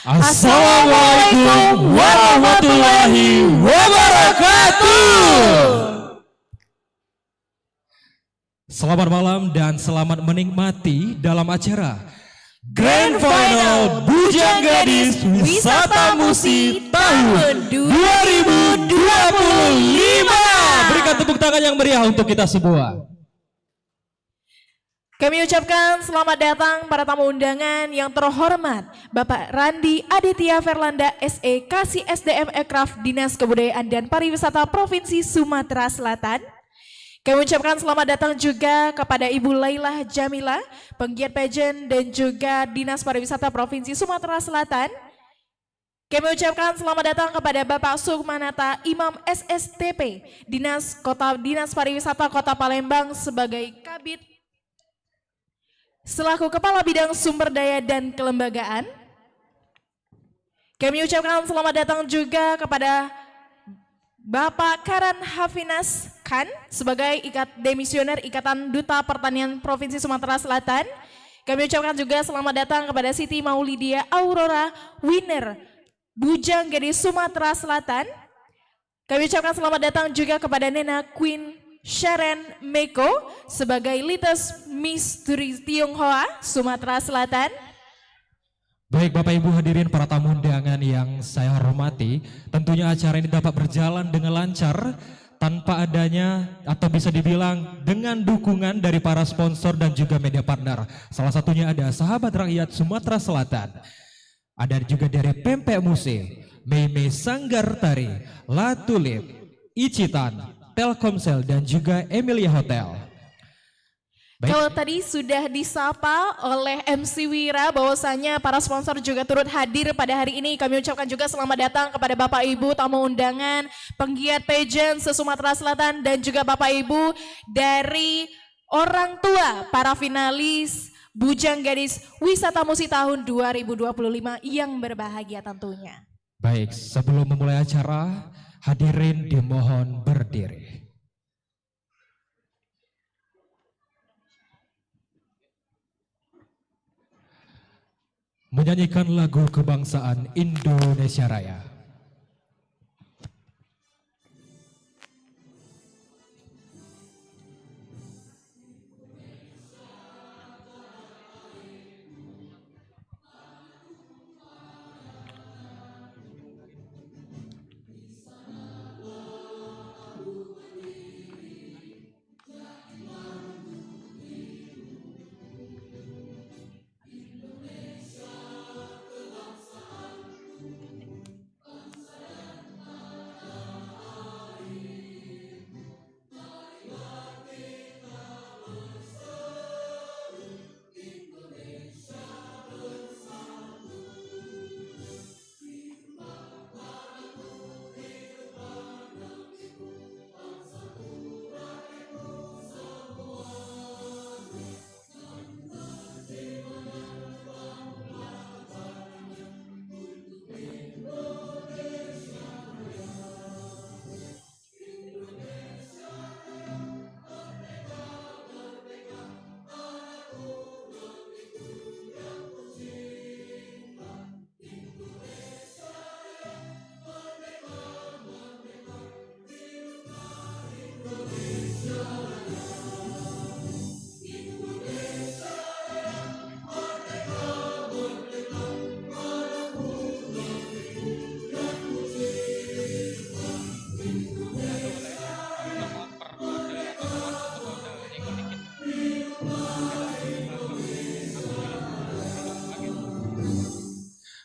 Assalamualaikum warahmatullahi wabarakatuh. Selamat malam dan selamat menikmati dalam acara Grand Final Bujang Gadis Wisata Musi tahun 2025. Berikan tepuk tangan yang meriah untuk kita semua. Kami ucapkan selamat datang para tamu undangan yang terhormat Bapak Randi Aditya Verlanda SE Kasih SDM Ekraf Dinas Kebudayaan dan Pariwisata Provinsi Sumatera Selatan. Kami ucapkan selamat datang juga kepada Ibu Laila Jamila, penggiat pageant dan juga Dinas Pariwisata Provinsi Sumatera Selatan. Kami ucapkan selamat datang kepada Bapak Sukmanata Imam SSTP, Dinas Pariwisata Kota Palembang sebagai Kabid selaku Kepala Bidang Sumber Daya dan Kelembagaan. Kami ucapkan selamat datang juga kepada Bapak Karan Hafinas Khan sebagai Demisioner Ikatan Duta Pertanian Provinsi Sumatera Selatan. Kami ucapkan juga selamat datang kepada Siti Maulidia Aurora Winner Bujang Gadis Sumatera Selatan. Kami ucapkan selamat datang juga kepada Nena Queen Sharon Meko sebagai Lites Miss Tionghoa Sumatera Selatan. Baik Bapak Ibu hadirin para tamu undangan yang saya hormati, tentunya acara ini dapat berjalan dengan lancar tanpa adanya atau bisa dibilang dengan dukungan dari para sponsor dan juga media partner. Salah satunya ada Sahabat Rakyat Sumatera Selatan, ada juga dari Pempek Muse, Meme Sanggar Tari, La Tulip, Icitan, Telkomsel dan juga Emilia Hotel. Baik. Kalau tadi sudah disapa oleh MC Wira bahwasanya para sponsor juga turut hadir pada hari ini, kami ucapkan juga selamat datang kepada Bapak Ibu tamu undangan, penggiat pageant se-Sumatera Selatan dan juga Bapak Ibu dari orang tua para finalis Bujang Gadis Wisata Musi tahun 2025 yang berbahagia tentunya. Baik, sebelum memulai acara, hadirin dimohon berdiri. Menyanyikan lagu kebangsaan Indonesia Raya.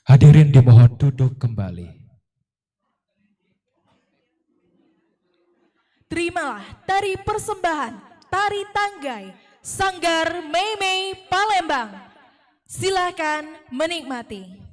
Hadirin dimohon duduk kembali. Terimalah tari persembahan Tari Tanggai Sanggar Mei Palembang. Silakan menikmati.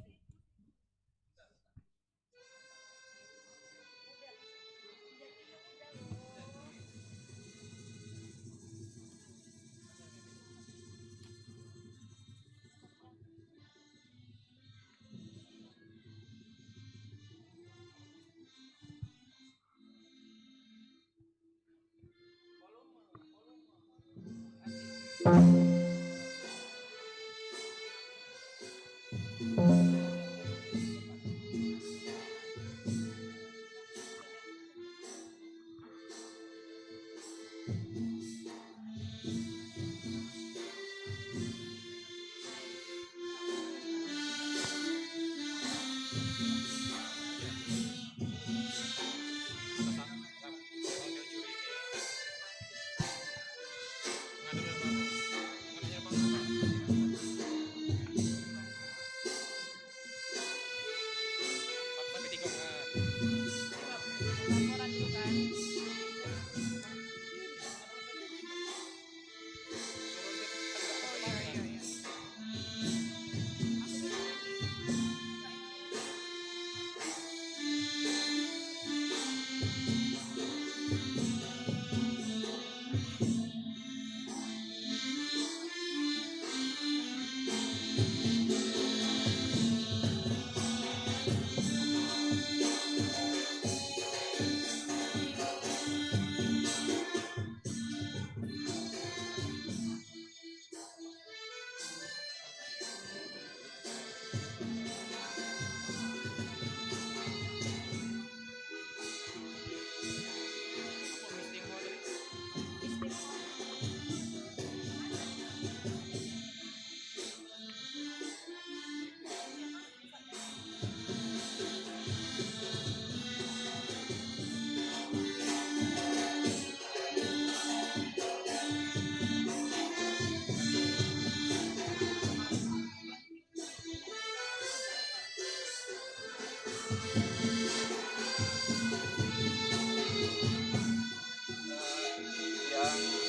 yang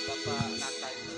Bapak Naka itu.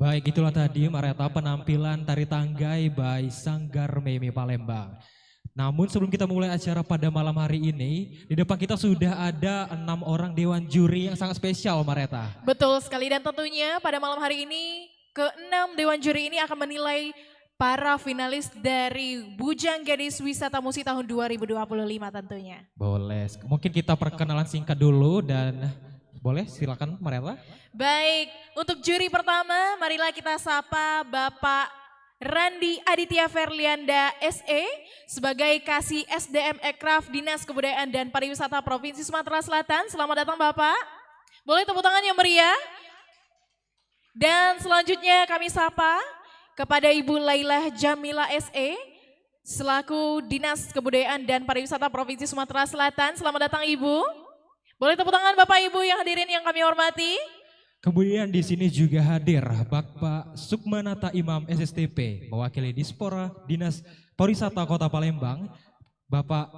Baik, itulah tadi Mareta penampilan tari tanggai by Sanggar Meme Palembang. Namun sebelum kita mulai acara pada malam hari ini, di depan kita sudah ada 6 orang dewan juri yang sangat spesial Mareta. Betul sekali dan tentunya pada malam hari ini ke-6 dewan juri ini akan menilai para finalis dari Bujang Gadis Wisata Musi tahun 2025 tentunya. Boleh, mungkin kita perkenalan singkat dulu dan boleh silakan Mareta. Baik, untuk juri pertama marilah kita sapa Bapak Randi Aditya Ferlianda SE sebagai Kasih SDM Ekraf Dinas Kebudayaan dan Pariwisata Provinsi Sumatera Selatan. Selamat datang Bapak. Boleh tepuk tangan yang meriah. Dan selanjutnya kami sapa kepada Ibu Lailah Jamila SE selaku Dinas Kebudayaan dan Pariwisata Provinsi Sumatera Selatan. Selamat datang Ibu. Boleh tepuk tangan Bapak Ibu yang hadirin yang kami hormati. Kemudian di sini juga hadir Bapak Sukmanata Imam SSTP mewakili Dispora Dinas Pariwisata Kota Palembang. Bapak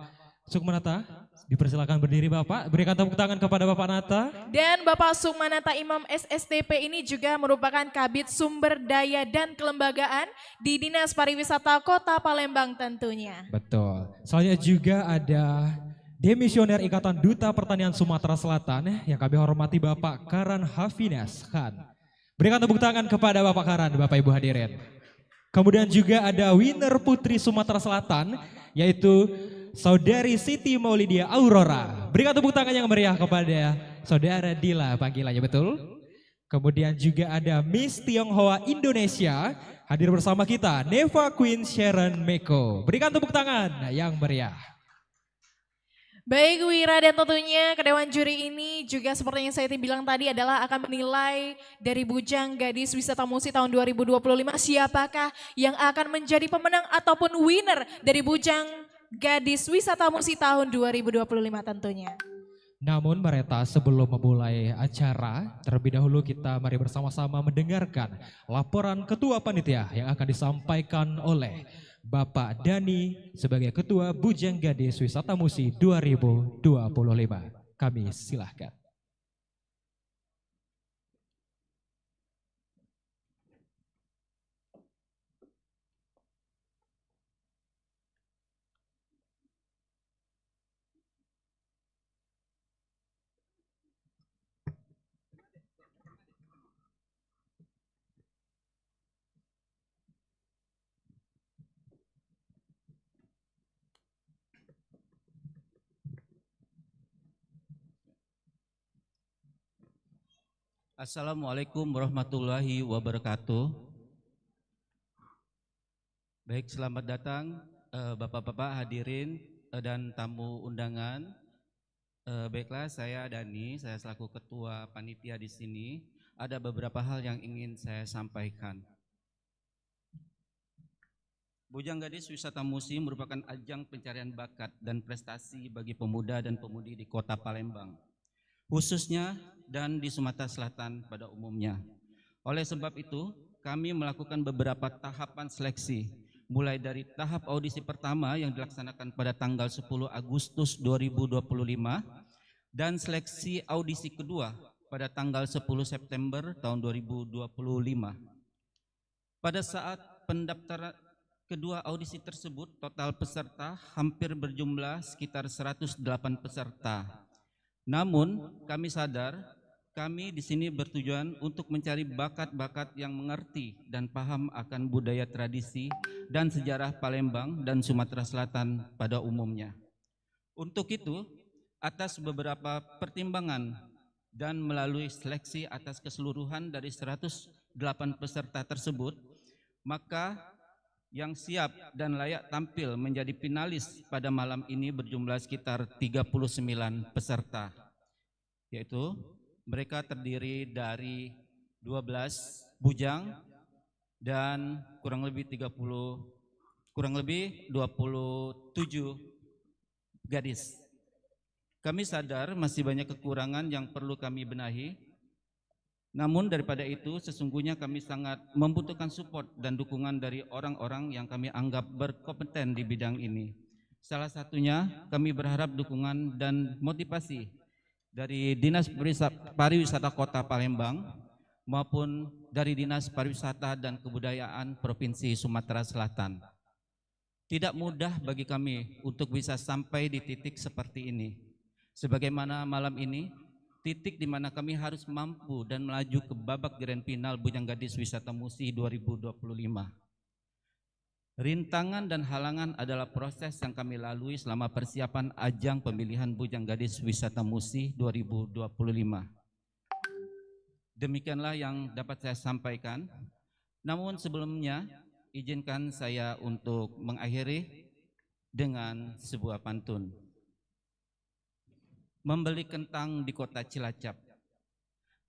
Sukmanata, dipersilakan berdiri Bapak. Berikan tepuk tangan kepada Bapak Nata. Dan Bapak Sukmanata Imam SSTP ini juga merupakan Kabid Sumber Daya dan Kelembagaan di Dinas Pariwisata Kota Palembang tentunya. Betul. Selanjutnya juga ada Demisioner Ikatan Duta Pertanian Sumatera Selatan yang kami hormati Bapak Karan Hafinas Khan. Berikan tepuk tangan kepada Bapak Karan, Bapak Ibu hadirin. Kemudian juga ada winner Putri Sumatera Selatan yaitu Saudari Siti Maulidia Aurora. Berikan tepuk tangan yang meriah kepada Saudara Dila panggilannya, betul. Kemudian juga ada Miss Tionghoa Indonesia hadir bersama kita Neva Queen Sharon Meko. Berikan tepuk tangan yang meriah. Baik Wira, dan tentunya ke Dewan Juri ini juga seperti yang saya bilang tadi adalah akan menilai dari Bujang Gadis Wisata Musi tahun 2025 siapakah yang akan menjadi pemenang ataupun winner dari Bujang Gadis Wisata Musi tahun 2025 tentunya. Namun Mareta, sebelum memulai acara, terlebih dahulu kita mari bersama-sama mendengarkan laporan Ketua Panitia yang akan disampaikan oleh Bapak Dani sebagai Ketua Bujang Gadis Wisata Musi 2025. Kami silahkan. Assalamualaikum warahmatullahi wabarakatuh. Baik, selamat datang Bapak-bapak hadirin dan tamu undangan. Baiklah, saya Dani, saya selaku Ketua Panitia di sini. Ada beberapa hal yang ingin saya sampaikan. Bujang Gadis Wisata Musi merupakan ajang pencarian bakat dan prestasi bagi pemuda dan pemudi di Kota Palembang, khususnya dan di Sumatera Selatan pada umumnya. Oleh sebab itu, kami melakukan beberapa tahapan seleksi, mulai dari tahap audisi pertama yang dilaksanakan pada tanggal 10 Agustus 2025 dan seleksi audisi kedua pada tanggal 10 September tahun 2025. Pada saat pendaftaran kedua audisi tersebut, total peserta hampir berjumlah sekitar 108 peserta. Namun, kami sadar, kami di sini bertujuan untuk mencari bakat-bakat yang mengerti dan paham akan budaya tradisi dan sejarah Palembang dan Sumatera Selatan pada umumnya. Untuk itu, atas beberapa pertimbangan dan melalui seleksi atas keseluruhan dari 108 peserta tersebut, maka yang siap dan layak tampil menjadi finalis pada malam ini berjumlah sekitar 39 peserta, yaitu mereka terdiri dari 12 bujang dan kurang lebih 27 gadis. Kami sadar masih banyak kekurangan yang perlu kami benahi. Namun daripada itu sesungguhnya kami sangat membutuhkan support dan dukungan dari orang-orang yang kami anggap berkompeten di bidang ini. Salah satunya kami berharap dukungan dan motivasi dari Dinas Pariwisata Kota Palembang maupun dari Dinas Pariwisata dan Kebudayaan Provinsi Sumatera Selatan. Tidak mudah bagi kami untuk bisa sampai di titik seperti ini. Sebagaimana malam ini, titik di mana kami harus mampu dan melaju ke babak grand final Bujang Gadis Wisata Musi 2025. Rintangan dan halangan adalah proses yang kami lalui selama persiapan ajang pemilihan Bujang Gadis Wisata Musi 2025. Demikianlah yang dapat saya sampaikan. Namun sebelumnya, izinkan saya untuk mengakhiri dengan sebuah pantun. Membeli kentang di kota Cilacap,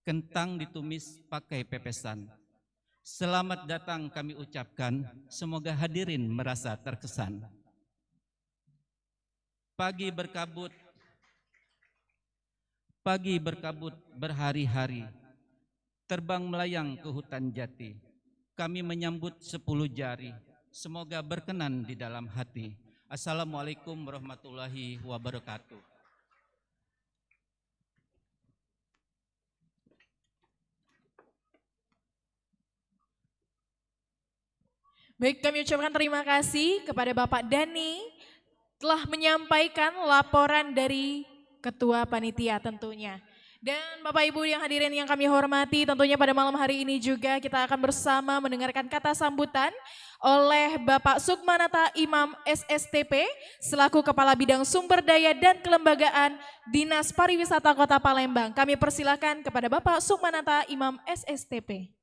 kentang ditumis pakai pepesan. Selamat datang kami ucapkan, semoga hadirin merasa terkesan. Pagi berkabut berhari-hari, terbang melayang ke hutan jati. Kami menyambut 10 jari, semoga berkenan di dalam hati. Assalamualaikum warahmatullahi wabarakatuh. Baik, kami ucapkan terima kasih kepada Bapak Dani telah menyampaikan laporan dari Ketua Panitia tentunya. Dan Bapak Ibu yang hadirin yang kami hormati, tentunya pada malam hari ini juga kita akan bersama mendengarkan kata sambutan oleh Bapak Sukmanata Imam SSTP selaku Kepala Bidang Sumber Daya dan Kelembagaan Dinas Pariwisata Kota Palembang. Kami persilakan kepada Bapak Sukmanata Imam SSTP.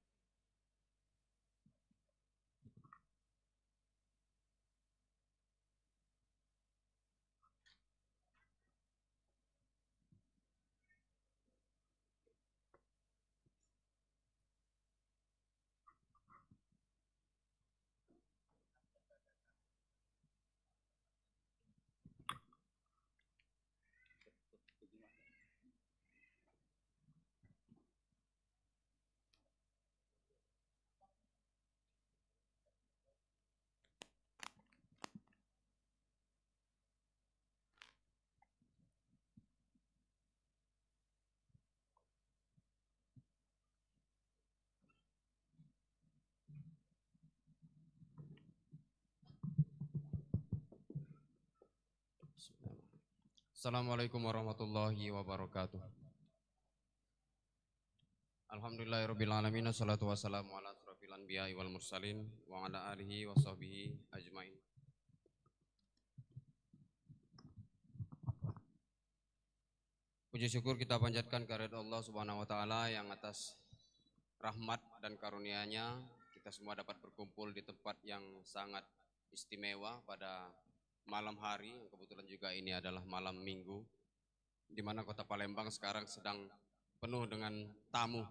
Assalamualaikum warahmatullahi wabarakatuh. Alhamdulillahirrabbilalamin. Assalatu wassalamu ala asrafil anbiya'i wal mursalin wa ala alihi wa sahbihi ajmain. Puji syukur kita panjatkan kehadirat Allah Subhanahu wa taala yang atas rahmat dan karunia-Nya kita semua dapat berkumpul di tempat yang sangat istimewa pada malam hari, yang kebetulan juga ini adalah malam minggu, di mana kota Palembang sekarang sedang penuh dengan tamu,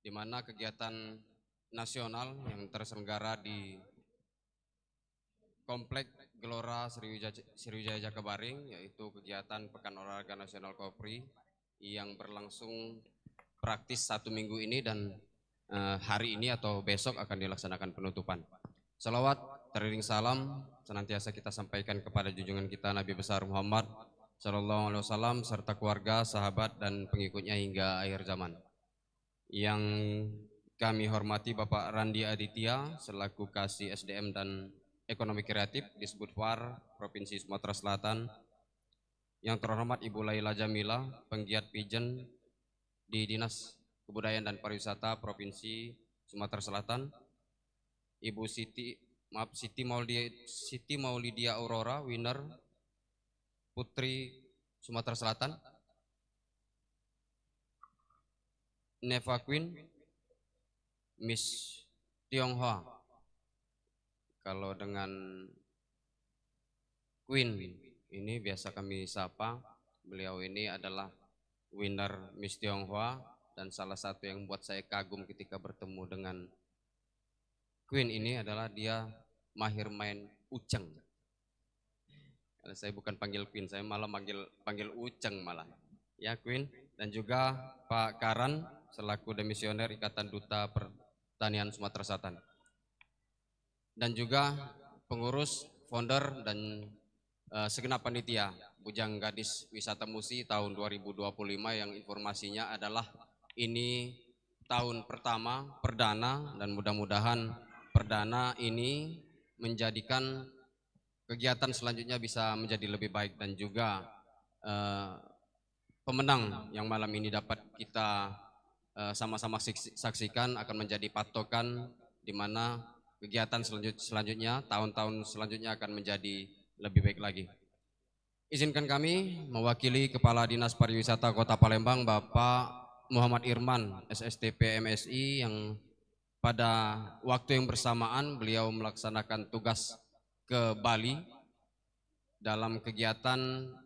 di mana kegiatan nasional yang terselenggara di Komplek Gelora Sriwijaya Jakabaring, yaitu kegiatan Pekan Olahraga Nasional Kopri yang berlangsung praktis 1 minggu ini, dan hari ini atau besok akan dilaksanakan penutupan. Salawat, teriring salam senantiasa kita sampaikan kepada junjungan kita Nabi besar Muhammad Sallallahu Alaihi Wasallam serta keluarga, sahabat dan pengikutnya hingga akhir zaman. Yang kami hormati Bapak Randi Aditya selaku Kasih SDM dan Ekonomi Kreatif di Sbudvar Provinsi Sumatera Selatan. Yang terhormat Ibu Laila Jamila, penggiat pijen di Dinas Kebudayaan dan Pariwisata Provinsi Sumatera Selatan. Ibu Siti Maulidia Aurora, winner Putri Sumatera Selatan. Neva Queen, Miss Tionghoa. Kalau dengan Queen ini biasa kami sapa, beliau ini adalah winner Miss Tionghoa, dan salah satu yang membuat saya kagum ketika bertemu dengan Queen ini adalah dia mahir main uceng. Kalau saya bukan panggil Queen, saya malah panggil uceng malah. Ya Queen, dan juga Pak Karan selaku demisioner Ikatan Duta Pertanian Sumatera Selatan. Dan juga pengurus, founder dan segenap panitia Bujang Gadis Wisata Musi tahun 2025 yang informasinya adalah ini tahun pertama perdana, dan mudah-mudahan perdana ini menjadikan kegiatan selanjutnya bisa menjadi lebih baik, dan juga pemenang yang malam ini dapat kita sama-sama saksikan akan menjadi patokan di mana kegiatan selanjutnya, tahun-tahun selanjutnya akan menjadi lebih baik lagi. Izinkan kami mewakili Kepala Dinas Pariwisata Kota Palembang, Bapak Muhammad Irman, SSTP MSI, yang pada waktu yang bersamaan beliau melaksanakan tugas ke Bali dalam kegiatan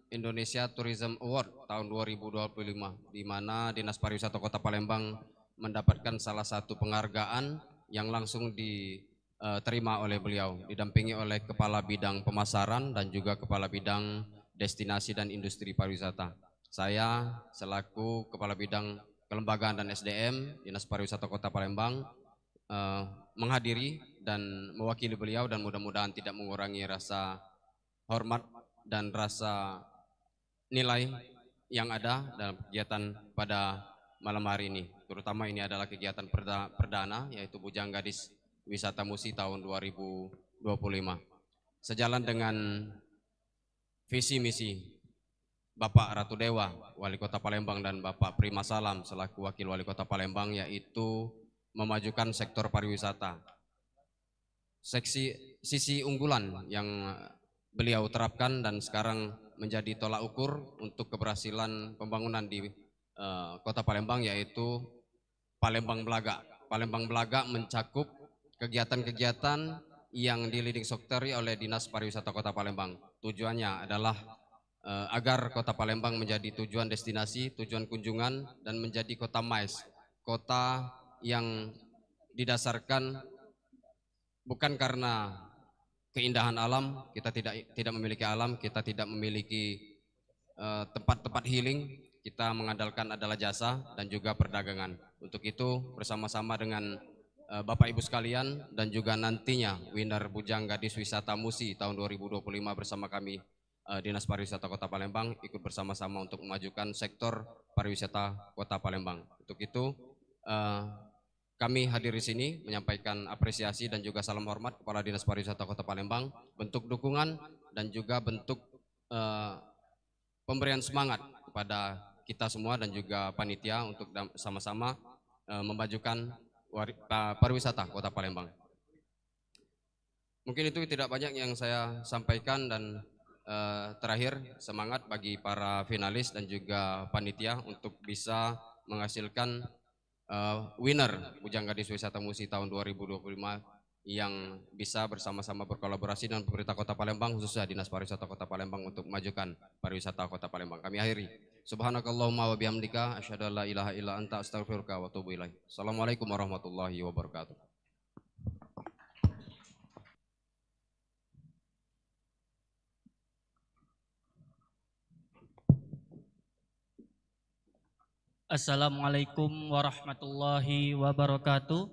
Indonesia Tourism Award tahun 2025, di mana Dinas Pariwisata Kota Palembang mendapatkan salah satu penghargaan yang langsung diterima oleh beliau, didampingi oleh Kepala Bidang Pemasaran dan juga Kepala Bidang Destinasi dan Industri Pariwisata. Saya selaku Kepala Bidang Kelembagaan dan SDM Dinas Pariwisata Kota Palembang menghadiri dan mewakili beliau, dan mudah-mudahan tidak mengurangi rasa hormat dan rasa nilai yang ada dalam kegiatan pada malam hari ini. Terutama ini adalah kegiatan perdana, yaitu Bujang Gadis Wisata Musi tahun 2025. Sejalan dengan visi misi Bapak Ratu Dewa, Wali Kota Palembang, dan Bapak Prima Salam selaku Wakil Wali Kota Palembang, yaitu memajukan sektor pariwisata. Sisi unggulan yang beliau terapkan dan sekarang menjadi tolak ukur untuk keberhasilan pembangunan di Kota Palembang, yaitu Palembang Belaga. Palembang Belaga mencakup kegiatan-kegiatan yang di leading sector oleh Dinas Pariwisata Kota Palembang. Tujuannya adalah agar Kota Palembang menjadi tujuan destinasi, tujuan kunjungan, dan menjadi kota MICE, kota yang didasarkan bukan karena keindahan alam, kita tidak memiliki alam, kita tidak memiliki tempat-tempat healing, kita mengandalkan adalah jasa dan juga perdagangan. Untuk itu bersama-sama dengan Bapak Ibu sekalian, dan juga nantinya winner Bujang Gadis Wisata Musi tahun 2025 bersama kami Dinas Pariwisata Kota Palembang ikut bersama-sama untuk memajukan sektor pariwisata Kota Palembang. Untuk itu kami hadir di sini menyampaikan apresiasi dan juga salam hormat Kepala Dinas Pariwisata Kota Palembang, bentuk dukungan dan juga bentuk pemberian semangat kepada kita semua dan juga panitia untuk sama-sama memajukan pariwisata Kota Palembang. Mungkin itu tidak banyak yang saya sampaikan, dan terakhir semangat bagi para finalis dan juga panitia untuk bisa menghasilkan winner Bujang Gadis Wisata Musi tahun 2025 yang bisa bersama-sama berkolaborasi dengan pemerintah Kota Palembang, khususnya Dinas Pariwisata Kota Palembang, untuk memajukan pariwisata Kota Palembang. Kami akhiri. Subhanakallahumma wa bihamdika asyhadu an la ilaha illa anta astaghfiruka wa atubu ilaik. Assalamualaikum warahmatullahi wabarakatuh. Assalamualaikum warahmatullahi wabarakatuh.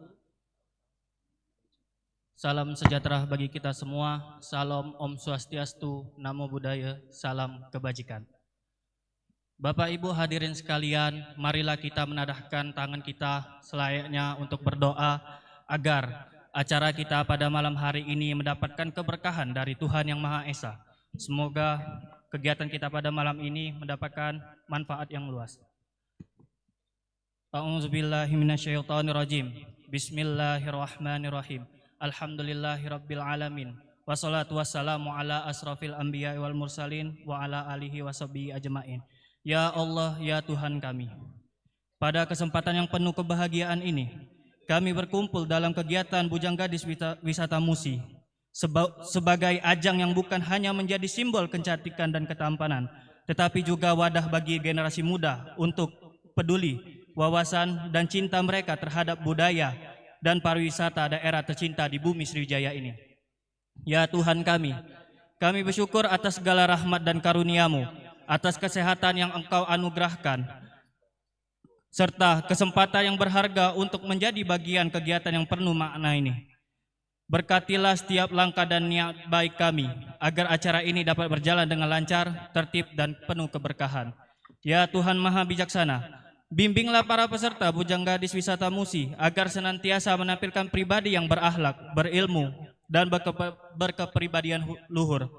Salam sejahtera bagi kita semua. Salam Om Swastiastu, Namo Buddhaya, salam kebajikan. Bapak Ibu hadirin sekalian, marilah kita menadahkan tangan kita selayaknya untuk berdoa agar acara kita pada malam hari ini mendapatkan keberkahan dari Tuhan Yang Maha Esa. Semoga kegiatan kita pada malam ini mendapatkan manfaat yang luas. A'udzubillahiminasyaitonirrajim. Bismillahirrahmanirrahim. Alhamdulillahirabbil alamin. Wassalatu wassalamu ala asrafil anbiya wal mursalin wa ala alihi washabihi ajmain. Ya Allah, ya Tuhan kami, pada kesempatan yang penuh kebahagiaan ini, kami berkumpul dalam kegiatan Bujang Gadis Wisata Musi sebagai ajang yang bukan hanya menjadi simbol kecantikan dan ketampanan, tetapi juga wadah bagi generasi muda untuk peduli, wawasan, dan cinta mereka terhadap budaya dan pariwisata daerah tercinta di bumi Sriwijaya ini. Ya Tuhan kami bersyukur atas segala rahmat dan karunia-Mu, atas kesehatan yang Engkau anugerahkan, serta kesempatan yang berharga untuk menjadi bagian kegiatan yang penuh makna ini. Berkatilah setiap langkah dan niat baik kami, agar acara ini dapat berjalan dengan lancar, tertib, dan penuh keberkahan. Ya Tuhan Maha Bijaksana, Bimbinglah para peserta Bujanggadis Wisata Musi agar senantiasa menampilkan pribadi yang berakhlak, berilmu, dan berkepribadian luhur.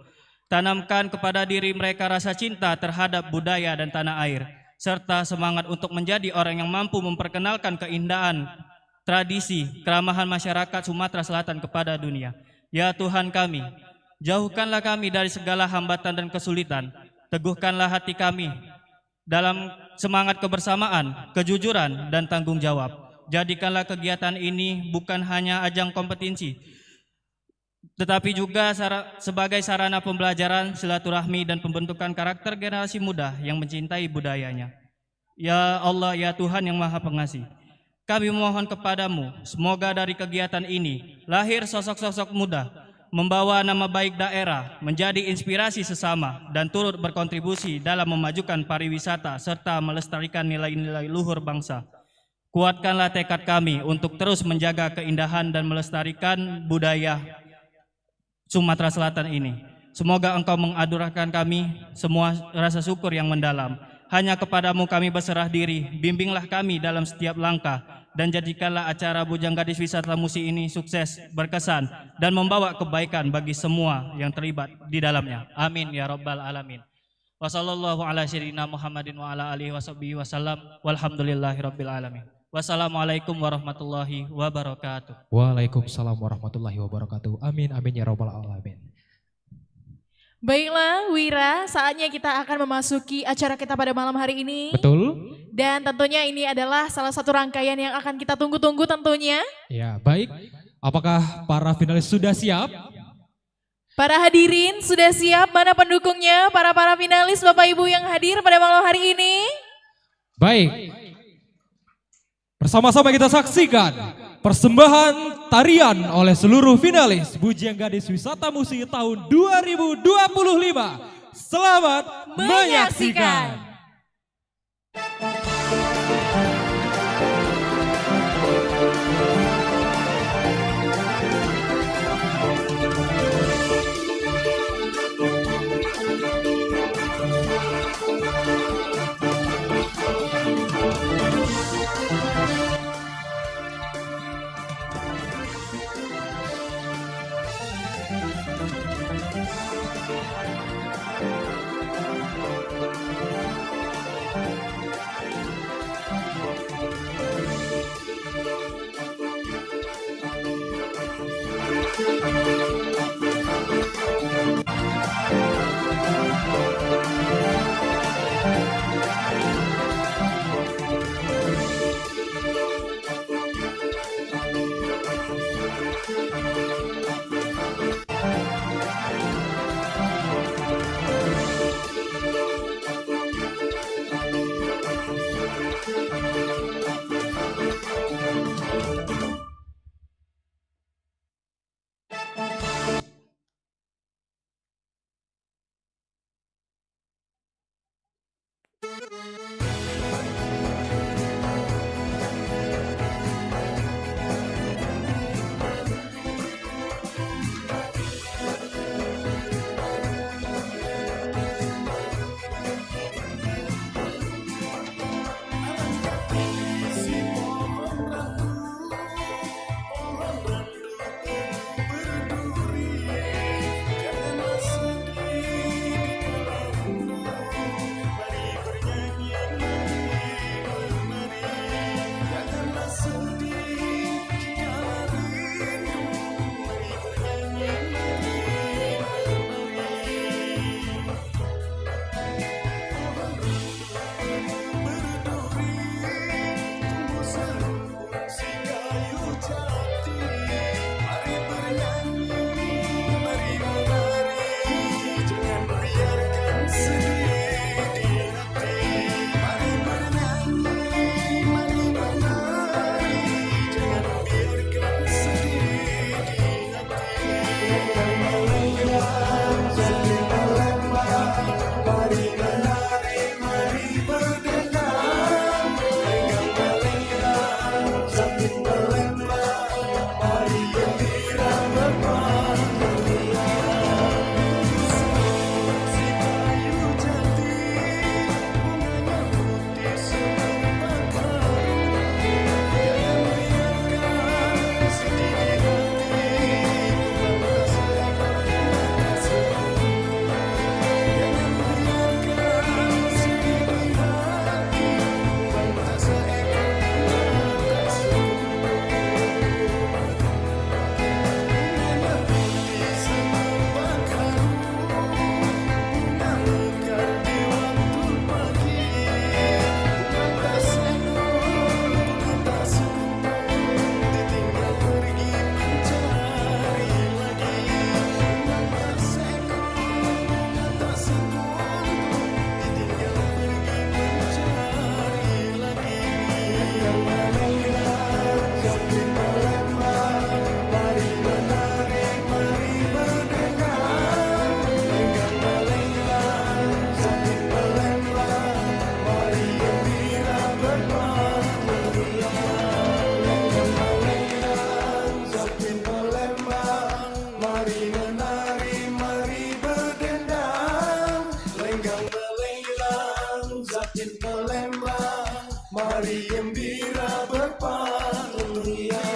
Tanamkan kepada diri mereka rasa cinta terhadap budaya dan tanah air, serta semangat untuk menjadi orang yang mampu memperkenalkan keindahan, tradisi, keramahan masyarakat Sumatera Selatan kepada dunia. Ya Tuhan kami, jauhkanlah kami dari segala hambatan dan kesulitan, teguhkanlah hati kami dalam semangat kebersamaan, kejujuran, dan tanggung jawab. Jadikanlah kegiatan ini bukan hanya ajang kompetisi, tetapi juga sebagai sarana pembelajaran, silaturahmi, dan pembentukan karakter generasi muda yang mencintai budayanya. Ya Allah, ya Tuhan yang Maha Pengasih, kami memohon kepadamu, semoga dari kegiatan ini lahir sosok-sosok muda, membawa nama baik daerah, menjadi inspirasi sesama, dan turut berkontribusi dalam memajukan pariwisata serta melestarikan nilai-nilai luhur bangsa. Kuatkanlah tekad kami untuk terus menjaga keindahan dan melestarikan budaya Sumatera Selatan ini. Semoga Engkau mengadurahkan kami semua rasa syukur yang mendalam. Hanya kepadamu kami berserah diri, bimbinglah kami dalam setiap langkah, dan jadikanlah acara Bujanggadis Wisata Musi ini sukses, berkesan, dan membawa kebaikan bagi semua yang terlibat di dalamnya. Amin ya rabbal alamin. Wassallallahu ala sayyidina Muhammadin wa ala alihi washabihi wasallam. Walhamdulillahi rabbil alamin. Wassalamualaikum warahmatullahi wabarakatuh. Waalaikumsalam warahmatullahi wabarakatuh. Amin, amin ya rabbal alamin. Baiklah Wira, saatnya kita akan memasuki acara kita pada malam hari ini. Betul? Dan tentunya ini adalah salah satu rangkaian yang akan kita tunggu-tunggu tentunya. Ya, baik. Apakah para finalis sudah siap? Para hadirin sudah siap? Mana pendukungnya? Para finalis Bapak Ibu yang hadir pada malam hari ini. Baik. Bersama-sama kita saksikan persembahan tarian oleh seluruh finalis Bujanggadis Wisata Musi tahun 2025. Selamat menyaksikan. Berduri, karena sedih di dalam gemilang, Zakin Palembang, mari gembira berpaduria.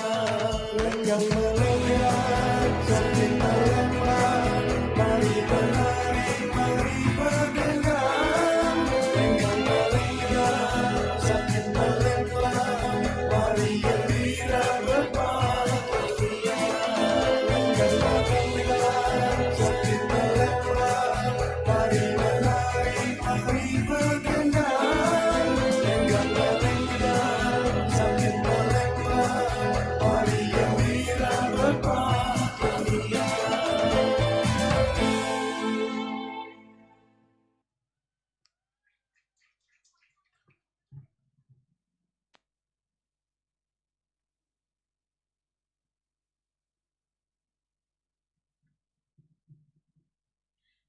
Lenggang melenggang, Zakin Palembang, mari menari, mari berdendang. Lenggang melenggang, Zakin Palembang, mari gembira berpaduria. Lenggang melenggang, Zakin Palembang, mari menari, mari berdendang. Lenggang melenggang, Zakin Palembang, mari gembira berpaduria.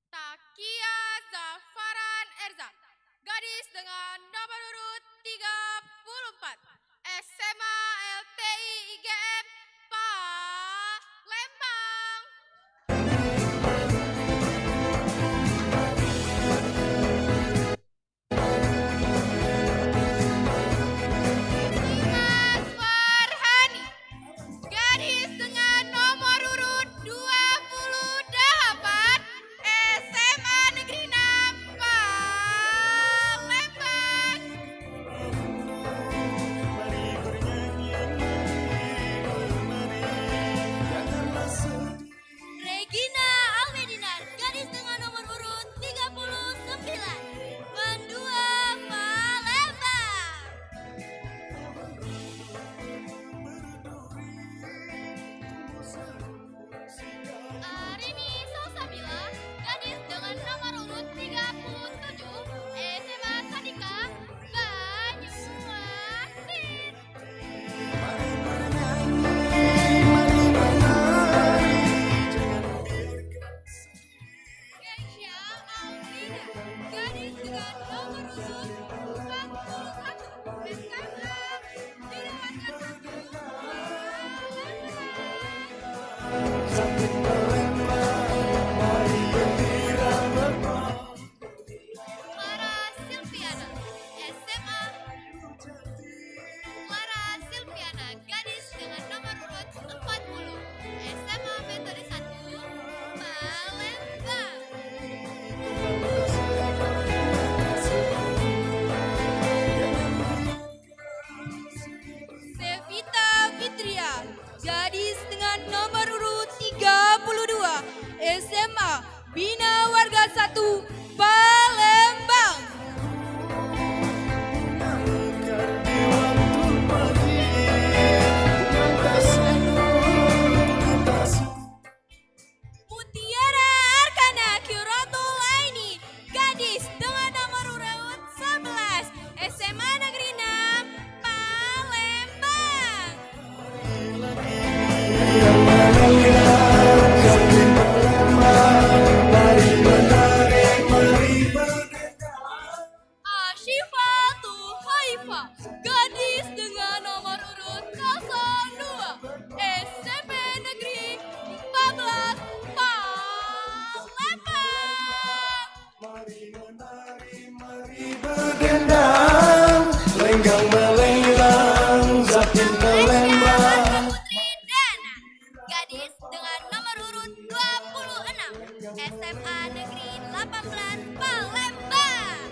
Takia Zafaran Erzak, gadis dengan nomor urut 34, SMA LTI IGM Palembang. Dimas Farhani, gadis dengan nomor urut 28, SMA Negeri 6 Palembang. Mari bernyanyi, mari, janganlah sedih. Regina Almedinar, gadis dengan nomor urut 39, Mendua Palembang. Arini Salsabila, gadis dengan nomor urut 37, SMA Sandika Banyuasin. Mari bernyanyi, mari menari, jangan biarkan sedih. Keisha Alvina, gadis dengan nomor urut 41, SMA Binawarga 1 Palembang. Zakin Palembang, mari gembira berpaduria. Clara Silviana, SMA Clara Silviana, gadis dengan nomor urut 40, SMA Metode 1 Palembang. Sevita Fitria, gadis dengan nomor urut 32, SMA Bina Warga 1 Palembang. Mekar di waktu pagi, lantas lantas. Mutiara Arkana Kiratul Aini, gadis dengan nomor urut 11, SMA Negeri 6 Palembang. Zakin Palembang, mari menari, mari berdendang. Ashifatul Haifa, gadis dengan nomor urut 02, SMP Negeri 14 Palembang. Mari menari, mari berdendang. Lenggang melenggang, Zakin Palembang. Putri Dana, gadis dengan nomor urut 26, SMA Negeri 18 Palembang.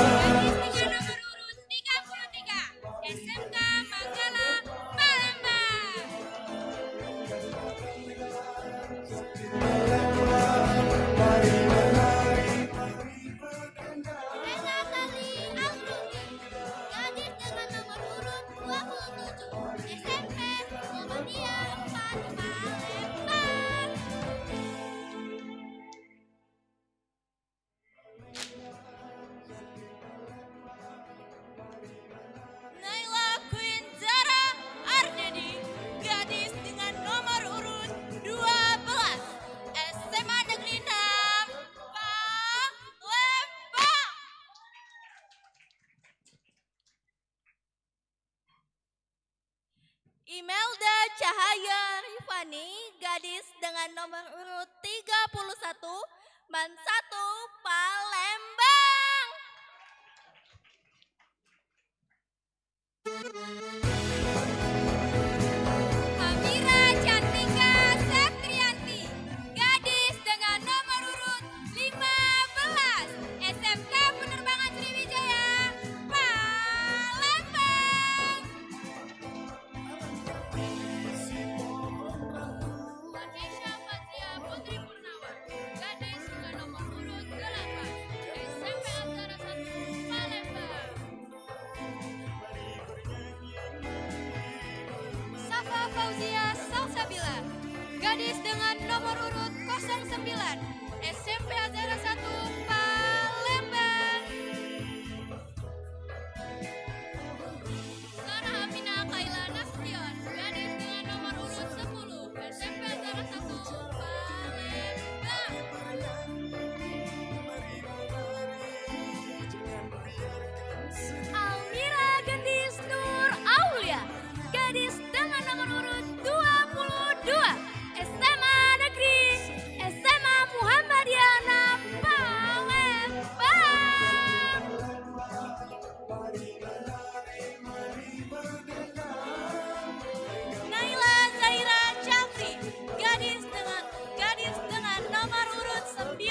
Gadis dengan nomor urut 33, SMK Manggala Palembang. dengan nomor urut 31, BAN 1 Palembang. Amira Cantika Septrianti, gadis dengan nomor urut 15, SMK Penerbangan Sriwijaya, Palembang. Manisha Fatia Putri Purnawa, gadis dengan nomor urut 8, SMP Aksara 1, Palembang. Safa Fauzia Salsabila, gadis dengan nomor urut 09, SMP Azhara 1, Palembang. Sarah Amina Kaila Nasution, gadis dengan nomor urut 10, SMP Azhara 1, Palembang. Almira Gendis Nur Aulia, gadis dengan nomor urut 22, SMA Negeri SMA Muhammadiyah Palembang. Naila Zaira Chafri, gadis dengan nomor urut 19,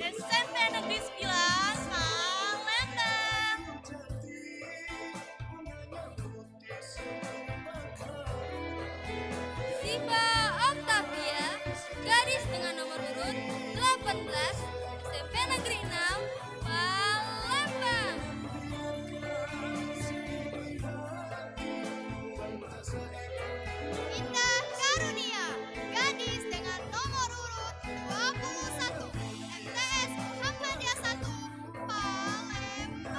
SMP Negeri 9, Palembang. Siva Octavia, gadis dengan nomor urut 18, SMP Negeri 6, Palembang. Indah Karunia, gadis dengan nomor urut 21, MTS Muhammadiyah 1, Palembang.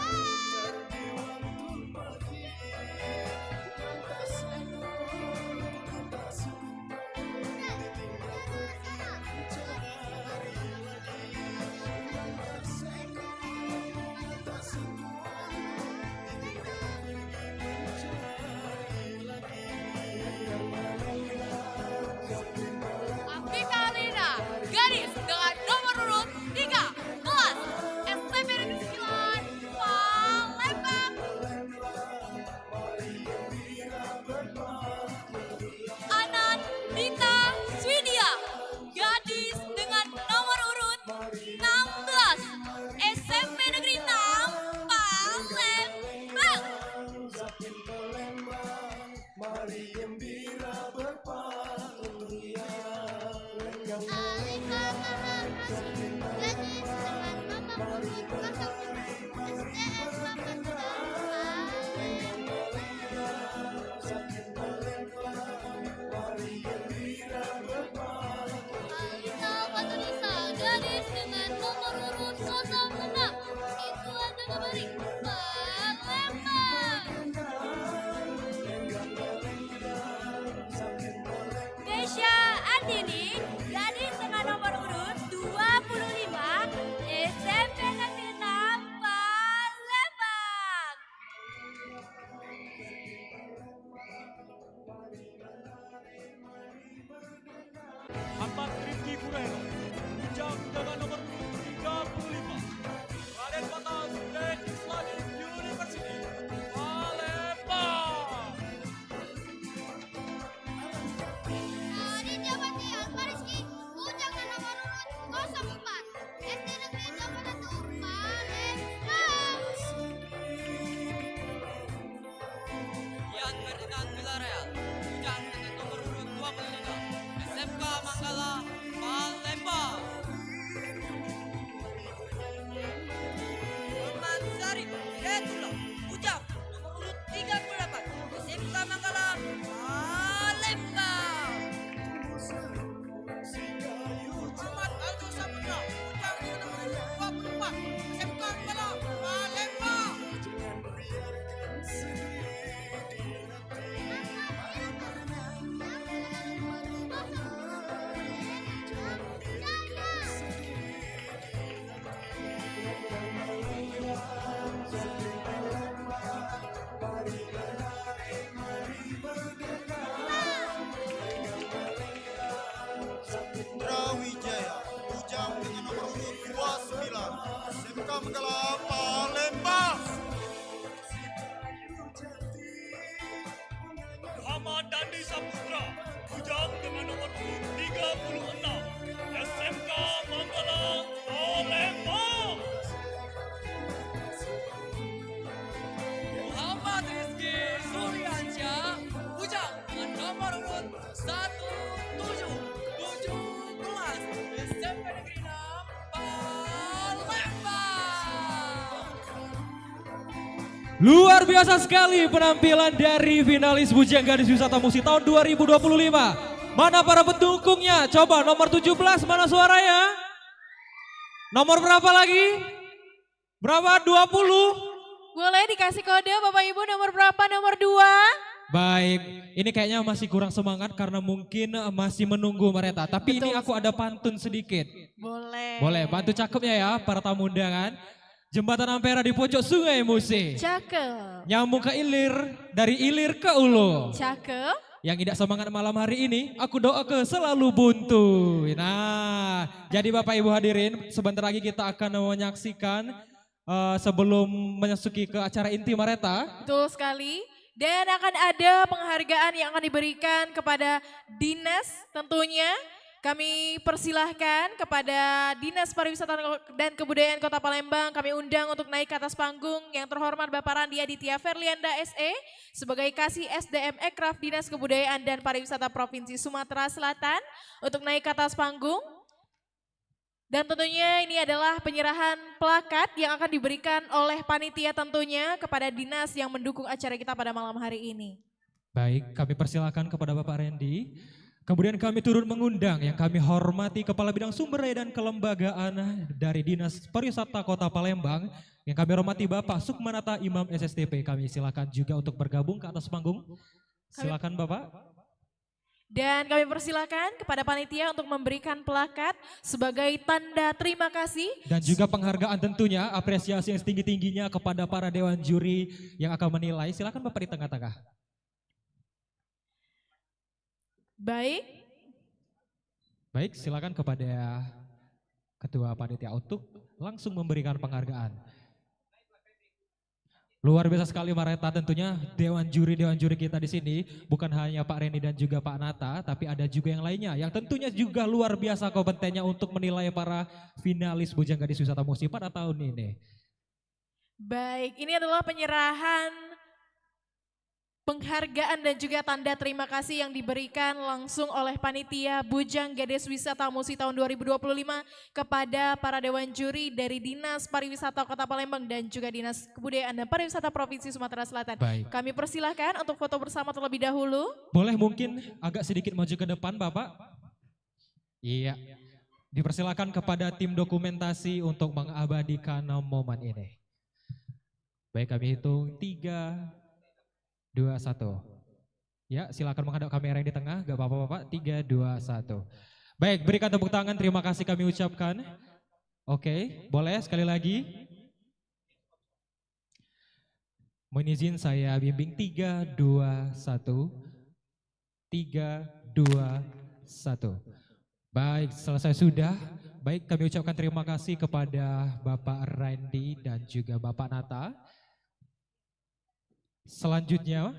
Afifah Alina, gadis dengan nomor urut 13, SMP Negeri 9, Palembang. Anan Dita Swidia, gadis dengan nomor urut 16, SMP Negeri 6, Palembang. Alika kelapa lembah. Muhammad Dandi Saputra, Bujang dengan nomor 36, SMK Manggalang, Palembang. Muhammad Rizky Suryansyah, Bujang dengan nomor urut 1717, SMP Negeri 6, Palembang. Luar biasa sekali penampilan dari finalis Bujang Gadis Wisata Musik tahun 2025. Mana para pendukungnya? Coba nomor 17 mana suaranya? Nomor berapa lagi? Berapa? 20? Boleh dikasih kode Bapak Ibu nomor berapa? Nomor 2? Baik, ini kayaknya masih kurang semangat karena mungkin masih menunggu mereka. Tapi ini aku ada pantun sedikit. Boleh. Boleh, bantu cakepnya ya para tamu undangan. Jembatan Ampera di pojok Sungai Musi. Cakep. Nyambung ke ilir, dari ilir ke ulu. Cakep. Yang tidak semangat malam hari ini, aku doa ke selalu buntu. Nah, jadi Bapak Ibu hadirin, sebentar lagi kita akan menyaksikan sebelum memasuki ke acara inti mereka. Betul sekali. Dan akan ada penghargaan yang akan diberikan kepada dinas tentunya. Kami persilahkan kepada Dinas Pariwisata dan Kebudayaan Kota Palembang, kami undang untuk naik ke atas panggung yang terhormat Bapak Randi Aditya Ferlianda SE sebagai Kasih SDM Ekraf Dinas Kebudayaan dan Pariwisata Provinsi Sumatera Selatan untuk naik ke atas panggung. Dan tentunya ini adalah penyerahan plakat yang akan diberikan oleh panitia tentunya kepada dinas yang mendukung acara kita pada malam hari ini. Baik, kami persilakan kepada Bapak Randy. Kemudian kami turut mengundang yang kami hormati Kepala Bidang Sumber Daya dan Kelembagaan dari Dinas Pariwisata Kota Palembang. Yang kami hormati Bapak Sukmanata Imam SSTP. Kami silakan juga untuk bergabung ke atas panggung. Silakan Bapak. Dan kami persilakan kepada panitia untuk memberikan plakat sebagai tanda terima kasih. Dan juga penghargaan tentunya, apresiasi yang setinggi-tingginya kepada para dewan juri yang akan menilai. Silakan Bapak di tengah-tengah. Baik, silakan kepada Ketua Panitia untuk langsung memberikan penghargaan. Luar biasa sekali Mareta, tentunya dewan juri kita di sini bukan hanya Pak Reni dan juga Pak Nata, tapi ada juga yang lainnya yang tentunya juga luar biasa kompetennya untuk menilai para finalis Bujang Gadis Wisata Musik pada tahun ini. Baik, ini adalah penyerahan penghargaan dan juga tanda terima kasih yang diberikan langsung oleh panitia Bujang Gadis Wisata Musik tahun 2025 kepada para dewan juri dari Dinas Pariwisata Kota Palembang dan juga Dinas Kebudayaan dan Pariwisata Provinsi Sumatera Selatan. Baik. Kami persilahkan untuk foto bersama terlebih dahulu. Boleh mungkin agak sedikit maju ke depan Bapak? Iya. Dipersilakan kepada tim dokumentasi untuk mengabadikan momen ini. Baik, kami hitung 3, 2, 1. Ya, silakan menghadap kamera yang di tengah, gak apa-apa Bapak. 3, 2, 1. Baik, berikan tepuk tangan, terima kasih kami ucapkan. Oke, boleh sekali lagi. Mohon izin saya bimbing 3, 2, 1. 3, 2, 1. Baik, selesai sudah. Baik, kami ucapkan terima kasih kepada Bapak Randy dan juga Bapak Nata. Selanjutnya.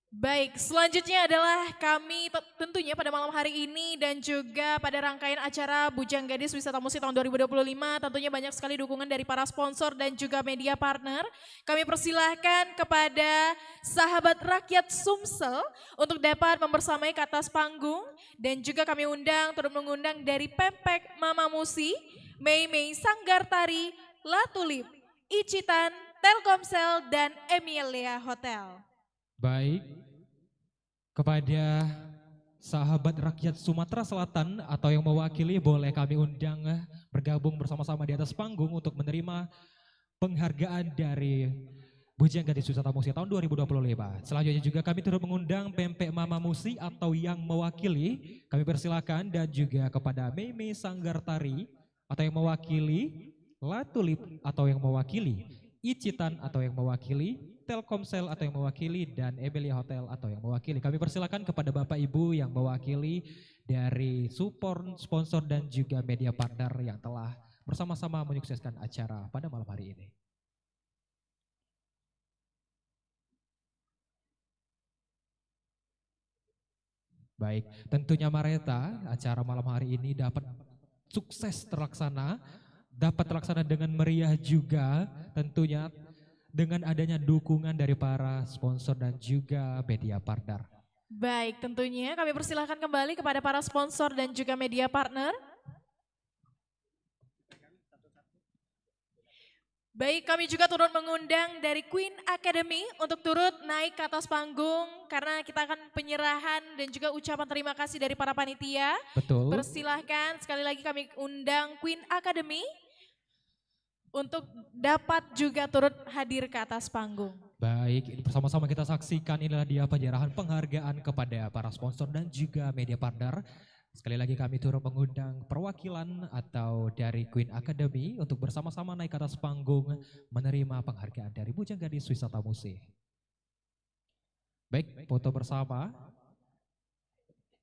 Baik, selanjutnya adalah kami tentunya pada malam hari ini dan juga pada rangkaian acara Bujang Gadis Wisata Musik tahun 2025 tentunya banyak sekali dukungan dari para sponsor dan juga media partner. Kami persilahkan kepada sahabat rakyat Sumsel untuk dapat membersamai ke atas panggung dan juga kami turut mengundang dari Pempek Mama Musi, Mei Mei Sanggar Tari, Latulip, Icitan, Telkomsel dan Emilia Hotel. Baik, kepada sahabat rakyat Sumatera Selatan atau yang mewakili boleh kami undang bergabung bersama-sama di atas panggung untuk menerima penghargaan dari Bujang Gadis Wisata Musik tahun 2025. Selanjutnya juga kami turut mengundang Pempek Mama Musi atau yang mewakili, kami persilakan, dan juga kepada Meme Sanggar Tari atau yang mewakili, Latulip atau yang mewakili, Icitan atau yang mewakili, Telkomsel atau yang mewakili, dan Emilia Hotel atau yang mewakili. Kami persilakan kepada Bapak Ibu yang mewakili dari support, sponsor dan juga media partner yang telah bersama-sama menyukseskan acara pada malam hari ini. Baik, tentunya Mareta, acara malam hari ini dapat sukses terlaksana, dapat terlaksana dengan meriah juga tentunya dengan adanya dukungan dari para sponsor dan juga media partner. Baik, tentunya kami persilahkan kembali kepada para sponsor dan juga media partner. Baik, kami juga turut mengundang dari Queen Academy untuk turut naik ke atas panggung karena kita akan penyerahan dan juga ucapan terima kasih dari para panitia. Betul. Persilahkan sekali lagi kami undang Queen Academy untuk dapat juga turut hadir ke atas panggung. Baik, ini bersama-sama kita saksikan inilah dia penyerahan penghargaan kepada para sponsor dan juga media partner. Sekali lagi kami turut mengundang perwakilan atau dari Queen Academy untuk bersama-sama naik ke atas panggung menerima penghargaan dari Bujang Gadis Wisata Musik. Baik, foto bersama.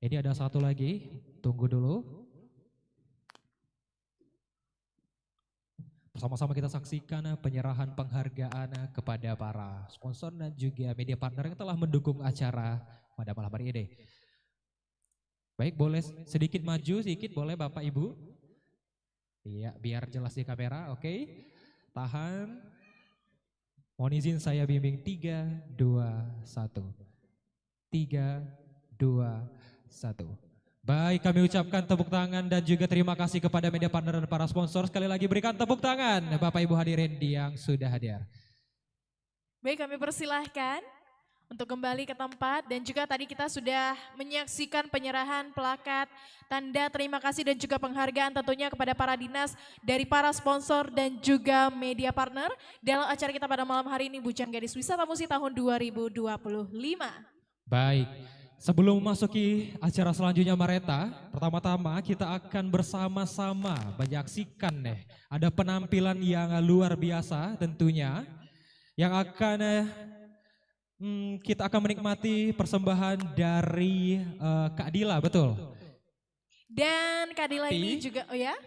Ini ada satu lagi, tunggu dulu. Bersama-sama kita saksikan penyerahan penghargaan kepada para sponsor dan juga media partner yang telah mendukung acara pada malam hari ini. Baik, boleh sedikit maju, sedikit boleh Bapak Ibu. Iya, biar jelas di kamera, oke. Tahan. Mohon izin saya bimbing 3, 2, 1. 3, 2, 1. Baik, kami ucapkan tepuk tangan dan juga terima kasih kepada media partner dan para sponsor. Sekali lagi berikan tepuk tangan Bapak Ibu hadirin yang sudah hadir. Baik, kami persilahkan untuk kembali ke tempat dan juga tadi kita sudah menyaksikan penyerahan plakat, tanda terima kasih dan juga penghargaan tentunya kepada para dinas dari para sponsor dan juga media partner dalam acara kita pada malam hari ini Bujang Gadis Wisata Musik tahun 2025. Baik, sebelum memasuki acara selanjutnya Mareta, pertama-tama kita akan bersama-sama menyaksikan ada penampilan yang luar biasa tentunya yang akan kita akan menikmati persembahan dari Kak Dila, betul? Dan Kak Dila ini juga, oh ya?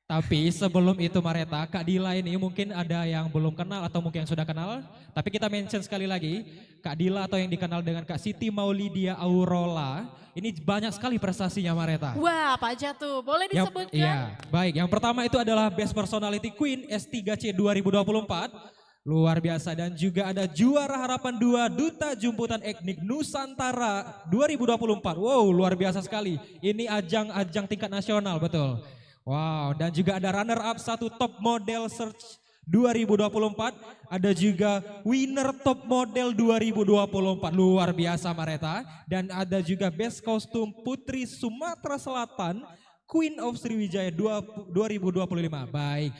Tapi sebelum itu Mareta, Kak Dila ini mungkin ada yang belum kenal atau mungkin yang sudah kenal. Tapi kita mention sekali lagi, Kak Dila atau yang dikenal dengan Kak Siti Maulidia Aurola, ini banyak sekali prestasinya Mareta. Wah, Pak Jatuh, boleh disebutkan? Iya, baik. Yang pertama itu adalah Best Personality Queen S3C 2024. Luar biasa, dan juga ada juara harapan 2 Duta Jumputan Etnik Nusantara 2024. Wow, luar biasa sekali. Ini ajang tingkat nasional, betul. Wow, dan juga ada runner up 1 Top Model Search 2024. Ada juga winner Top Model 2024. Luar biasa Mareta. Dan ada juga Best Kostum Putri Sumatera Selatan Queen of Sriwijaya 2025. Baik.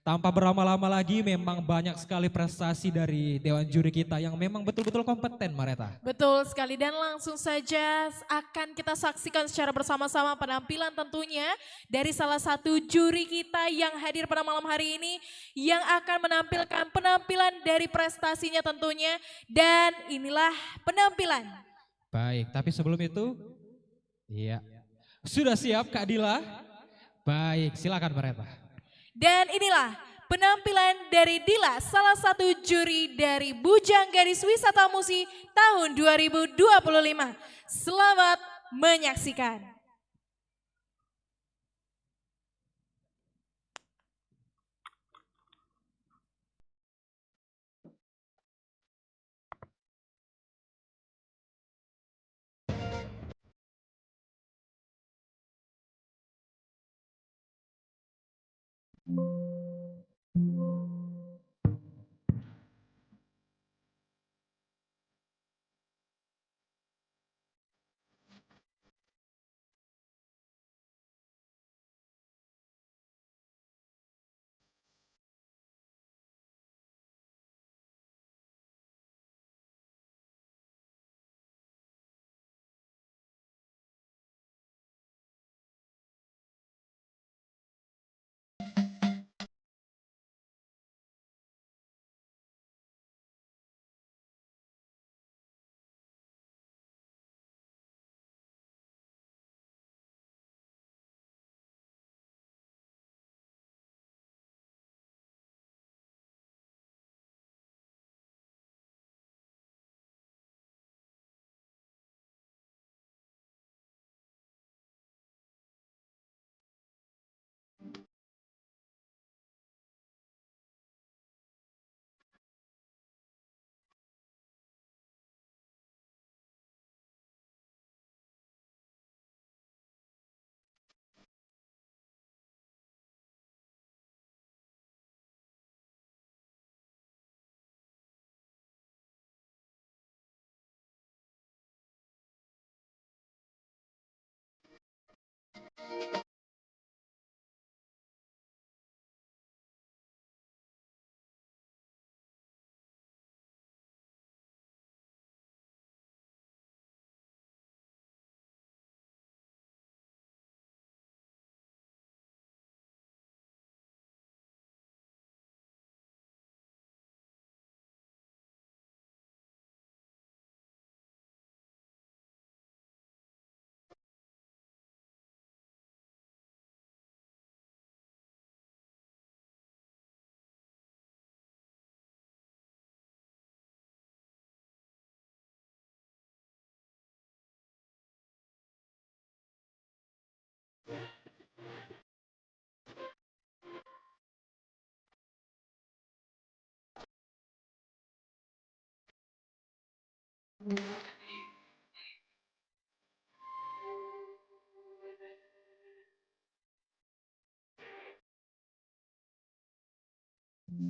Tanpa berlama-lama lagi, memang banyak sekali prestasi dari Dewan Juri kita yang memang betul-betul kompeten Mareta. Betul sekali, dan langsung saja akan kita saksikan secara bersama-sama penampilan tentunya dari salah satu juri kita yang hadir pada malam hari ini yang akan menampilkan penampilan dari prestasinya tentunya, dan inilah penampilan. Baik, tapi sebelum itu, iya, sudah siap Kak Dila? Baik, silakan Mareta. Dan inilah penampilan dari Dila, salah satu juri dari Bujang Gadis Wisata Musik tahun 2025. Selamat menyaksikan.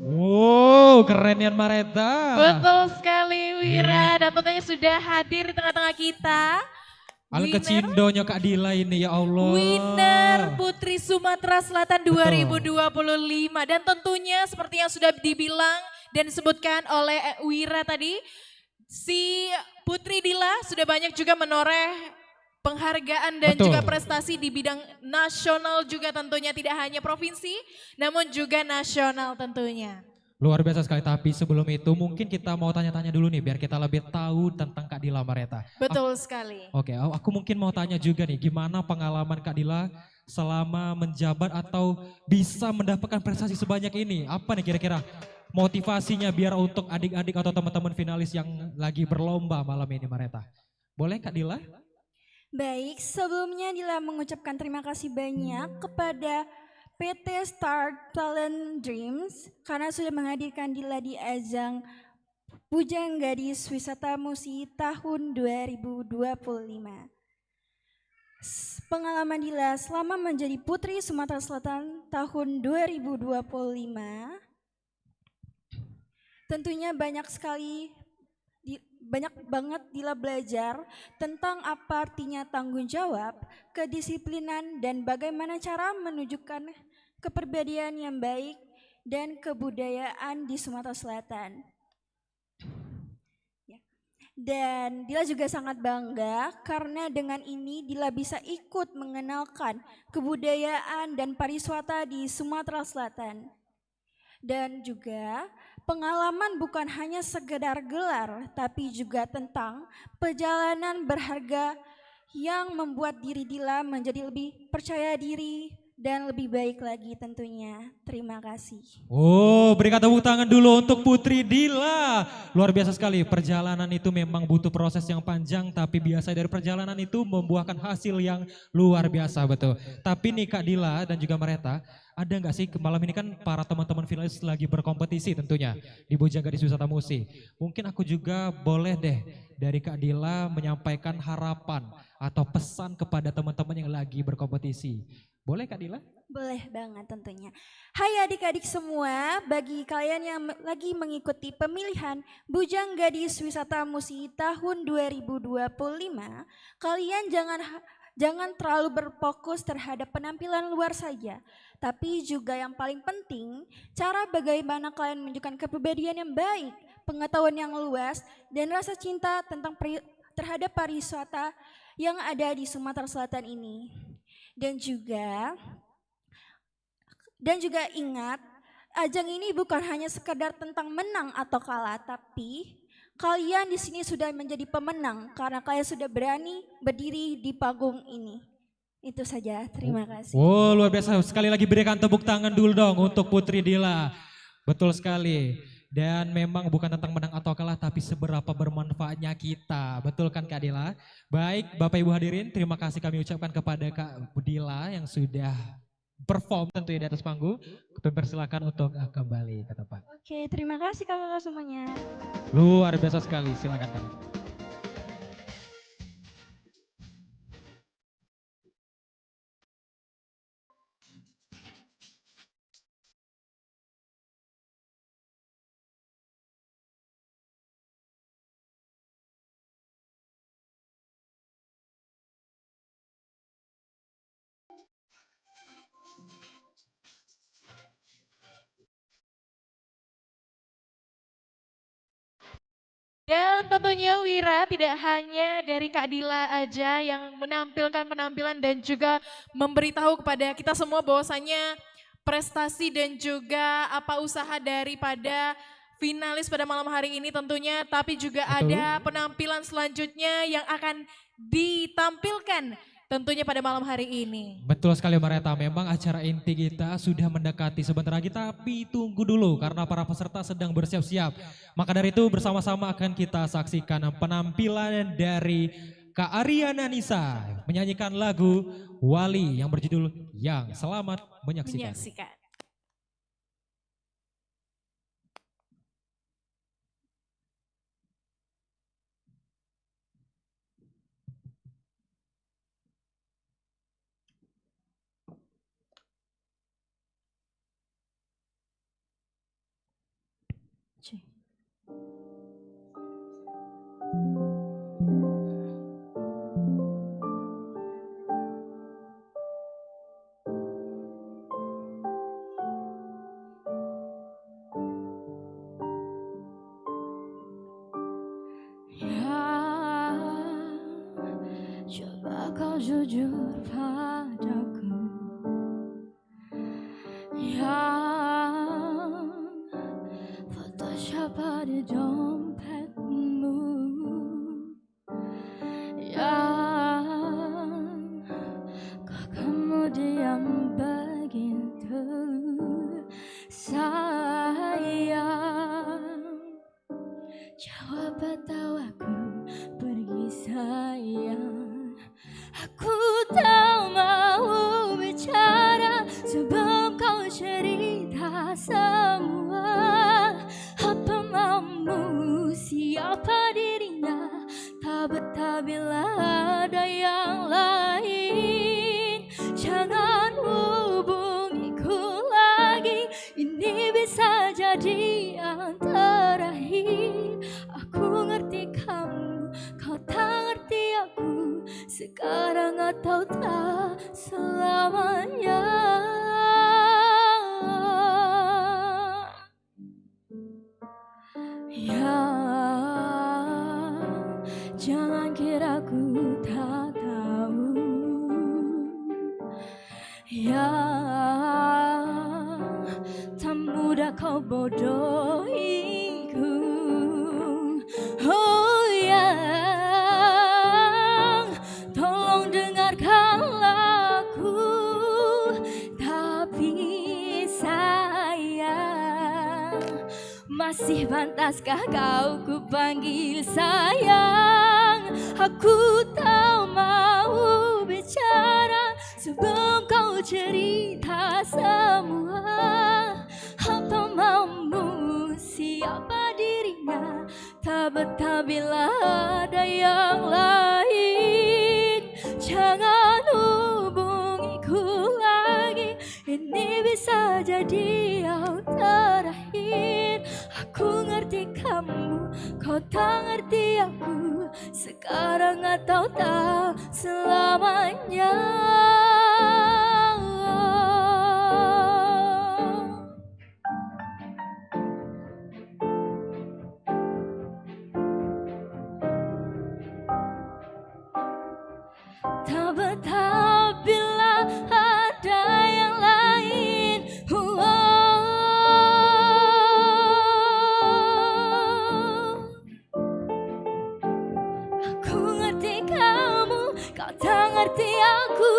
Wow, keren Yan Mareta. Betul sekali Wira dan tentunya sudah hadir di tengah-tengah kita. Al kecindonya Kak Dila ini ya Allah. Winner Putri Sumatera Selatan 2025 dan tentunya seperti yang sudah dibilang dan disebutkan oleh Wira tadi, si Putri Dila sudah banyak juga menoreh penghargaan dan Betul. juga prestasi di bidang nasional juga tentunya, tidak hanya provinsi namun juga nasional tentunya. Luar biasa sekali, tapi sebelum itu mungkin kita mau tanya-tanya dulu nih biar kita lebih tahu tentang Kak Dila Mareta. Betul sekali. Oke, aku mungkin mau tanya juga nih, gimana pengalaman Kak Dila selama menjabat atau bisa mendapatkan prestasi sebanyak ini? Apa nih kira-kira motivasinya biar untuk adik-adik atau teman-teman finalis yang lagi berlomba malam ini Mareta? Boleh Kak Dila? Baik, sebelumnya Dila mengucapkan terima kasih banyak kepada PT Star Talent Dreams karena sudah menghadirkan Dila di ajang Bujang Gadis Wisata Musi tahun 2025. Pengalaman Dila selama menjadi Putri Sumatera Selatan tahun 2025 tentunya banyak banget Dila belajar tentang apa artinya tanggung jawab, kedisiplinan, dan bagaimana cara menunjukkan kepribadian yang baik dan kebudayaan di Sumatera Selatan. Dan Dila juga sangat bangga karena dengan ini Dila bisa ikut mengenalkan kebudayaan dan pariwisata di Sumatera Selatan. Dan juga pengalaman bukan hanya sekedar gelar, tapi juga tentang perjalanan berharga yang membuat diri Dila menjadi lebih percaya diri dan lebih baik lagi tentunya. Terima kasih. Oh, berikan tepuk tangan dulu untuk Putri Dila. Luar biasa sekali, perjalanan itu memang butuh proses yang panjang, tapi biasa dari perjalanan itu membuahkan hasil yang luar biasa, betul. Tapi nih Kak Dila dan juga Mareta, ada nggak sih malam ini kan para teman-teman finalis lagi berkompetisi tentunya di Bujang Gadis Wisata Musi. Mungkin aku juga boleh deh dari Kak Dila menyampaikan harapan atau pesan kepada teman-teman yang lagi berkompetisi. Boleh Kak Dila? Boleh banget tentunya. Hai adik-adik semua, bagi kalian yang lagi mengikuti pemilihan Bujang Gadis Wisata Musi tahun 2025, kalian jangan terlalu berfokus terhadap penampilan luar saja, tapi juga yang paling penting, cara bagaimana kalian menunjukkan kepribadian yang baik, pengetahuan yang luas, dan rasa cinta tentang terhadap pariwisata yang ada di Sumatera Selatan ini. Dan juga ingat, ajang ini bukan hanya sekedar tentang menang atau kalah, tapi kalian di sini sudah menjadi pemenang karena kalian sudah berani berdiri di panggung ini. Itu saja, terima kasih. Oh, luar biasa. Sekali lagi berikan tepuk tangan dulu dong untuk Putri Dila. Betul sekali. Dan memang bukan tentang menang atau kalah, tapi seberapa bermanfaatnya kita. Betul kan Kak Dila? Baik, Bapak Ibu hadirin, terima kasih kami ucapkan kepada Kak Dila yang sudah perform tentunya di atas panggung. Persilakan untuk kembali ke tempat. Oke, terima kasih kakak semuanya. Luar biasa sekali, silakan Kak. Dan tentunya Wira tidak hanya dari Kak Dila aja yang menampilkan penampilan dan juga memberitahu kepada kita semua bahwasannya prestasi dan juga apa usaha daripada finalis pada malam hari ini tentunya, tapi juga ada penampilan selanjutnya yang akan ditampilkan tentunya pada malam hari ini. Betul sekali Mareta, memang acara inti kita sudah mendekati sebentar lagi, tapi tunggu dulu karena para peserta sedang bersiap-siap. Maka dari itu bersama-sama akan kita saksikan penampilan dari Kak Ariana Nisa menyanyikan lagu Wali yang berjudul Yang. Selamat menyaksikan. Cek. Ya, coba kau jujur padaku. Yang foto siapa di dompetmu? Yang kok kamu diam begitu sayang? Jawab atau aku pergi sayang. Aku tak mau bicara sebelum kau cerita semua. Apa maumu, siapa dirinya, tak betah bila ada yang lain. Jangan hubungiku lagi, ini bisa jadi yang terakhir. Aku ngerti kamu, kau tak ngerti aku, sekarang atau tak selamanya. Ya, jangan kira ku tak tahu. Ya, tak mudah kau bodohiku. Oh ya, tolong dengarkanlah aku. Tapi sayang, masih pantaskah kau ku panggil sayang? Aku tak mau bicara sebelum kau cerita semua. Apa maumu, siapa dirinya, tak betah bila ada yang lain. Jangan hubungiku lagi, ini bisa jadi yang terakhir. Aku ngerti kamu, kau tak ngerti aku, sekarang atau tak selamanya. Tak betah bila ada yang lain. Aku ngerti kamu, kau tak ngerti aku,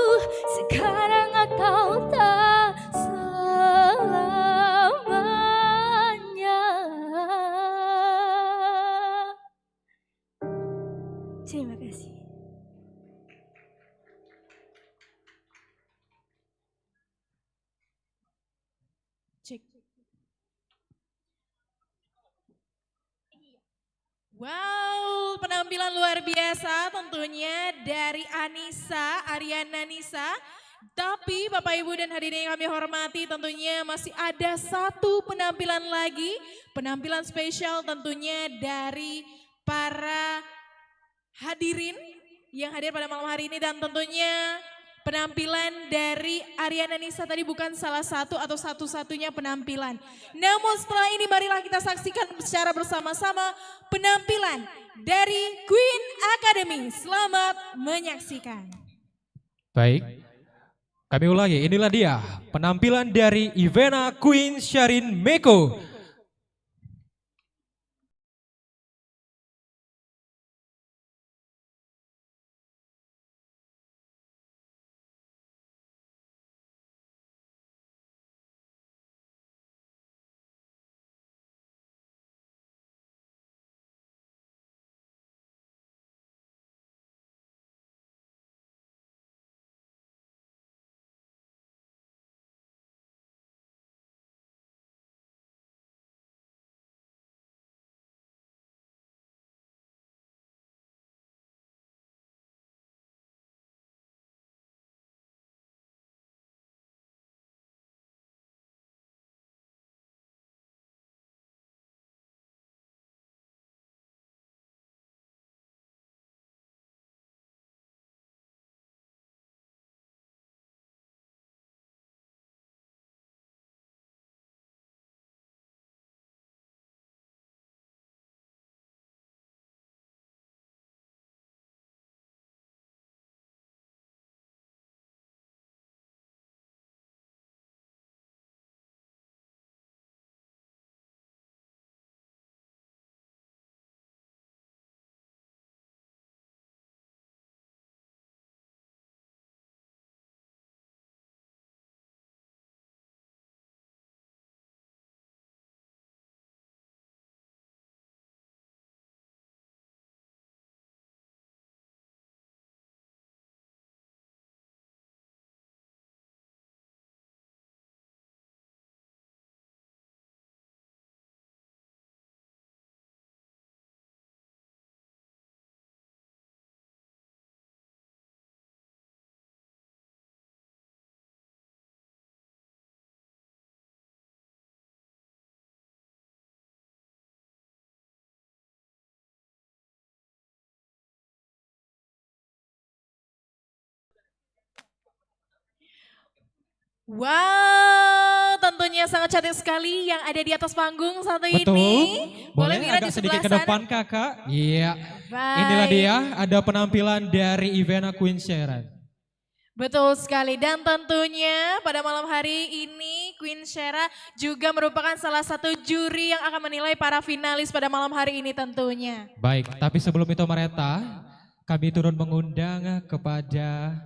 sekarang atau tak selamanya. Terima kasih. Cek. Wow, penampilan luar biasa tentunya dari Anissa, Ariana Nisa. Tapi Bapak Ibu dan hadirin yang kami hormati, tentunya masih ada satu penampilan lagi. Penampilan spesial tentunya dari para hadirin yang hadir pada malam hari ini. Dan tentunya penampilan dari Ariana Nisa tadi bukan salah satu atau satu-satunya penampilan. Namun setelah ini marilah kita saksikan secara bersama-sama penampilan dari Queen Academy. Selamat menyaksikan. Baik, kami ulangi, inilah dia penampilan dari Ivana Queen Sharin Meko. Wow, tentunya sangat cantik sekali yang ada di atas panggung satu Betul. ini. Boleh Mira agak di sedikit ke sebelah depan kakak. Iya. Baik. Inilah dia, ada penampilan dari Ivana Queen Sharon. Betul sekali, dan tentunya pada malam hari ini Queen Shera juga merupakan salah satu juri yang akan menilai para finalis pada malam hari ini tentunya. Baik, tapi sebelum itu Mareta, kami turun mengundang kepada...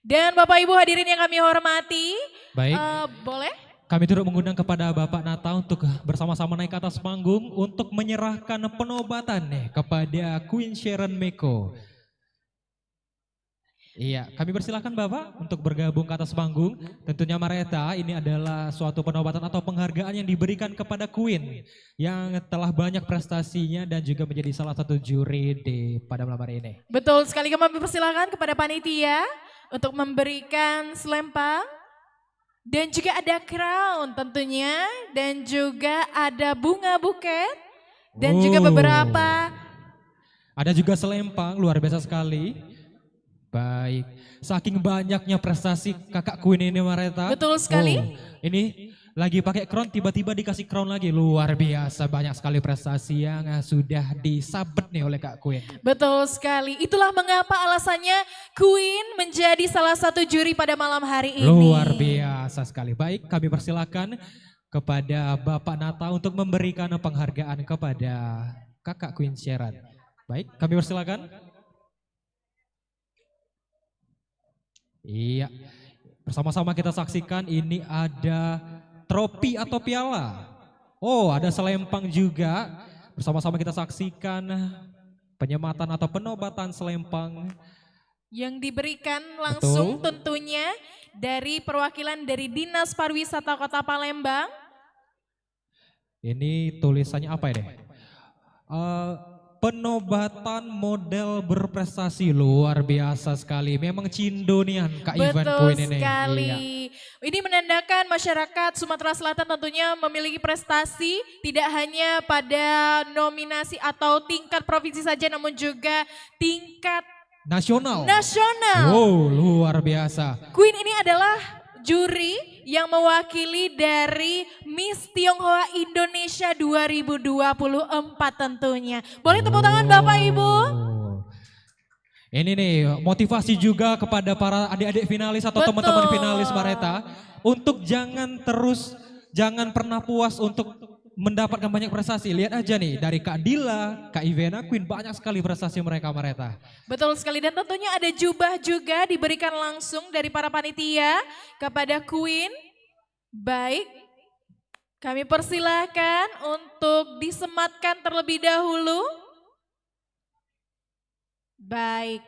Dan Bapak Ibu hadirin yang kami hormati, Baik. Boleh? Kami turut mengundang kepada Bapak Nata untuk bersama-sama naik ke atas panggung untuk menyerahkan penobatan nih kepada Queen Sharon Meko. Iya, kami persilahkan Bapak untuk bergabung ke atas panggung. Tentunya Mareta, ini adalah suatu penobatan atau penghargaan yang diberikan kepada Queen yang telah banyak prestasinya dan juga menjadi salah satu juri pada malam hari ini. Betul sekali, kami persilahkan kepada panitia untuk memberikan selempang. Dan juga ada crown tentunya, dan juga ada bunga buket, dan juga beberapa. Ada juga selempang, luar biasa sekali. Baik, saking banyaknya prestasi kakak Queen ini Mareta. Betul sekali. Ini lagi pakai crown, tiba-tiba dikasih crown lagi, luar biasa banyak sekali prestasi yang sudah disabet nih oleh kak Queen. Betul sekali, itulah mengapa alasannya Queen menjadi salah satu juri pada malam hari ini. Luar biasa sekali. Baik, kami persilakan kepada Bapak Nata untuk memberikan penghargaan kepada kakak Queen Sharon. Baik, kami persilakan. Iya, bersama-sama kita saksikan ini ada trofi atau piala. Oh, ada selempang juga. Bersama-sama kita saksikan penyematan atau penobatan selempang. Yang diberikan langsung Betul. tentunya dari perwakilan dari Dinas Pariwisata Kota Palembang. Ini tulisannya apa ini? Penobatan model berprestasi, luar biasa sekali. Memang cindonian Kak Ivan Betul Queen ini. sekali. Iya. Ini menandakan masyarakat Sumatera Selatan tentunya memiliki prestasi tidak hanya pada nominasi atau tingkat provinsi saja, namun juga tingkat Nasional. nasional. Wow, luar biasa. Queen ini adalah juri yang mewakili dari Miss Tionghoa Indonesia 2024 tentunya. Boleh tepuk tangan Bapak Ibu? Ini nih motivasi juga kepada para adik-adik finalis atau Betul. teman-teman finalis Mareta untuk jangan pernah puas untuk mendapatkan banyak prestasi. Lihat aja nih dari Kak Dila, Kak Ivana Queen, banyak sekali prestasi mereka Mareta. Betul sekali, dan tentunya ada jubah juga diberikan langsung dari para panitia kepada Queen. Baik, kami persilahkan untuk disematkan terlebih dahulu. Baik.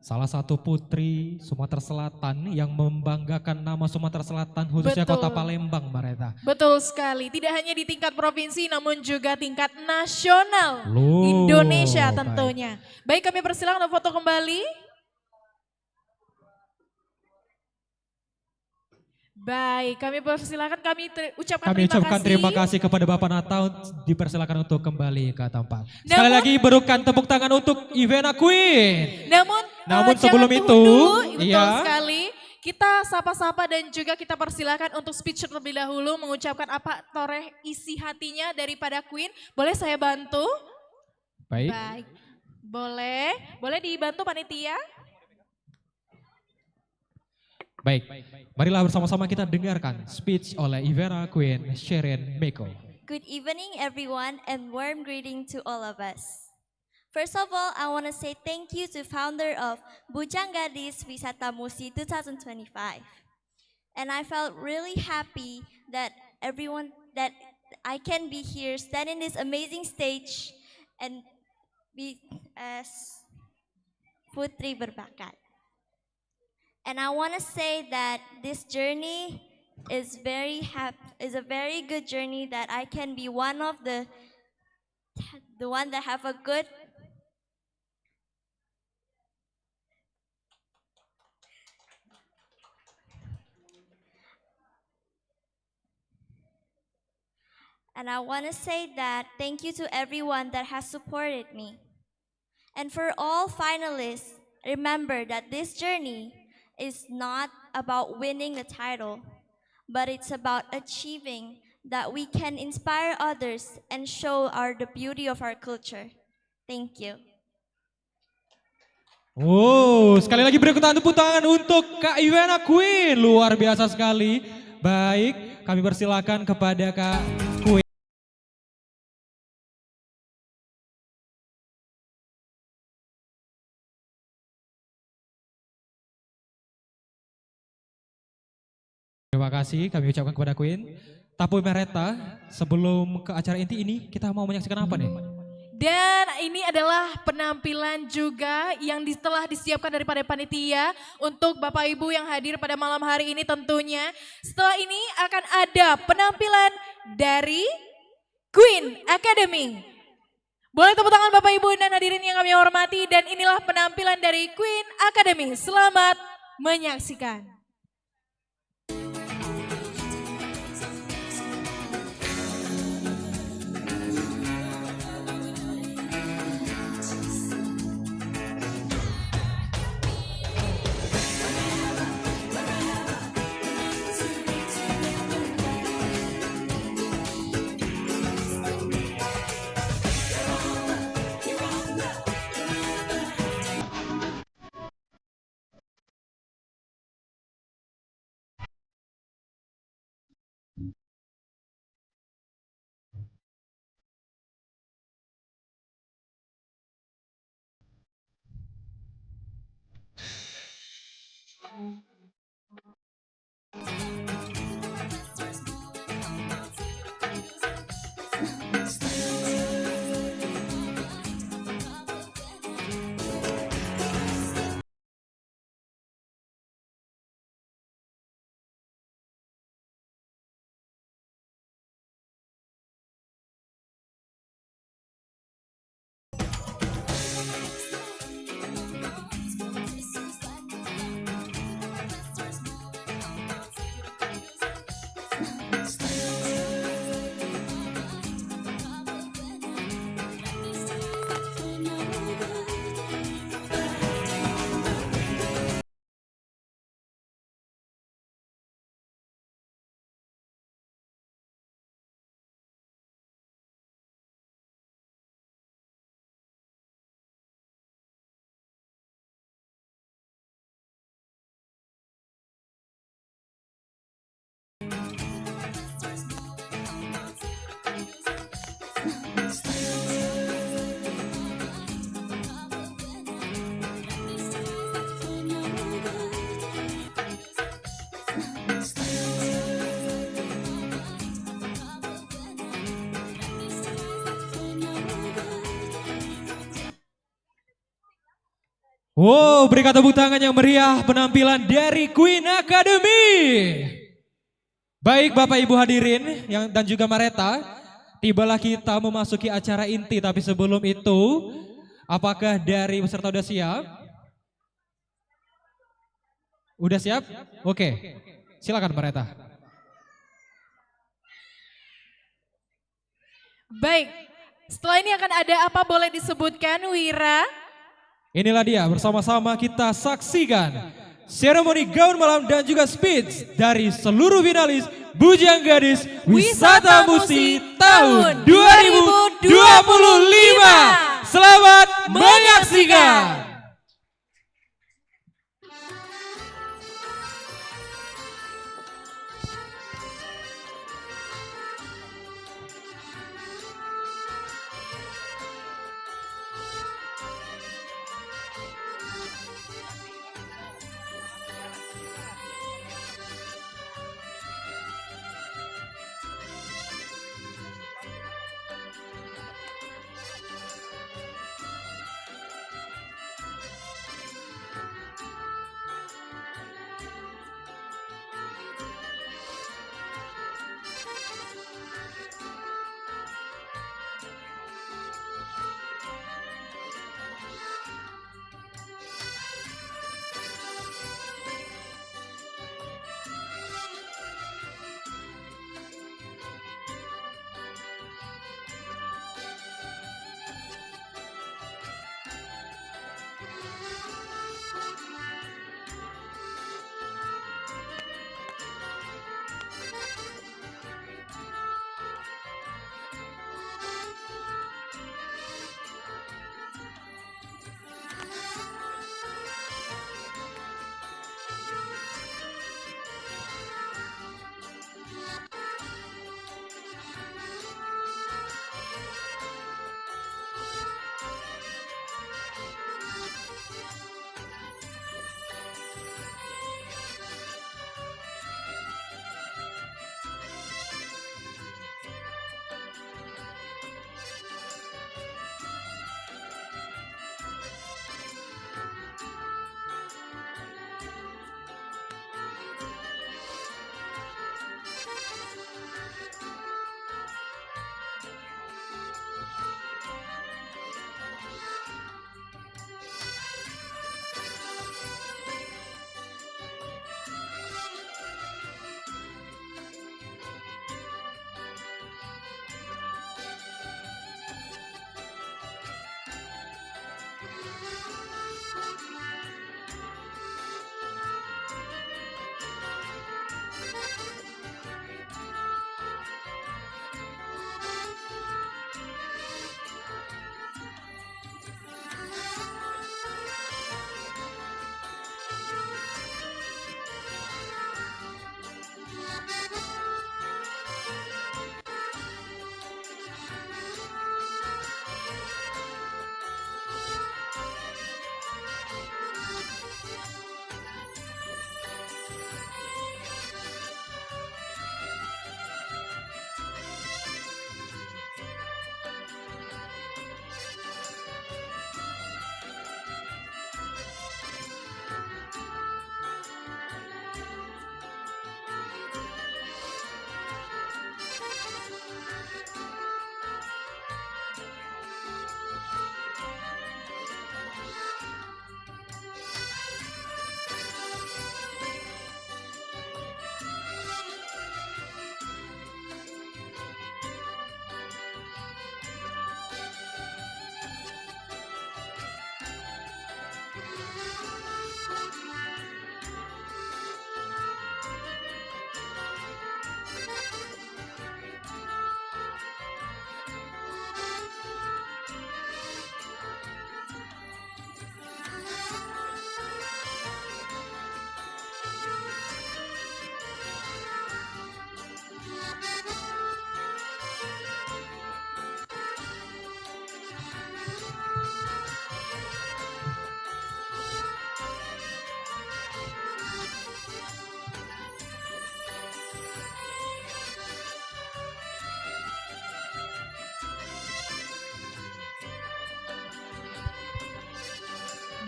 Salah satu putri Sumatera Selatan yang membanggakan nama Sumatera Selatan khususnya Betul. kota Palembang Mareta. Betul sekali, tidak hanya di tingkat provinsi namun juga tingkat nasional Loh, Indonesia baik. tentunya. Baik, kami persilakan foto kembali. Baik, kami persilakan, ucapkan terima kasih kepada Bapak Nata, dipersilakan untuk kembali ke tempat. Sekali lagi berikan tepuk tangan untuk Ivana Queen. Namun sebelum jangan itu, dulu, betul iya. sekali. Kita sapa-sapa dan juga kita persilakan untuk speech terlebih dahulu mengucapkan apa toreh isi hatinya daripada Queen. Boleh saya bantu? Baik. Baik. Boleh dibantu panitia? Baik, marilah bersama-sama kita dengarkan speech oleh Ivana Queen Sharon Meko. Good evening everyone and warm greeting to all of us. First of all, I want to say thank you to founder of Bujang Gadis Wisata Musi 2025. And I felt really happy that that I can be here, stand in this amazing stage and be as Putri Berbakat. And I want to say that this journey is a very good journey, that I can be one of the one that have a good And I want to say that thank you to everyone that has supported me. And for all finalists, remember that this journey is not about winning the title, but it's about achieving that we can inspire others and show the beauty of our culture. Thank you. Wow, sekali lagi beri tepuk tangan untuk Kak Ivana Queen. Luar biasa sekali. Baik, kami persilakan kepada Kak Queen. Terima kasih kami ucapkan kepada Queen. Tapu Mereta, sebelum ke acara inti ini kita mau menyaksikan apa nih? Dan ini adalah penampilan juga yang telah disiapkan daripada panitia untuk Bapak Ibu yang hadir pada malam hari ini tentunya. Setelah ini akan ada penampilan dari Queen Academy. Boleh tepuk tangan Bapak Ibu dan hadirin yang kami hormati, dan inilah penampilan dari Queen Academy. Selamat menyaksikan. Wow, berikan tepuk tangan yang meriah penampilan dari Queen Academy. Baik Bapak Ibu hadirin dan juga Mareta, tibalah kita memasuki acara inti, tapi sebelum itu, apakah dari peserta udah siap? Udah siap? Oke, silakan Mareta. Baik, setelah ini akan ada apa boleh disebutkan, Wira? Inilah dia, bersama-sama kita saksikan seremoni gaun malam dan juga speech dari seluruh finalis Bujang Gadis Wisata Musi tahun 2025. Selamat menyaksikan.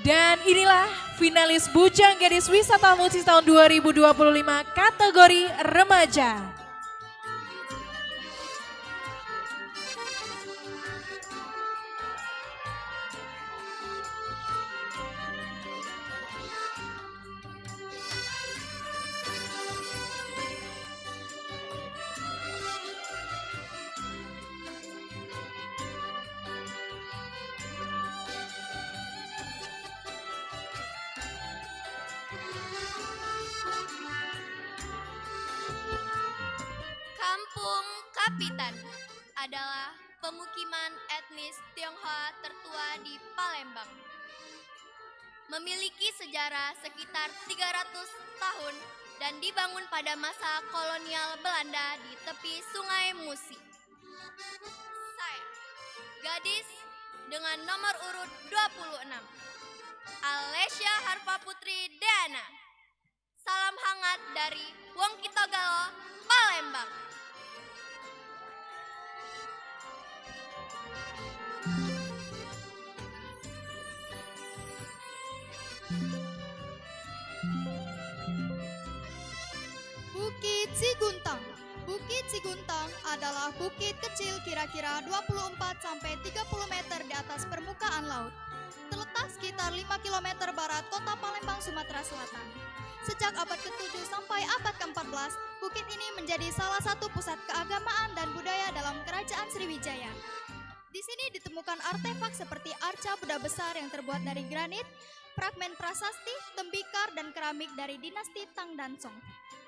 Dan inilah finalis Bujang Gadis Wisata Musi tahun 2025 kategori remaja. Kampung Kapitan adalah pemukiman etnis Tionghoa tertua di Palembang. Memiliki sejarah sekitar 300 tahun dan dibangun pada masa kolonial Belanda di tepi Sungai Musi. Saya, gadis dengan nomor urut 26, Alesya Harpa Putri Deana. Salam hangat dari Wong Kitogalo, Palembang. Bukit Ciguntang. Bukit Ciguntang adalah bukit kecil kira-kira 24-30 meter di atas permukaan laut. Terletak sekitar 5 km barat kota Palembang, Sumatera Selatan. Sejak abad ke-7 sampai abad ke-14, bukit ini menjadi salah satu pusat keagamaan dan budaya dalam kerajaan Sriwijaya. Di sini ditemukan artefak seperti arca Buddha besar yang terbuat dari granit, fragmen prasasti, tembikar, dan keramik dari dinasti Tang dan Song.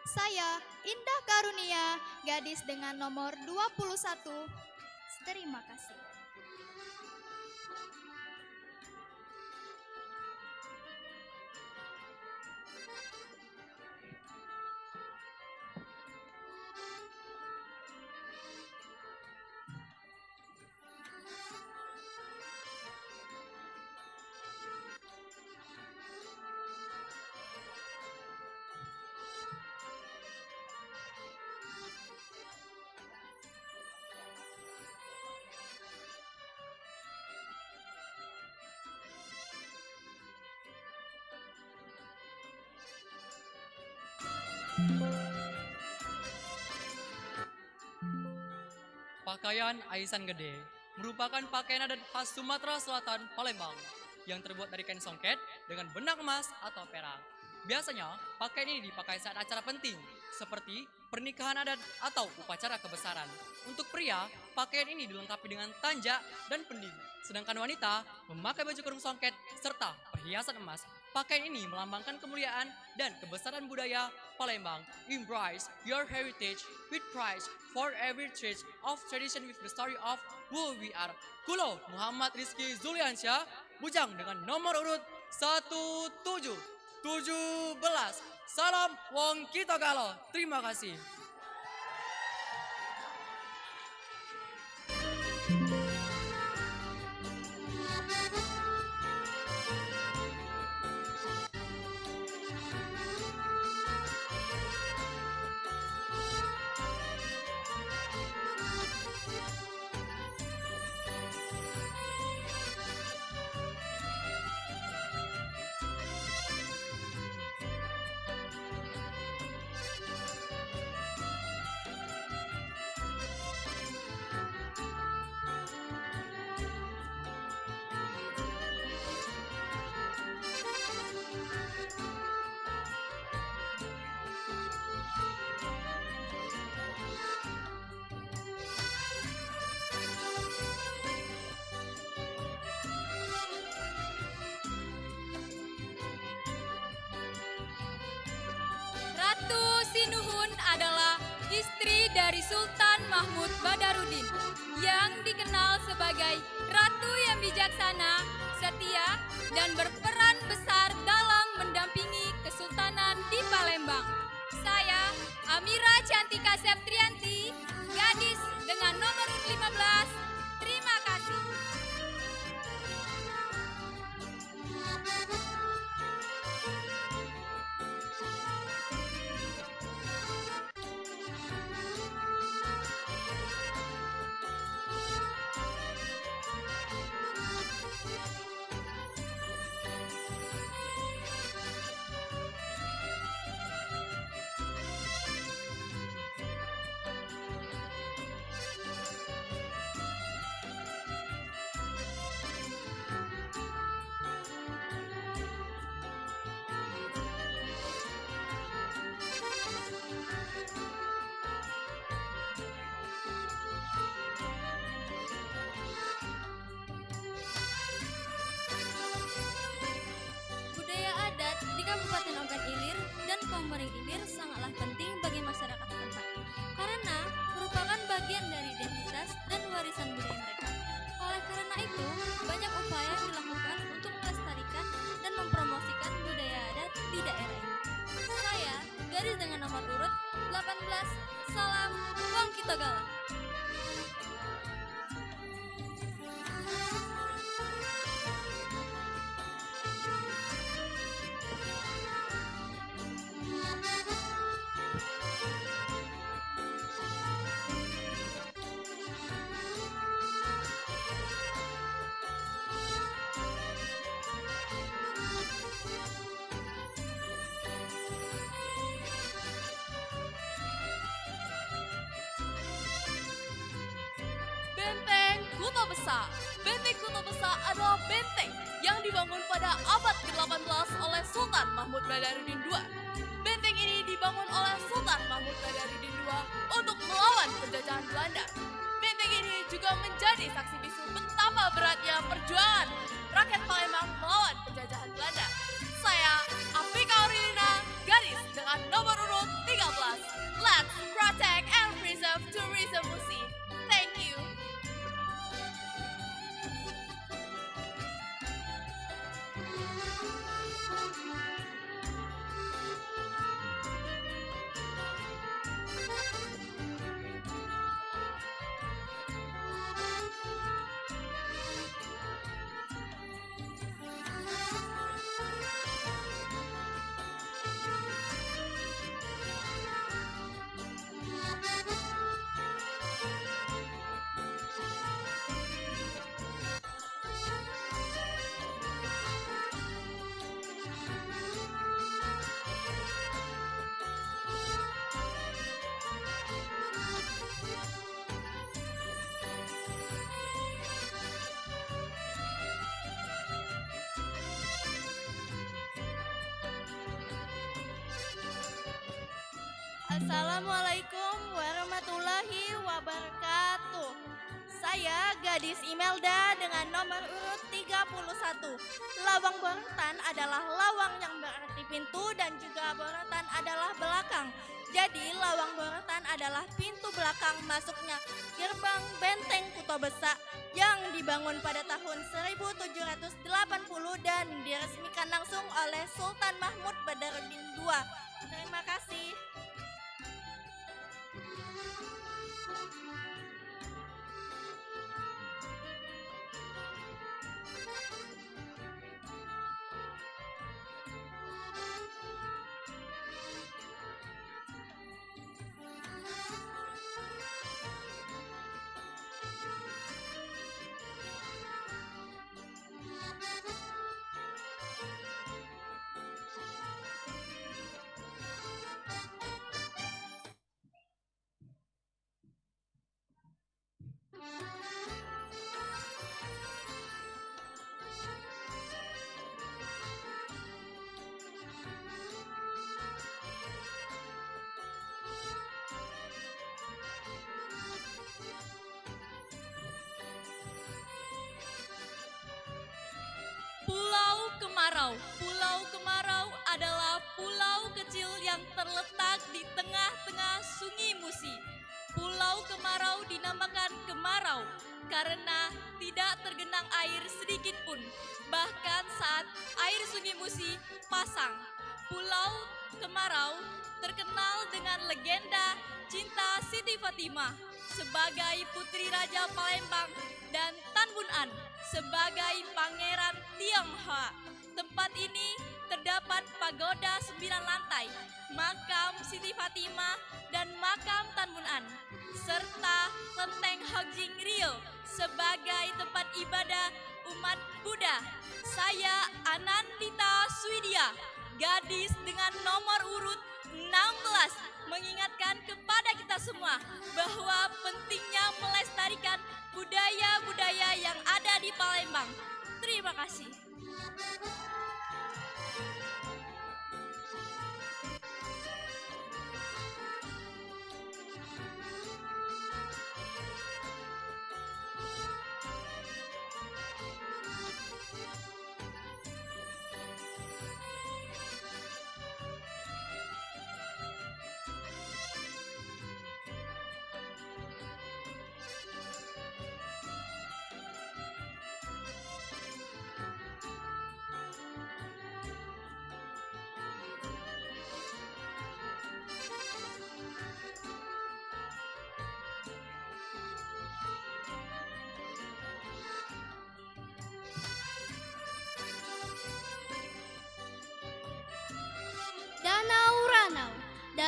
Saya, Indah Karunia, gadis dengan nomor 21. Terima kasih. Pakaian Aisan Gede merupakan pakaian adat khas Sumatera Selatan, Palembang, yang terbuat dari kain songket dengan benang emas atau perak. Biasanya, pakaian ini dipakai saat acara penting, seperti pernikahan adat atau upacara kebesaran. Untuk pria, pakaian ini dilengkapi dengan tanjak dan pending, sedangkan wanita memakai baju kurung songket serta perhiasan emas. Pakaian ini melambangkan kemuliaan dan kebesaran budaya Palembang. Embrace your heritage with pride for every trace of tradition with the story of who we are. Kulo Muhammad Rizky Zuliansyah, Bujang dengan nomor urut 17. Salam Wong Kitogalo. Terima kasih. Ratu Sinuhun adalah istri dari Sultan Mahmud Badarudin yang dikenal sebagai Ratu yang bijaksana, setia, dan berperan besar dalam mendampingi Kesultanan di Palembang. Saya, Amira Cantika Septrianti, gadis dengan nomor 15. Terima kasih. Benteng Ilir sangatlah penting bagi masyarakat setempat karena merupakan bagian dari identitas dan warisan budaya mereka. Oleh karena itu, banyak upaya dilakukan untuk melestarikan dan mempromosikan budaya adat di daerah ini. Saya, gadis dengan nomor urut 18, salam Wong Kitogala. Benteng Kuto Besa. Benteng Kuto Besa adalah benteng yang dibangun pada abad ke-18 oleh Sultan Mahmud Badarudin II. Benteng ini dibangun oleh Sultan Mahmud Badarudin II untuk melawan penjajahan Belanda. Benteng ini juga menjadi saksi bisu betapa beratnya perjuangan rakyat Palembang melawan penjajahan Belanda. Saya, Afika Aurilina, gadis dengan nomor urut 13. Let's protect and preserve tourism Musi. Thank you. Assalamualaikum warahmatullahi wabarakatuh. Saya gadis Imelda dengan nomor urut 31. Lawang borotan adalah lawang yang berarti pintu dan juga borotan adalah belakang. Jadi lawang borotan adalah pintu belakang masuknya gerbang benteng Kuto Besa yang dibangun pada tahun 1780 dan diresmikan langsung oleh Sultan Mahmud Badarudin II. Terima kasih. Pulau Kemarau. Pulau Kemarau adalah pulau kecil yang terletak di tengah-tengah Sungai Musi. Pulau Kemarau dinamakan Kemarau karena tidak tergenang air sedikit pun, bahkan saat air Sungai Musi pasang. Pulau Kemarau terkenal dengan legenda cinta Siti Fatimah sebagai putri Raja Palembang dan Tan Bun An sebagai Pangeran Tionghoa. Tempat ini terdapat pagoda 9 lantai, makam Siti Fatimah dan makam Tan Bun An, serta lenteng Hagjing Rio sebagai tempat ibadah umat Buddha. Saya Anandita Swidia, gadis dengan nomor urut 16, mengingatkan kepada kita semua bahwa pentingnya melestarikan budaya-budaya yang ada di Palembang. Terima kasih.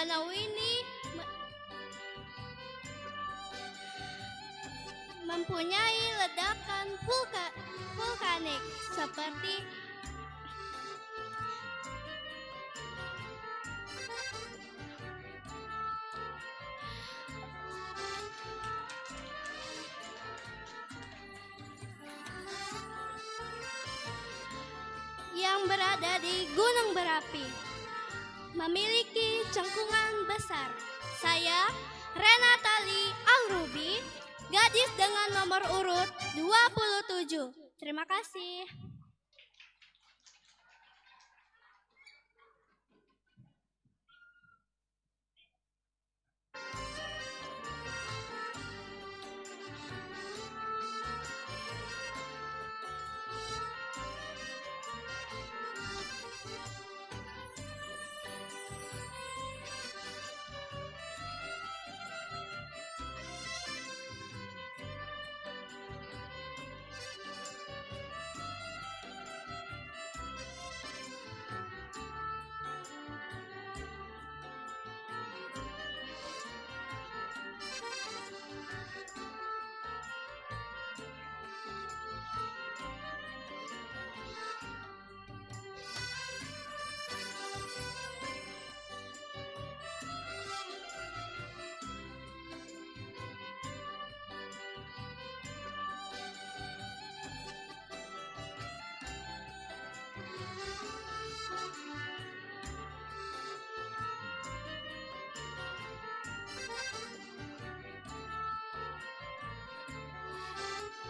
danau ini mempunyai ledakan vulkanik seperti yang berada di gunung berapi, memiliki cengkungan besar. Saya Renatali Angrubi, gadis dengan nomor urut 27. Terima kasih.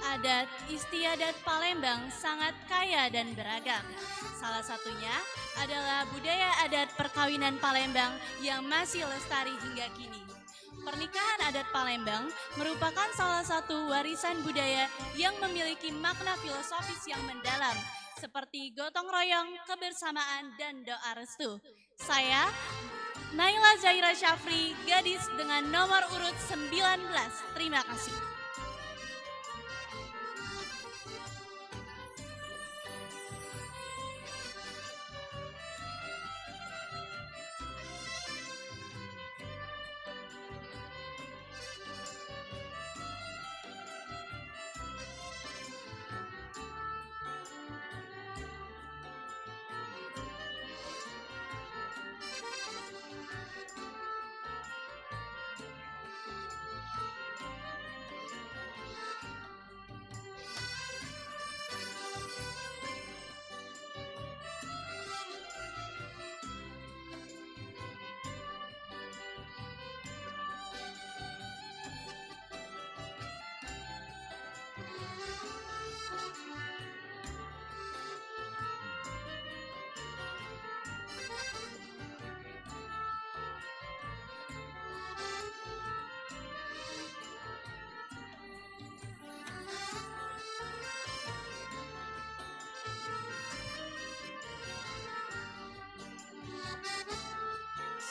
Adat istiadat Palembang sangat kaya dan beragam. Salah satunya adalah budaya adat perkawinan Palembang yang masih lestari hingga kini. Pernikahan adat Palembang merupakan salah satu warisan budaya yang memiliki makna filosofis yang mendalam, seperti gotong royong, kebersamaan, dan doa restu. Saya, Naila Zaira Syafri, gadis dengan nomor urut 19. Terima kasih.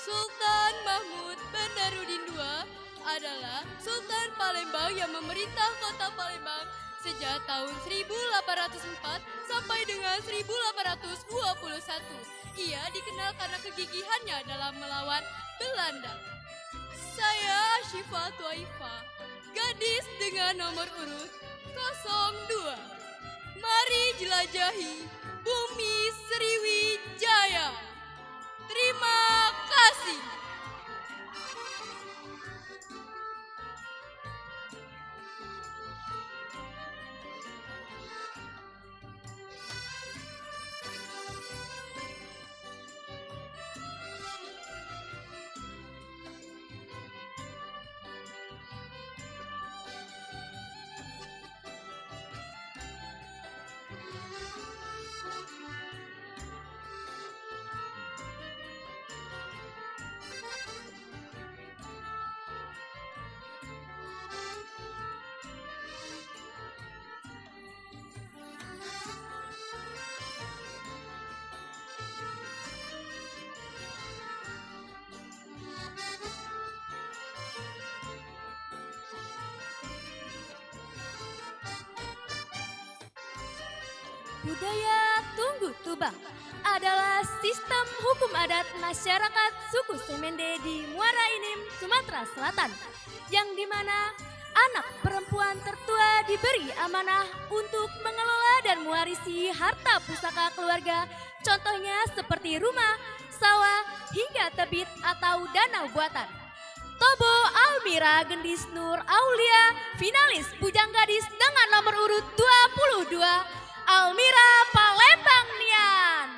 Sultan Mahmud Bandarudin II adalah Sultan Palembang yang memerintah kota Palembang sejak tahun 1804 sampai dengan 1821. Ia dikenal karena kegigihannya dalam melawan Belanda. Saya Ashifa Tuaifa, gadis dengan nomor urut 02. Mari jelajahi bumi Sriwijaya. Terima kasih. Budaya Tunggu Tubang adalah sistem hukum adat masyarakat suku Semende di Muara Enim, Sumatera Selatan, yang dimana anak perempuan tertua diberi amanah untuk mengelola dan mewarisi harta pusaka keluarga, contohnya seperti rumah, sawah, hingga tebit atau danau buatan. Tobo Almira Gendis Nur Aulia, finalis Bujang Gadis dengan nomor urut 22, Almira Palembang Nian.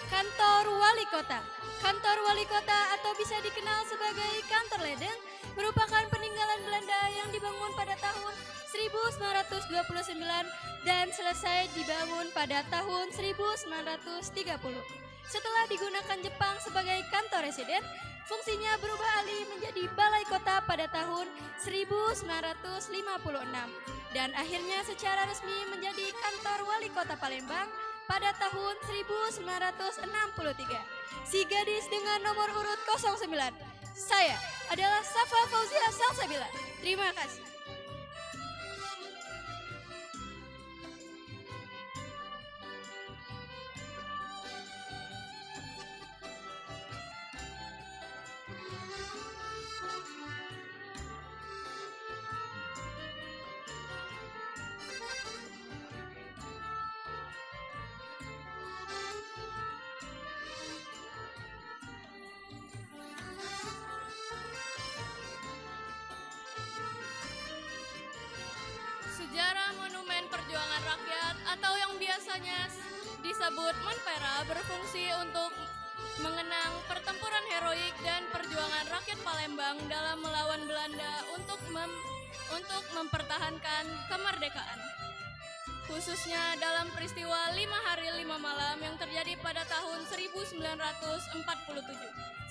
Kantor Wali Kota. Kantor Wali Kota atau bisa dikenal sebagai Kantor Ledeng merupakan peninggalan Belanda yang dibangun pada tahun 1929 dan selesai dibangun pada tahun 1930. Setelah digunakan Jepang sebagai kantor residen, fungsinya berubah alih menjadi Balai Kota pada tahun 1956 dan akhirnya secara resmi menjadi Kantor Wali Kota Palembang pada tahun 1963. Si gadis dengan nomor urut 09. Saya adalah Safa Fauzia Salsabila. Terima kasih. Sejarah Monumen Perjuangan Rakyat atau yang biasanya disebut Monpera berfungsi untuk mengenang pertempuran heroik dan perjuangan rakyat Palembang dalam melawan Belanda untuk mempertahankan kemerdekaan. Khususnya dalam peristiwa 5 hari 5 malam yang terjadi pada tahun 1947.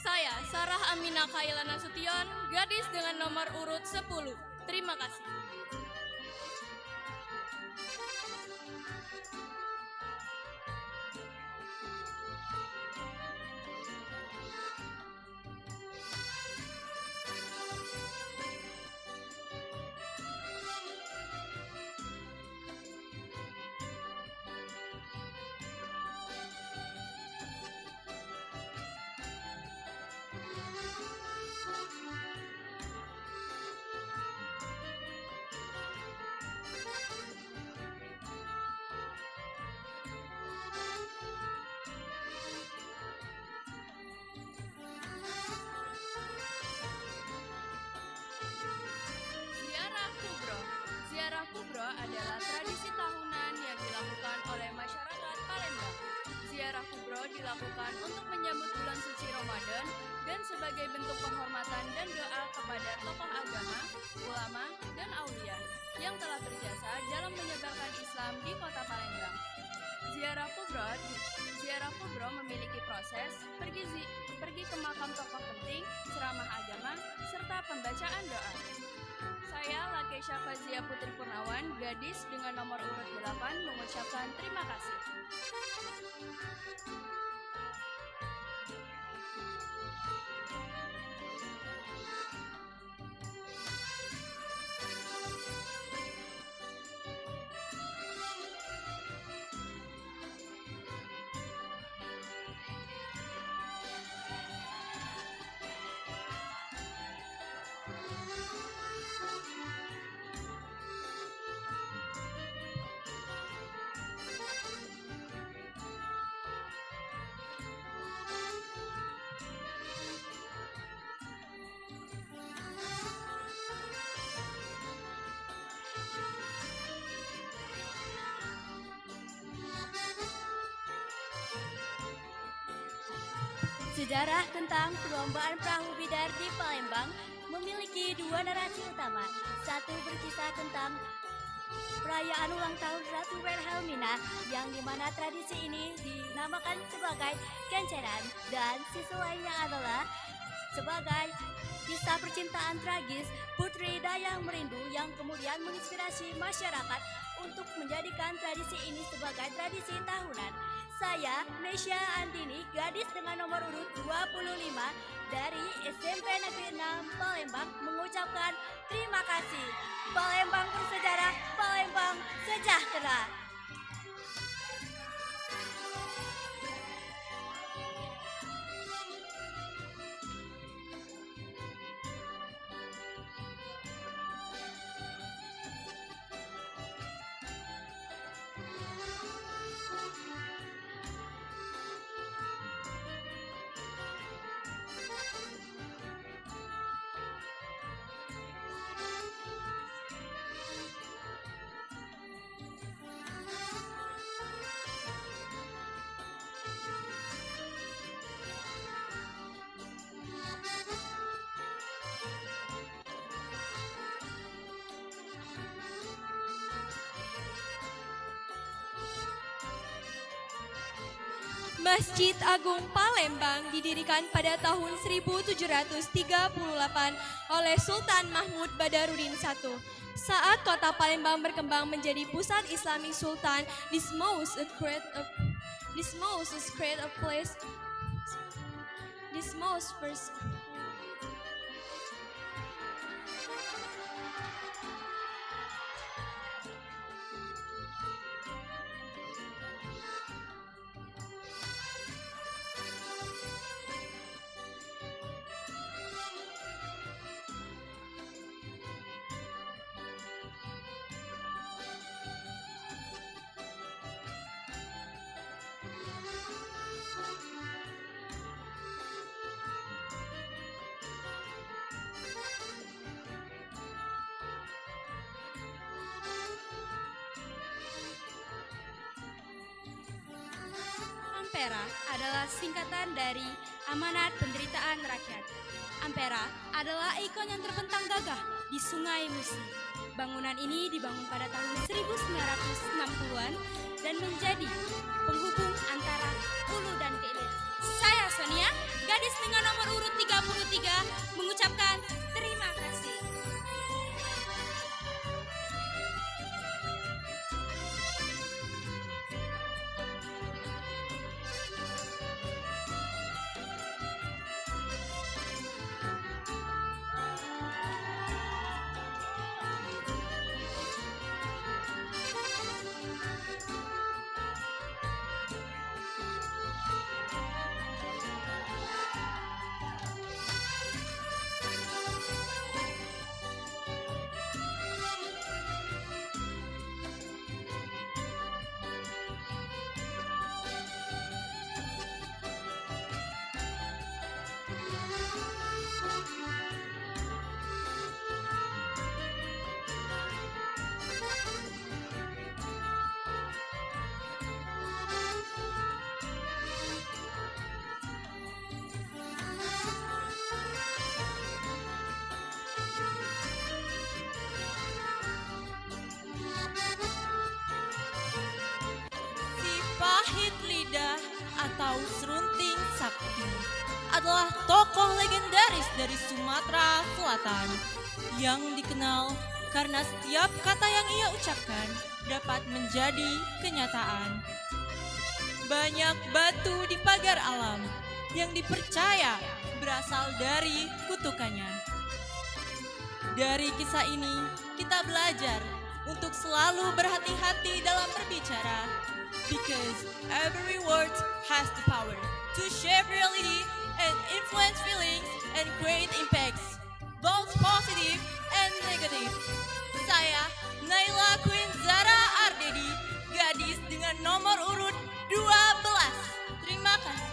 Saya, Sarah Aminah Kailana Sution, gadis dengan nomor urut 10. Terima kasih. Ziarah kubro adalah tradisi tahunan yang dilakukan oleh masyarakat Palembang. Ziarah kubro dilakukan untuk menyambut bulan suci Ramadan dan sebagai bentuk penghormatan dan doa kepada tokoh agama, ulama, dan aulia yang telah berjasa dalam menyebarkan Islam di kota Palembang. Ziarah kubro memiliki proses pergi ke makam tokoh penting, ceramah agama, serta pembacaan doa. Saya Lakesha Fazia Putri Purnawan, gadis dengan nomor urut 8, mengucapkan terima kasih. Sejarah tentang perlombaan perahu bidar di Palembang memiliki dua narasi utama. Satu berkisah tentang perayaan ulang tahun Ratu Wilhelmina yang dimana tradisi ini dinamakan sebagai kenceran, dan sisi lainnya adalah sebagai kisah percintaan tragis Putri Dayang Merindu yang kemudian menginspirasi masyarakat untuk menjadikan tradisi ini sebagai tradisi tahunan. Saya, Mesya Andini, gadis dengan nomor urut 25 dari SMP Negeri 6 Palembang, mengucapkan terima kasih. Palembang bersejarah, Palembang sejahtera. Masjid Agung Palembang didirikan pada tahun 1738 oleh Sultan Mahmud Badarudin I. Saat kota Palembang berkembang menjadi pusat Islamic Sultan, this most Ampera adalah singkatan dari Amanat Penderitaan Rakyat. Ampera adalah ikon yang terbentang gagah di Sungai Musi. Bangunan ini dibangun pada tahun 1960-an dan menjadi penghubung antara hulu dan hilir. Saya Sonia, gadis dengan nomor urut 33, mengucapkan terima kasih. Pahit Lidah atau Serunting Sakti adalah tokoh legendaris dari Sumatera Selatan yang dikenal karena setiap kata yang ia ucapkan dapat menjadi kenyataan. Banyak batu di pagar alam yang dipercaya berasal dari kutukannya. Dari kisah ini kita belajar untuk selalu berhati-hati dalam berbicara. Because every word has the power to shape reality and influence feelings and create impacts, both positive and negative. Saya, Naila Queen Zara Ardedi, gadis dengan nomor urut 12. Terima kasih.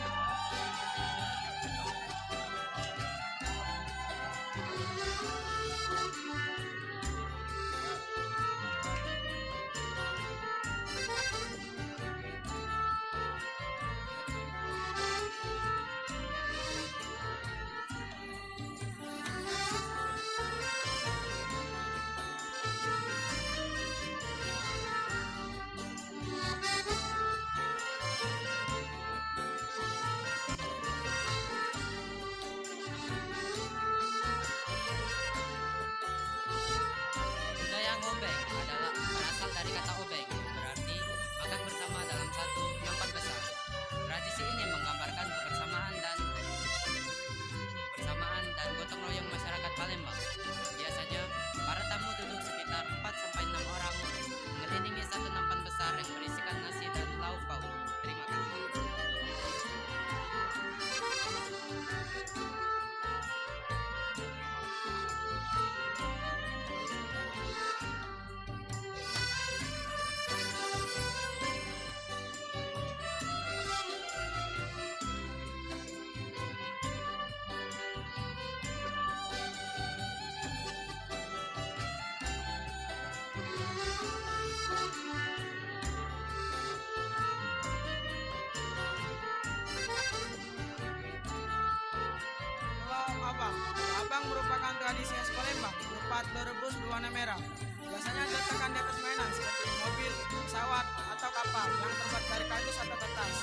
tradisi khas Palembang berupa telur rebus berwarna merah. Biasanya diletakkan di atas mainan seperti mobil, pesawat, atau kapal yang terbuat dari kardus atau kertas.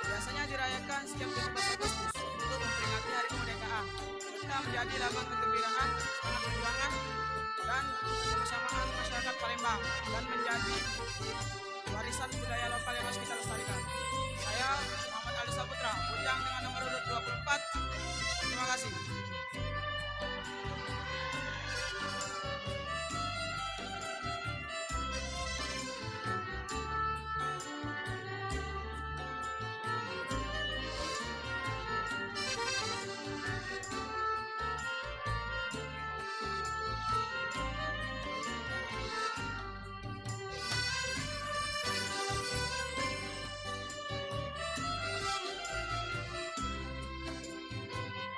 Biasanya dirayakan setiap 17 Agustus untuk memperingati Hari Kemerdekaan, serta menjadi lambang kegembiraan, semangat perjuangan, dan kebersamaan masyarakat Palembang, dan menjadi warisan budaya lokal yang harus kita lestarikan. Saya Muhammad Ali Saputra, Bujang dengan nomor urut 24. Terima kasih.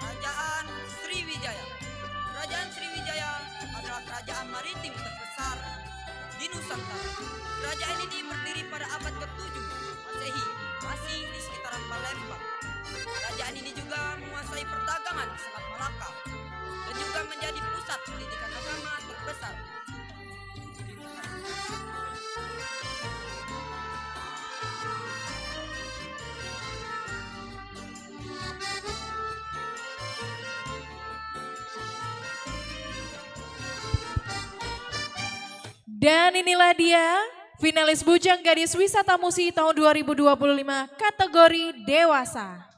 Kerajaan Sriwijaya. Kerajaan Sriwijaya adalah kerajaan maritim terbesar di Nusantara. Kerajaan ini berdiri pada abad ke-7 Masehi, masih di sekitaran Palembang. Kerajaan ini juga menguasai perdagangan di Selat Malaka dan juga menjadi pusat pendidikan agama terbesar. Dan inilah dia finalis Bujang Gadis Wisata Musi tahun 2025 kategori dewasa.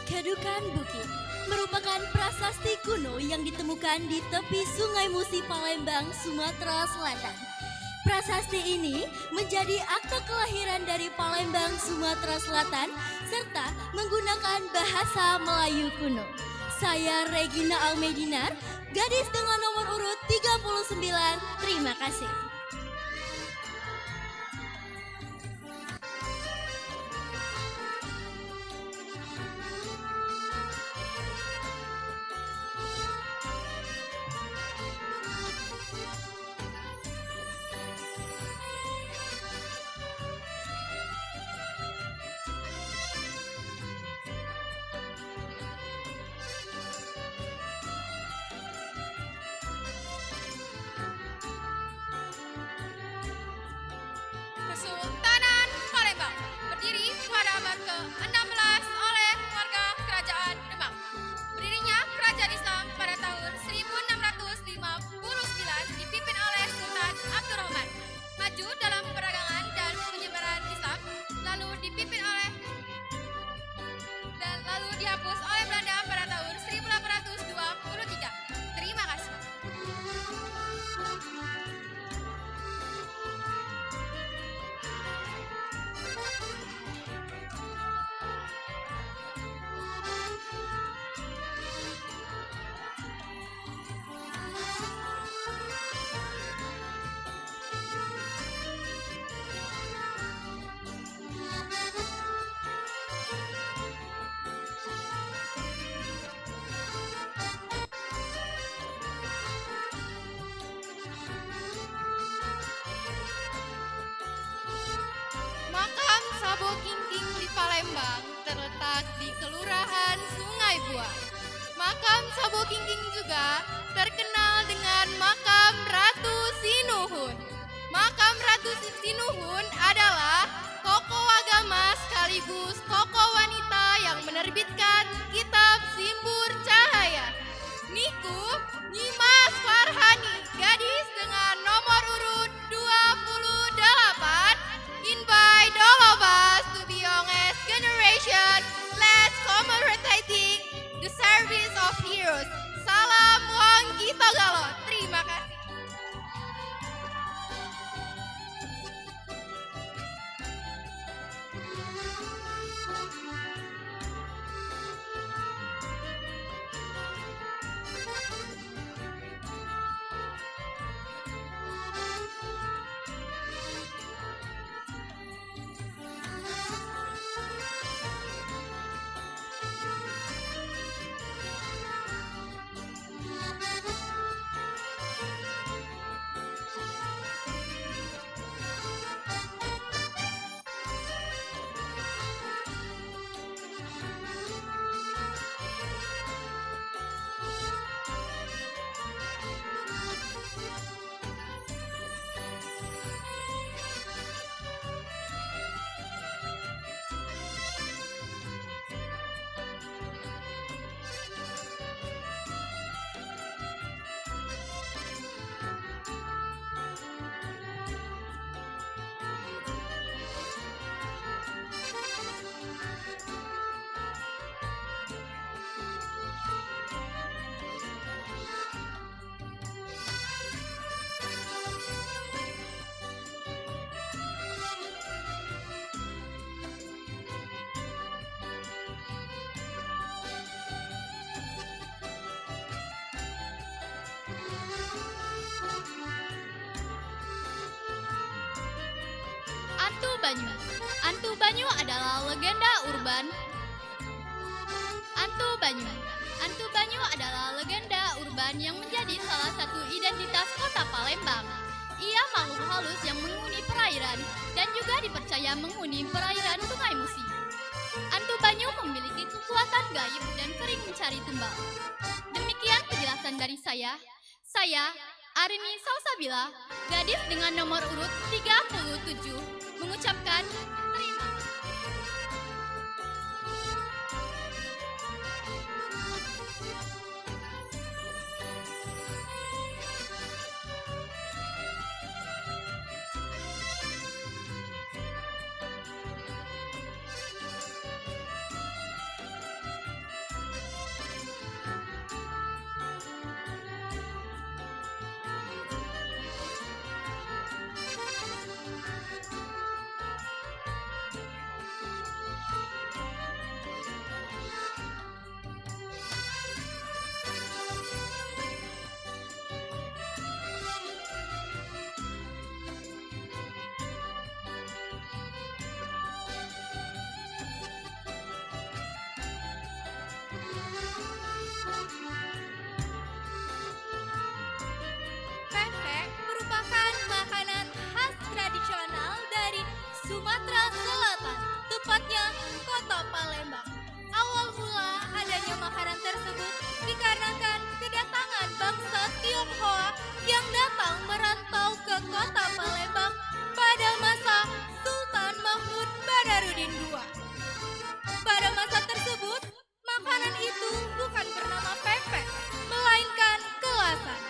Kedukan Bukit merupakan prasasti kuno yang ditemukan di tepi Sungai Musi, Palembang, Sumatera Selatan. Prasasti ini menjadi akte kelahiran dari Palembang, Sumatera Selatan, serta menggunakan bahasa Melayu kuno. Saya Regina Almedinar, gadis dengan nomor urut 39. Terima kasih. Kesultanan Palembang berdiri pada abad ke-16 oleh warga Kerajaan Demak. Berdirinya Kerajaan Islam pada tahun 1659 dipimpin oleh Sultan Abdurrahman. Maju dalam perdagangan dan penyebaran Islam, lalu dihapus oleh Belanda pada tahun 1823. Terima kasih. Makam Sabo Kingking di Palembang terletak di Kelurahan Sungai Buah. Makam Sabo Kingking juga terkenal dengan Makam Ratu Sinuhun. Makam Ratu Sinuhun adalah tokoh agama sekaligus tokoh wanita yang menerbitkan kitab Simbur Cahaya. Niku Nyimas Farhani, gadis dengan nomor urut 28, invite all of us to be youngest generation Antu Banyu. Antu Banyu adalah legenda urban. Antu Banyu. Antu Banyu adalah legenda urban yang menjadi salah satu identitas kota Palembang. Ia makhluk halus yang menghuni perairan dan juga dipercaya menghuni perairan Sungai Musi. Antu Banyu memiliki kekuatan gaib dan sering mencari tumbal. Demikian penjelasan dari saya. Saya, Arini Salsabila, gadis dengan nomor urut 37, mengucapkan terima. Pempek merupakan makanan khas tradisional dari Sumatera Selatan, tepatnya kota Palembang. Awal mula adanya makanan tersebut dikarenakan kedatangan bangsa Tionghoa yang datang merantau ke kota Palembang pada masa Sultan Mahmud Badarudin II. Pada masa tersebut, makanan itu bukan bernama pempek, melainkan kelasan.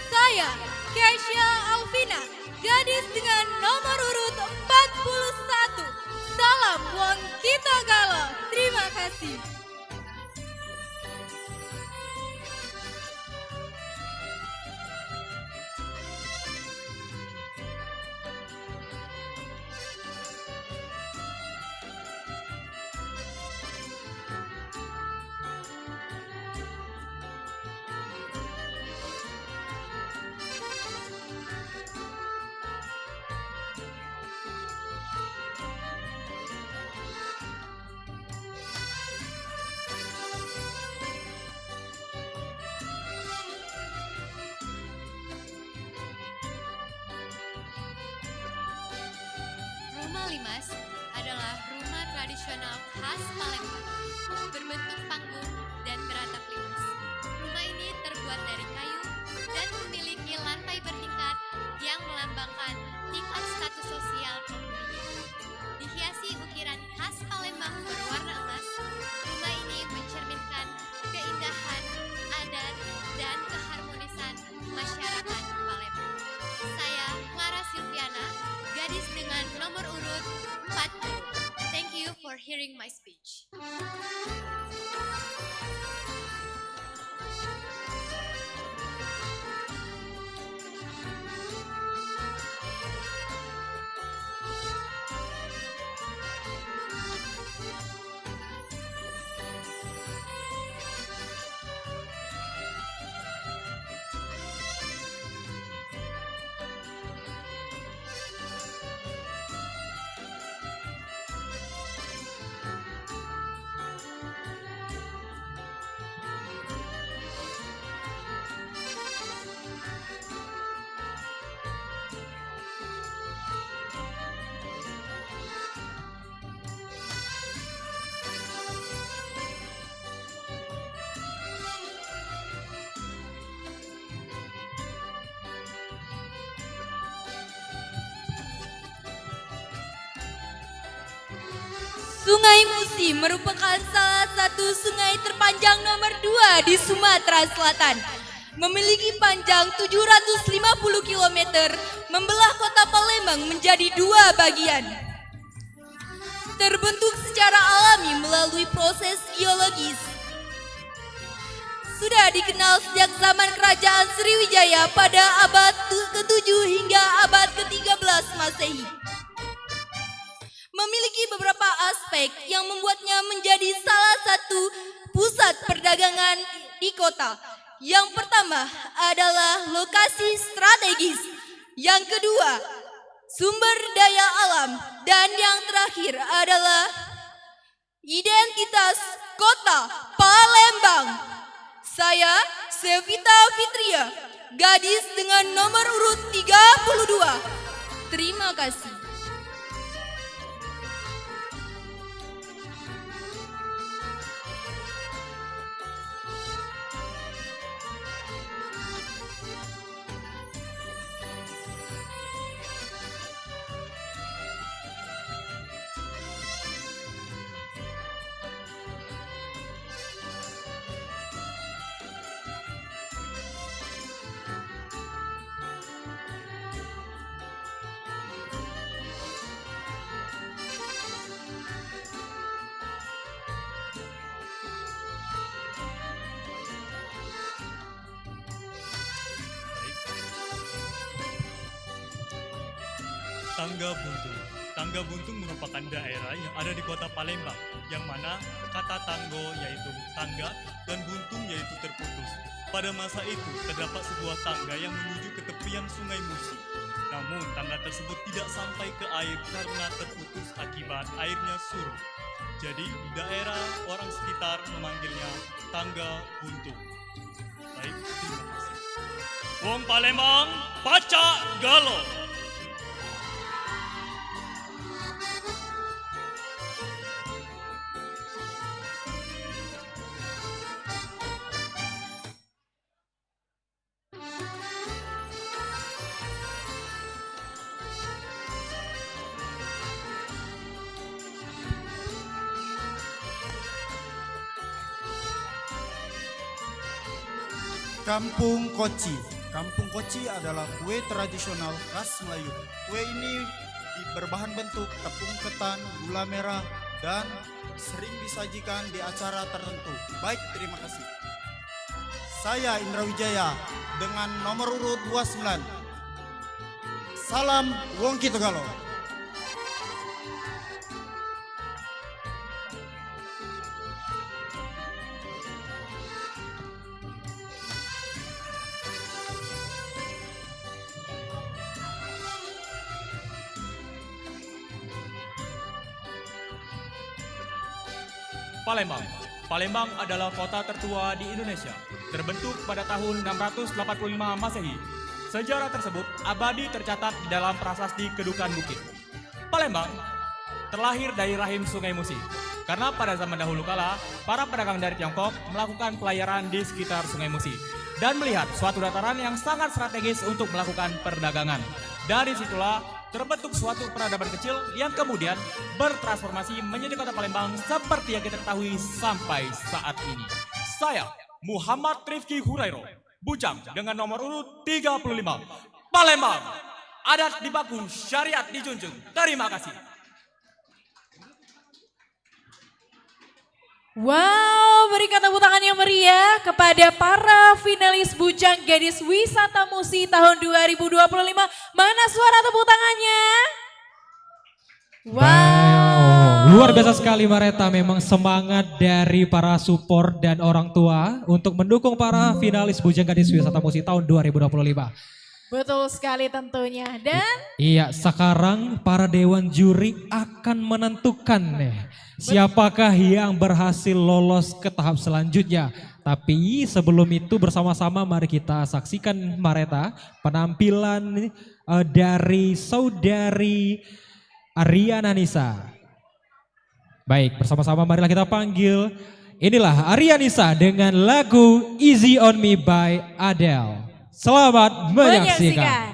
Saya, Keisha Alvina, gadis dengan nomor urut 41. Salam Wong Kita Gala. Terima kasih. Rumah Limas adalah rumah tradisional khas Palembang, berbentuk panggung dan beratap limas. Rumah ini terbuat dari kayu dan memiliki lantai bertingkat yang melambangkan tingkat status sosial penghuninya. Dihiasi ukiran khas Palembang berwarna emas, rumah ini mencerminkan keindahan, adat, dan keharmonisan masyarakat Palembang. Saya, Clara Silviana, gadis dengan nomor urut 40. Thank you for hearing my speech. Sungai Musi merupakan salah satu sungai terpanjang nomor 2 di Sumatera Selatan. Memiliki panjang 750 km, membelah kota Palembang menjadi 2 bagian. Terbentuk secara alami melalui proses geologis. Sudah dikenal sejak zaman Kerajaan Sriwijaya pada abad ke-7 hingga abad ke-13 Masehi. Memiliki beberapa aspek yang membuatnya menjadi salah satu pusat perdagangan di kota. Yang pertama adalah lokasi strategis. Yang kedua, sumber daya alam. Dan yang terakhir adalah identitas Kota Palembang. Saya Sevita Fitria, gadis dengan nomor urut 32. Terima kasih. Tangga Buntung. Tangga Buntung merupakan daerah yang ada di kota Palembang, yang mana kata tanggo yaitu tangga dan buntung yaitu terputus. Pada masa itu terdapat sebuah tangga yang menuju ke tepian Sungai Musi. Namun tangga tersebut tidak sampai ke air karena terputus akibat airnya surut. Jadi daerah orang sekitar memanggilnya Tangga Buntung. Baik, terima kasih. Wong Palembang, pacak galo. Kampung Koci. Kampung Koci adalah kue tradisional khas Melayu. Kue ini berbahan bentuk tepung ketan, gula merah, dan sering disajikan di acara tertentu. Baik, terima kasih. Saya Indra Wijaya dengan nomor urut 29. Salam Wong Kitogalo. Palembang. Palembang adalah kota tertua di Indonesia, terbentuk pada tahun 685 Masehi. Sejarah tersebut abadi tercatat di dalam prasasti Kedukan Bukit. Palembang terlahir dari rahim Sungai Musi, karena pada zaman dahulu kala, para pedagang dari Tiongkok melakukan pelayaran di sekitar Sungai Musi dan melihat suatu dataran yang sangat strategis untuk melakukan perdagangan. Dari situlah terbentuk suatu peradaban kecil yang kemudian bertransformasi menjadi kota Palembang seperti yang kita ketahui sampai saat ini. Saya Muhammad Rifki Hurairo, bujang dengan nomor urut 35. Palembang, adat dibaku, syariat dijunjung. Terima kasih. Wow, berikan tepuk tangan yang meriah kepada para finalis Bujang Gadis Wisata Musi tahun 2025. Mana suara tepuk tangannya? Wow, luar biasa sekali Mareta. Memang semangat dari para support dan orang tua untuk mendukung para finalis Bujang Gadis Wisata Musi tahun 2025. Betul sekali tentunya. Dan iya, sekarang para dewan juri akan menentukan nih siapakah yang berhasil lolos ke tahap selanjutnya. Tapi sebelum itu bersama-sama mari kita saksikan Mareta penampilan dari saudari Ariana Nisa. Baik, bersama-sama marilah kita panggil. Inilah Ariana Nisa dengan lagu Easy on Me by Adele. Selamat menyaksikan.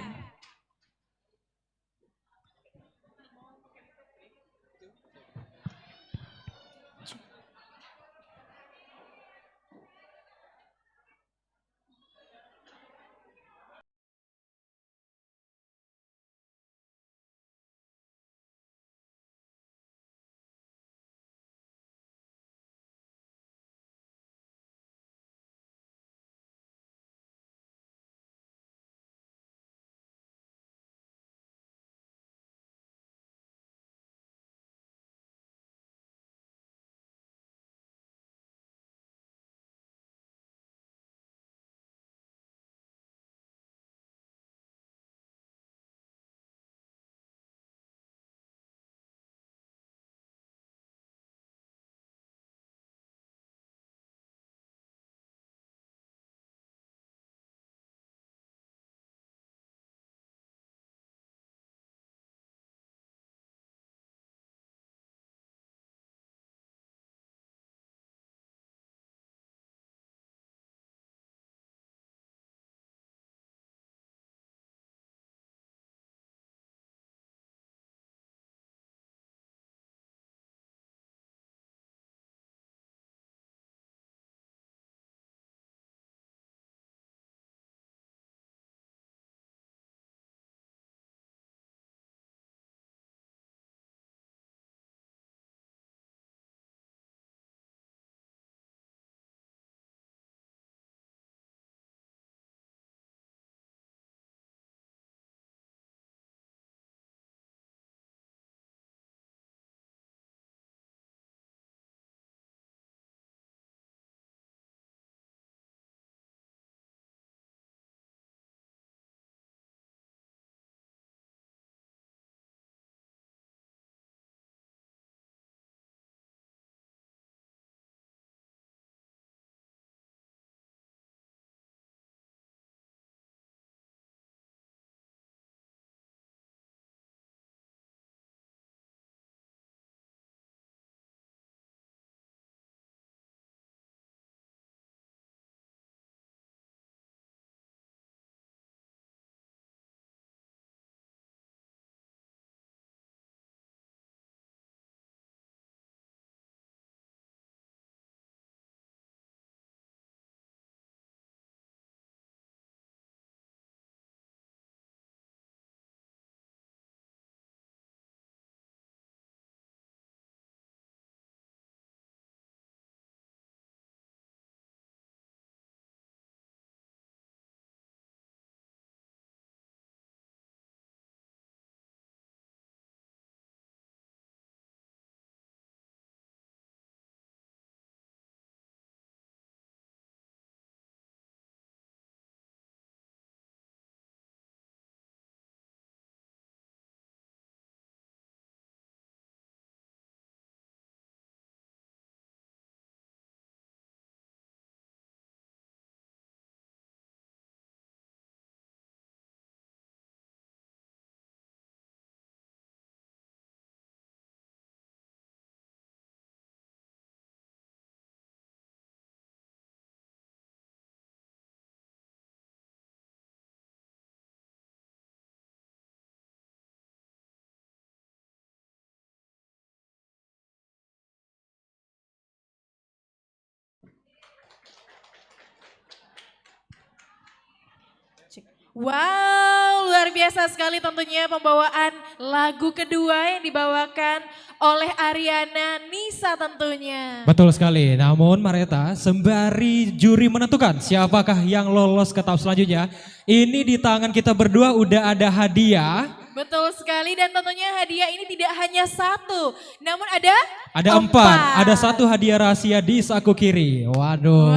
Wow, luar biasa sekali tentunya pembawaan lagu kedua yang dibawakan oleh Ariana Nisa tentunya. Betul sekali, namun Mareta, sembari juri menentukan siapakah yang lolos ke tahap selanjutnya, ini di tangan kita berdua udah ada hadiah. Betul sekali dan tentunya hadiah ini tidak hanya satu, namun ada Empat. Ada satu hadiah rahasia di saku kiri. Waduh.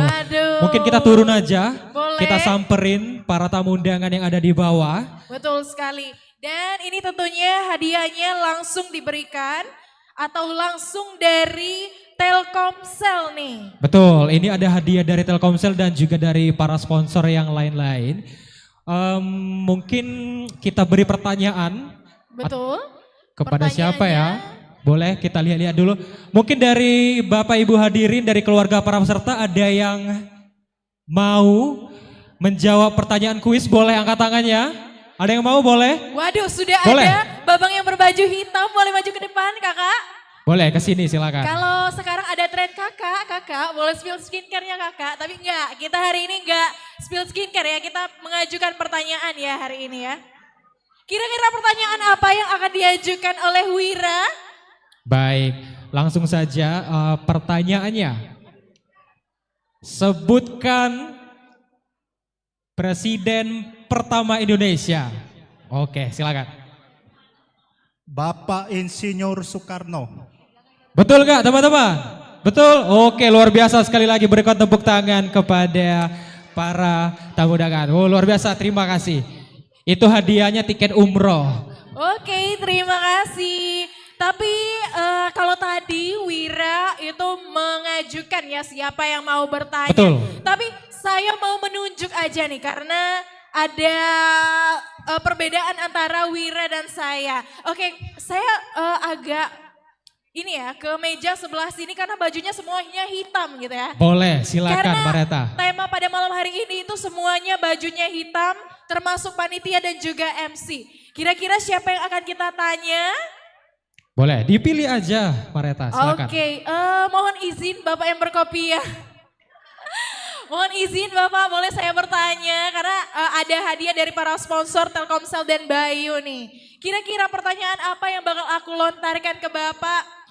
Mungkin kita turun aja. Boleh. Kita samperin para tamu undangan yang ada di bawah. Betul sekali. Dan ini tentunya hadiahnya langsung diberikan atau langsung dari Telkomsel nih. Betul, ini ada hadiah dari Telkomsel dan juga dari para sponsor yang lain-lain. Mungkin kita beri pertanyaan. Betul. Kepada siapa ya? Boleh kita lihat-lihat dulu. Mungkin dari Bapak Ibu hadirin dari keluarga para peserta ada yang mau menjawab pertanyaan kuis, boleh angkat tangannya. Ada yang mau, boleh? Waduh, sudah Boleh. ada babang yang berbaju hitam, boleh maju ke depan kakak. Boleh, ke sini silakan. Kalau sekarang ada tren kakak boleh spill skincare-nya kakak. Tapi enggak, kita hari ini enggak spill skincare ya, kita mengajukan pertanyaan ya hari ini ya. Kira-kira pertanyaan apa yang akan diajukan oleh Wira? Baik, langsung saja pertanyaannya. Sebutkan Presiden pertama Indonesia. Oke, silakan. Bapak Insinyur Soekarno. Betul gak teman-teman? Betul? Oke, luar biasa sekali lagi berikan tepuk tangan kepada para tamu undangan. Oh, luar biasa, terima kasih. Itu hadiahnya tiket umroh. Oke, terima kasih. Tapi kalau tadi Wira itu mengajukan ya siapa yang mau bertanya. Betul. Tapi saya mau menunjuk aja nih karena ada perbedaan antara Wira dan saya. Oke, saya agak ini ya ke meja sebelah sini karena bajunya semuanya hitam gitu ya. Boleh, silakan Karena Mareta. tema pada malam hari ini itu semuanya bajunya hitam termasuk panitia dan juga MC. Kira-kira siapa yang akan kita tanya? Boleh, dipilih aja Mareta, silakan. Oke, mohon izin Bapak yang berkopiah. Mohon izin Bapak, boleh saya bertanya karena ada hadiah dari para sponsor Telkomsel dan Bayu nih. Kira-kira pertanyaan apa yang bakal aku lontarkan ke Bapak?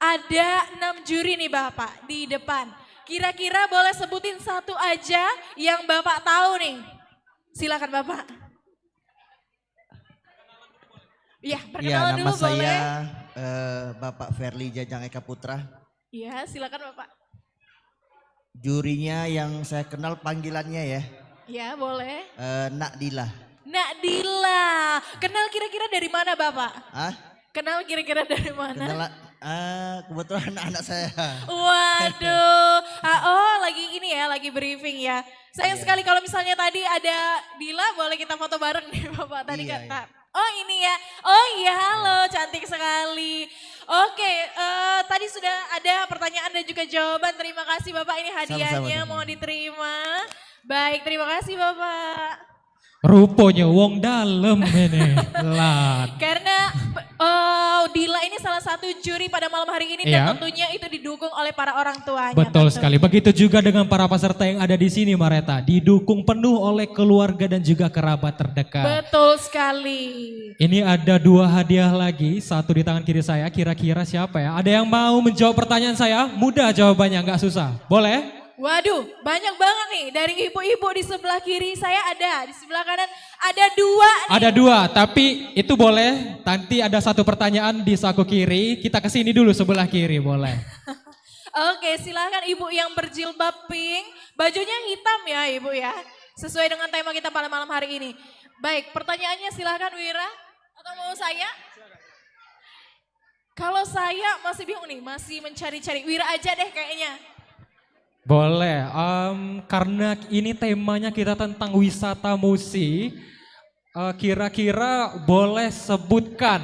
Ada 6 juri nih Bapak di depan. Kira-kira boleh sebutin satu aja yang Bapak tahu nih. Silakan Bapak. Ya, perkenalan nama dulu boleh. saya Bapak Verli Jajang Eka Putra. Iya, silakan Bapak. Jurinya yang saya kenal panggilannya ya, Ya, boleh. Nak Dila. Nak Dila. Kenal kira-kira dari mana Bapak? Hah? Kenal kira-kira dari mana? Kenal, kebetulan anak-anak saya. Waduh. Oh, lagi ini ya, lagi briefing ya. Sayang sekali kalau misalnya tadi ada Dila, boleh kita foto bareng nih Bapak. Tadi Iya, kata. Oh ini ya, oh iya halo, cantik sekali. Oke, tadi sudah ada pertanyaan dan juga jawaban. Terima kasih Bapak, ini hadiahnya mohon diterima. Baik, terima kasih Bapak. Rupanya wong dalem ini. Lan. Karena Dila ini salah satu juri pada malam hari ini Iya. dan tentunya itu didukung oleh para orang tuanya. Betul tentu. sekali. Begitu juga dengan para peserta yang ada di sini Mareta. Didukung penuh oleh keluarga dan juga kerabat terdekat. Betul sekali. Ini ada 2 hadiah lagi. Satu di tangan kiri saya. Kira-kira siapa ya? Ada yang mau menjawab pertanyaan saya? Mudah jawabannya, nggak susah. Boleh? Waduh, banyak banget nih dari ibu-ibu di sebelah kiri saya ada, di sebelah kanan ada 2 nih. Ada 2, tapi itu boleh. Nanti ada 1 pertanyaan di saku kiri. Kita kesini dulu sebelah kiri, boleh. Oke, silakan ibu yang berjilbab pink, bajunya hitam ya ibu ya, sesuai dengan tema kita pada malam hari ini. Baik, pertanyaannya silakan Wira atau mau saya? Kalau saya masih bingung nih, masih mencari-cari. Wira aja deh kayaknya. Boleh, karena ini temanya kita tentang wisata musi, kira-kira boleh sebutkan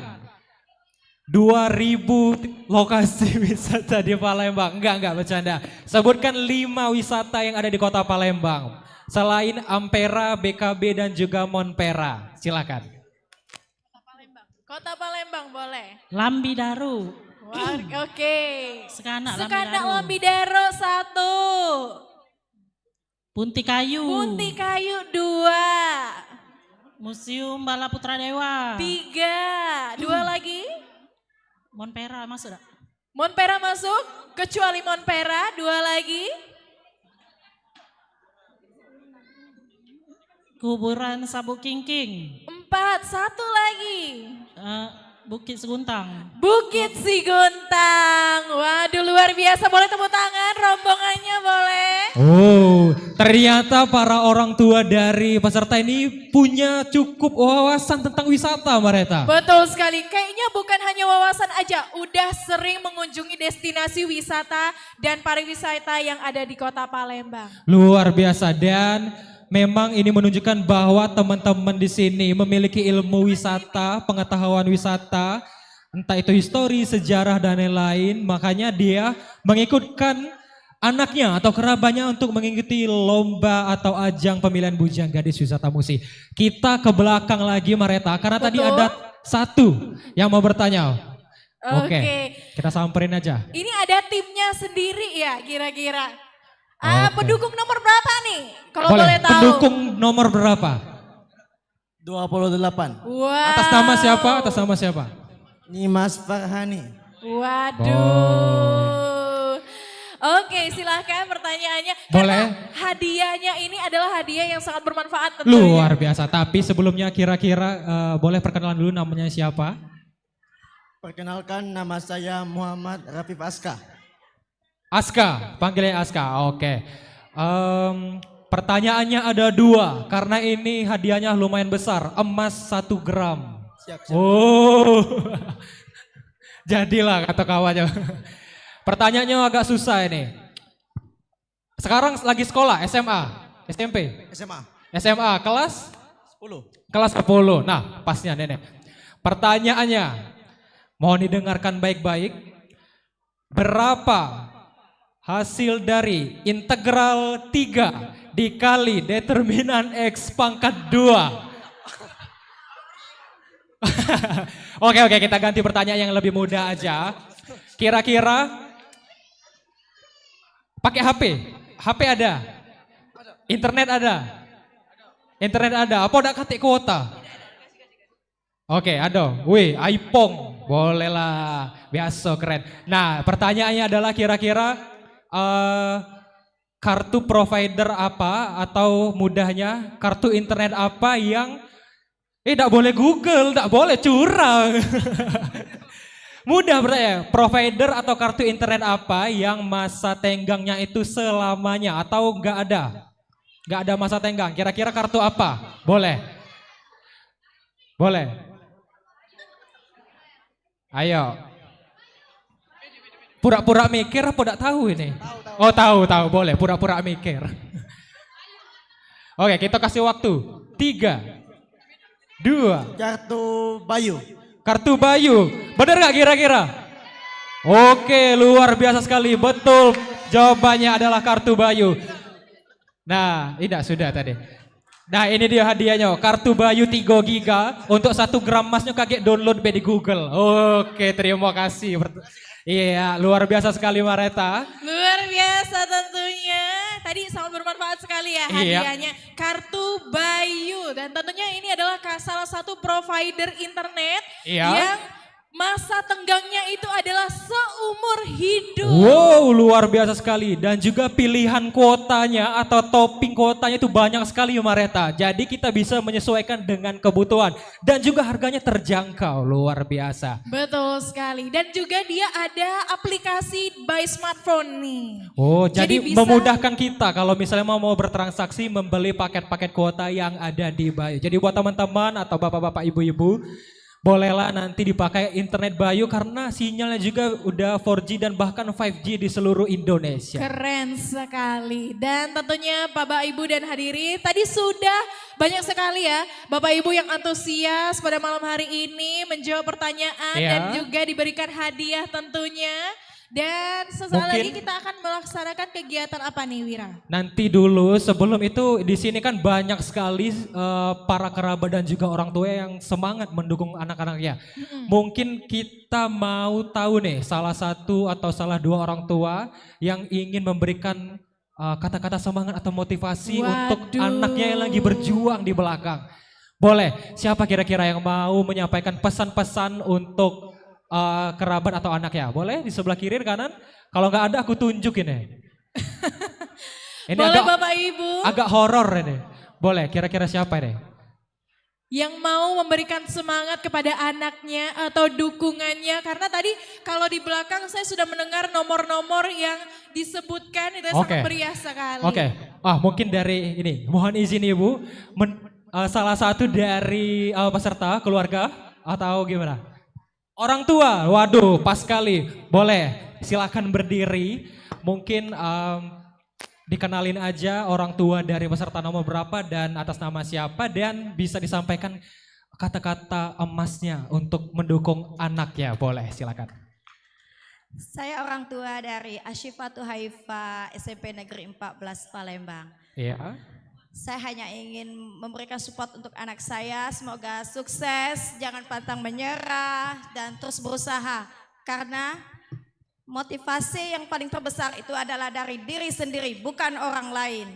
2000 lokasi wisata di Palembang. Enggak bercanda. Sebutkan 5 wisata yang ada di kota Palembang. Selain Ampera, BKB dan juga Monpera. Silakan. Kota Palembang boleh. Lambidaro. Wah, oke. Sekanak Sekanak Lambidaro 1. Punti Kayu. Punti Kayu 2. Museum Bala Putra Dewa. 3. 2 lagi. Monpera masuk gak? Monpera masuk, kecuali Monpera. 2 lagi. Kuburan Sabu Kingking. 4. 1 lagi. Bukit Seguntang. Bukit Siguntang. Waduh, luar biasa. Boleh tepuk tangan rombongannya, boleh? Oh, ternyata para orang tua dari peserta ini punya cukup wawasan tentang wisata, Mareta. Betul sekali. Kayaknya bukan hanya wawasan aja, udah sering mengunjungi destinasi wisata dan pariwisata yang ada di Kota Palembang. Luar biasa, dan memang ini menunjukkan bahwa teman-teman di sini memiliki ilmu wisata, pengetahuan wisata, entah itu histori, sejarah dan lain-lain. Makanya dia mengikutkan anaknya atau kerabatnya untuk mengikuti lomba atau ajang pemilihan Bujang Gadis Wisata Musi. Kita ke belakang lagi, Mareta, karena tadi ada satu yang mau bertanya. Oke, kita samperin aja. Ini ada timnya sendiri ya kira-kira. Pendukung nomor berapa nih? Kalau boleh tahu. Pendukung nomor berapa? 28. Wow. Atas nama siapa? Atas nama siapa? Nimas Farhani. Waduh. Oke, silahkan pertanyaannya. Boleh. Karena hadiahnya ini adalah hadiah yang sangat bermanfaat tentunya. Luar biasa. Tapi sebelumnya kira-kira boleh perkenalan dulu namanya siapa? Perkenalkan, nama saya Muhammad Rafif Aska. Aska, panggilnya Aska. Oke. Pertanyaannya ada 2 karena ini hadiahnya lumayan besar, emas 1 gram. Siap. Oh, jadilah kata kawannya. Pertanyaannya agak susah ini. Sekarang lagi sekolah, SMA, SMP? SMA. SMA, kelas? 10. Kelas 10. Nah, pasnya Nenek. Pertanyaannya, mohon didengarkan baik-baik. Berapa hasil dari integral 3 dikali determinan X pangkat 2? Oke, kita ganti pertanyaan yang lebih mudah aja. Kira-kira pakai HP? HP ada? Internet ada? Internet ada. Apa udah katik kuota? Oke, ada. Wih, iPhone. Boleh lah. Biasa, keren. Nah, pertanyaannya adalah kira-kira kartu provider apa atau mudahnya kartu internet apa yang tidak boleh Google, tidak boleh curang. Mudah berarti, provider atau kartu internet apa yang masa tenggangnya itu selamanya atau enggak ada? Enggak ada masa tenggang. Kira-kira kartu apa? Boleh. Boleh. Ayo. Pura-pura mikir apa enggak tahu ini? Oh, tahu. Boleh, pura-pura mikir. Oke, kita kasih waktu. 3, 2. Kartu Bayu. Kartu Bayu. Benar gak kira-kira? Oke, luar biasa sekali. Betul, jawabannya adalah kartu Bayu. Nah, tidak sudah tadi. Nah, ini dia hadiahnya. Kartu Bayu 3 giga untuk 1 gram emasnya kakek download di Google. Oke, terima kasih. Iya, luar biasa sekali Mareta. Luar biasa tentunya. Tadi sangat bermanfaat sekali ya hadiahnya. Kartu Bayu. Dan tentunya ini adalah salah satu provider internet yang masa tenggangnya itu adalah seumur hidup. Wow, luar biasa sekali. Dan juga pilihan kuotanya atau topping kuotanya itu banyak sekali Mareta. Jadi kita bisa menyesuaikan dengan kebutuhan. Dan juga harganya terjangkau, luar biasa. Betul sekali. Dan juga dia ada aplikasi by smartphone nih. Oh, jadi bisa memudahkan kita kalau misalnya mau bertransaksi membeli paket-paket kuota yang ada di Bayu. Jadi buat teman-teman atau bapak-bapak ibu-ibu, bolehlah nanti dipakai internet Bayu karena sinyalnya juga udah 4G dan bahkan 5G di seluruh Indonesia. Keren sekali. Dan tentunya Bapak Ibu dan hadirin, tadi sudah banyak sekali ya Bapak Ibu yang antusias pada malam hari ini menjawab pertanyaan dan juga diberikan hadiah tentunya. Dan sesaat lagi kita akan melaksanakan kegiatan apa nih Wira? Nanti dulu, sebelum itu di sini kan banyak sekali para kerabat dan juga orang tua yang semangat mendukung anak-anaknya. Mungkin kita mau tahu nih salah satu atau salah 2 orang tua yang ingin memberikan kata-kata semangat atau motivasi Waduh. untuk anaknya yang lagi berjuang di belakang. Boleh, siapa kira-kira yang mau menyampaikan pesan-pesan untuk kerabat atau anak ya? Boleh di sebelah kiri kanan? Kalau nggak ada aku tunjuk ini. Ini Boleh agak, Bapak Ibu agak horor ini. Boleh, kira-kira siapa ini? yang mau memberikan semangat kepada anaknya atau dukungannya. Karena tadi kalau di belakang saya sudah mendengar nomor-nomor yang disebutkan itu sangat meriah sekali. Oke. Mungkin dari ini, mohon izin Ibu, salah satu dari peserta keluarga atau gimana? Orang tua, waduh pas sekali. Boleh, silakan berdiri. Mungkin dikenalin aja orang tua dari peserta nomor berapa dan atas nama siapa, dan bisa disampaikan kata-kata emasnya untuk mendukung anaknya. Boleh, silakan. Saya orang tua dari Asyifatul Haifa SMP Negeri 14 Palembang. Iya. Saya hanya ingin memberikan support untuk anak saya, semoga sukses, jangan pantang menyerah dan terus berusaha. Karena motivasi yang paling terbesar itu adalah dari diri sendiri, bukan orang lain.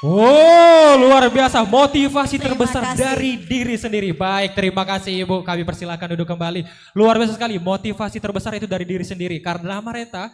Oh, luar biasa, motivasi terbesar kasih. dari diri sendiri. Baik, terima kasih Ibu, kami persilakan duduk kembali. Luar biasa sekali, motivasi terbesar itu dari diri sendiri. Karena Mareta,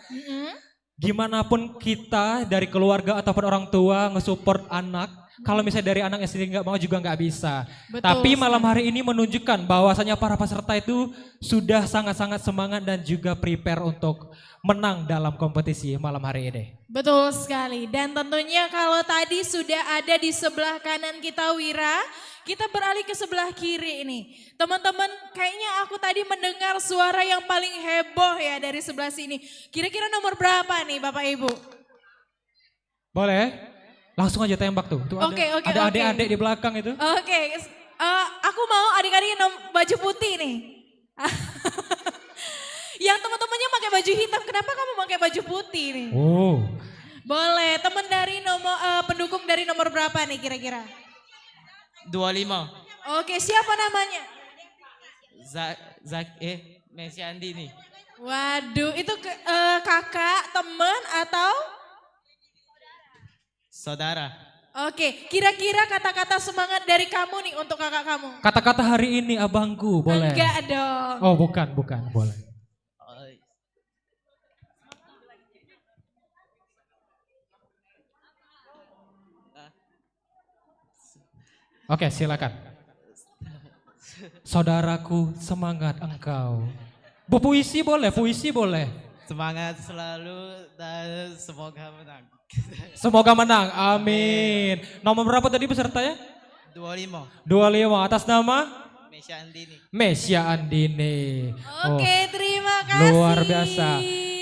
gimana pun kita dari keluarga ataupun orang tua nge-support anak, kalau misalnya dari anaknya sendiri nggak mau juga nggak bisa. Betul Tapi malam sekali. hari ini menunjukkan bahwasanya para peserta itu sudah sangat-sangat semangat dan juga prepare untuk menang dalam kompetisi malam hari ini. Betul sekali. Dan tentunya kalau tadi sudah ada di sebelah kanan kita Wira, kita beralih ke sebelah kiri ini. Teman-teman, kayaknya aku tadi mendengar suara yang paling heboh ya dari sebelah sini. Kira-kira nomor berapa nih Bapak Ibu? Boleh? Langsung aja tembak tuh. Tuh Oke, ada adik-adik di belakang itu. Oke, aku mau adik-adik baju putih nih. Yang teman-temannya pakai baju hitam, kenapa kamu pakai baju putih nih? Oh. Boleh, teman dari pendukung dari nomor berapa nih kira-kira? 25. Oke, siapa namanya? Messi Andi nih. Waduh, itu kakak, teman atau? Saudara. Oke, kira-kira kata-kata semangat dari kamu nih untuk kakak kamu. Kata-kata hari ini abangku, boleh? Enggak dong. Oh bukan, boleh. Oke, silakan. Saudaraku, semangat engkau. Puisi boleh, puisi boleh. Semangat selalu dan semoga menang. Semoga menang, amin. Nomor berapa tadi pesertanya? 25. 25, atas nama? Messi Andini. Messi Andini. Oke, terima kasih. Luar biasa.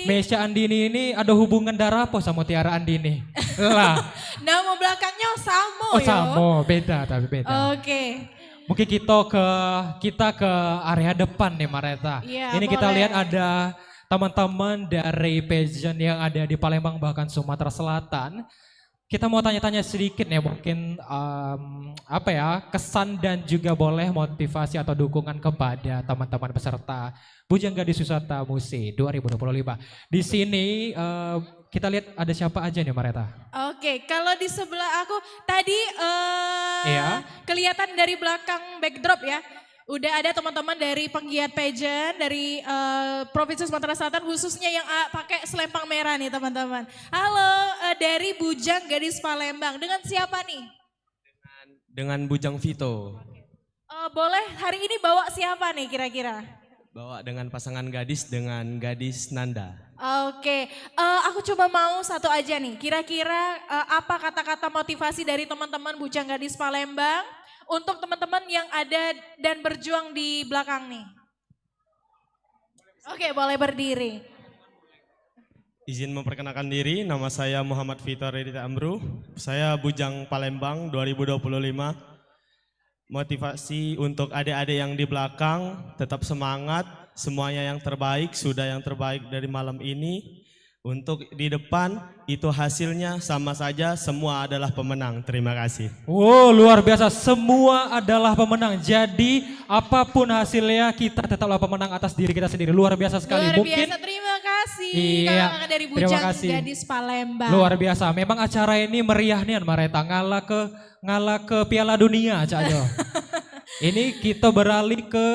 Messi Andini ini ada hubungan darah apa sama Tiara Andini? Lah. Nama belakangnya Samo Oh yo. sama, beda tapi beda. Oke. Mungkin kita ke area depan nih Mareta. Iya, Ini kita boleh. lihat ada teman-teman dari pageant yang ada di Palembang bahkan Sumatera Selatan. Kita mau tanya-tanya sedikit nih mungkin kesan dan juga boleh motivasi atau dukungan kepada teman-teman peserta Bujang Gadis Wisata Musi 2025. Di sini kita lihat ada siapa aja nih Mareta? Oke, kalau di sebelah aku tadi Iya. kelihatan dari belakang backdrop ya. Udah ada teman-teman dari penggiat pageant dari Provinsi Sumatera Selatan khususnya yang pakai selempang merah nih teman-teman. Halo, dari Bujang Gadis Palembang. Dengan siapa nih? Dengan Bujang Vito. Boleh hari ini bawa siapa nih kira-kira? Bawa dengan pasangan gadis dengan gadis Nanda. Oke, aku coba mau satu aja nih. Kira-kira apa kata-kata motivasi dari teman-teman Bujang Gadis Palembang untuk teman-teman yang ada dan berjuang di belakang nih? Oke, boleh berdiri. Izin memperkenalkan diri, nama saya Muhammad Vitor Redita Amru. Saya Bujang Palembang 2025. Motivasi untuk adik-adik yang di belakang, tetap semangat, semuanya yang terbaik, sudah yang terbaik dari malam ini. Untuk di depan, itu hasilnya sama saja, semua adalah pemenang. Terima kasih. Wow, luar biasa, semua adalah pemenang. Jadi apapun hasilnya kita tetaplah pemenang atas diri kita sendiri. Luar biasa sekali. Luar Mungkin biasa, terima kasih. kasih Iya, kakak-kakak dari terima Bujang kasih. Gadis Palembang. Luar biasa. Memang acara ini meriah nih Mareta, ngalah ke Piala Dunia Cak Jo. Ini kita beralih ke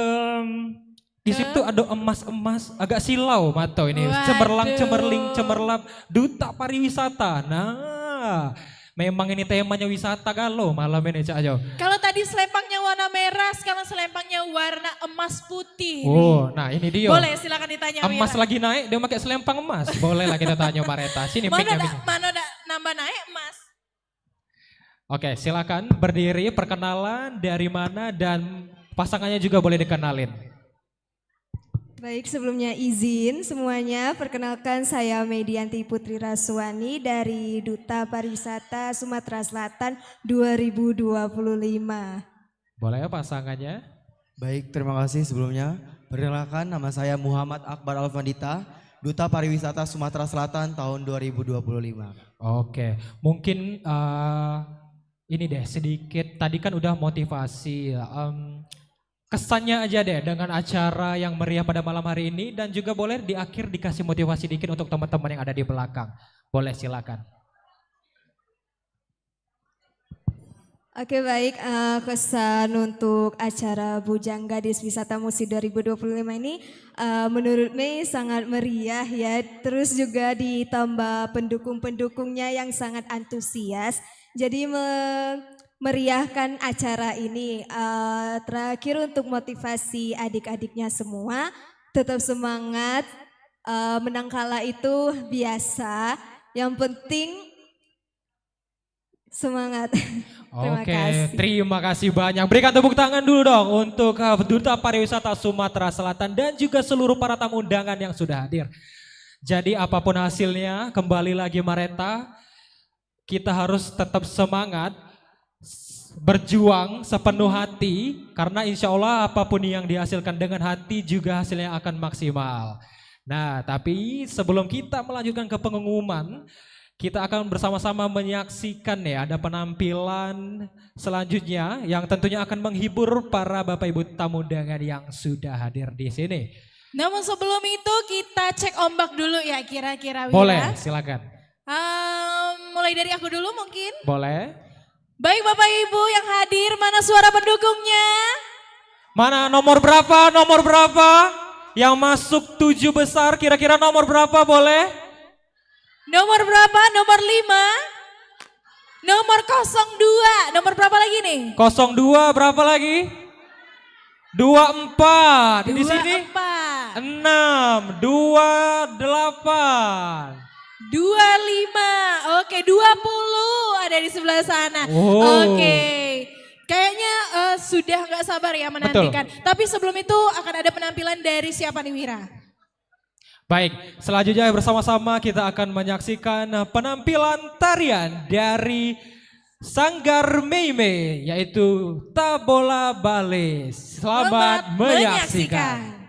di situ ada emas-emas agak silau Mato ini. Waduh. Cemerlang, duta pariwisata. Nah, memang ini temanya wisata galau malam ini Cak Jo. Kalau tadi selempangnya warna merah, sekarang selempangnya warna emas putih. Oh, nah ini dia. Boleh silakan ditanya Emas Wira. lagi naik, dia pakai selempang emas. Boleh lah kita tanya Mareta. Sini mic-nya, mic-nya. Mana ada nambah naik emas? Oke, silakan berdiri, perkenalan dari mana dan pasangannya juga boleh dikenalin. Baik, sebelumnya izin semuanya, perkenalkan saya Medianti Putri Raswani dari Duta Pariwisata Sumatera Selatan 2025. Boleh ya pasangannya? Baik, terima kasih sebelumnya. Perkenalkan, nama saya Muhammad Akbar Alfandita, Duta Pariwisata Sumatera Selatan tahun 2025. Oke, mungkin ini deh sedikit, tadi kan udah motivasi. Kesannya aja deh dengan acara yang meriah pada malam hari ini dan juga boleh di akhir dikasih motivasi dikit untuk teman-teman yang ada di belakang. Boleh silakan. Oke baik, kesan untuk acara Bujang Gadis Wisata Musi 2025 ini menurut Mei sangat meriah ya. Terus juga ditambah pendukung-pendukungnya yang sangat antusias. Jadi meriahkan acara ini. Terakhir untuk motivasi adik-adiknya semua, tetap semangat, menang kalah itu biasa, yang penting semangat. Terima kasih banyak. Berikan tepuk tangan dulu dong untuk Duta Pariwisata Sumatera Selatan dan juga seluruh para tamu undangan yang sudah hadir. Jadi apapun hasilnya, kembali lagi Mareta, kita harus tetap semangat, berjuang sepenuh hati karena insya Allah apapun yang dihasilkan dengan hati juga hasilnya akan maksimal. Nah tapi sebelum kita melanjutkan ke pengumuman, kita akan bersama-sama menyaksikan ya ada penampilan selanjutnya yang tentunya akan menghibur para Bapak Ibu tamu undangan yang sudah hadir di sini. Namun sebelum itu kita cek ombak dulu ya kira-kira Wira. Boleh silakan. Mulai dari aku dulu mungkin. Boleh. Baik Bapak Ibu yang hadir, mana suara pendukungnya? Mana nomor berapa? Nomor berapa? Yang masuk 7 besar kira-kira nomor berapa boleh? Nomor berapa? Nomor 5? Nomor 02, nomor berapa lagi nih? 02 berapa lagi? 24 di sini? 6, 28. 25, oke 20 ada di sebelah sana. Oh. Oke, kayaknya sudah nggak sabar ya menantikan. Betul. Tapi sebelum itu akan ada penampilan dari siapa nih Wira? Baik, selanjutnya bersama-sama kita akan menyaksikan penampilan tarian dari Sanggar Meime yaitu Tabola Bale. Selamat menyaksikan.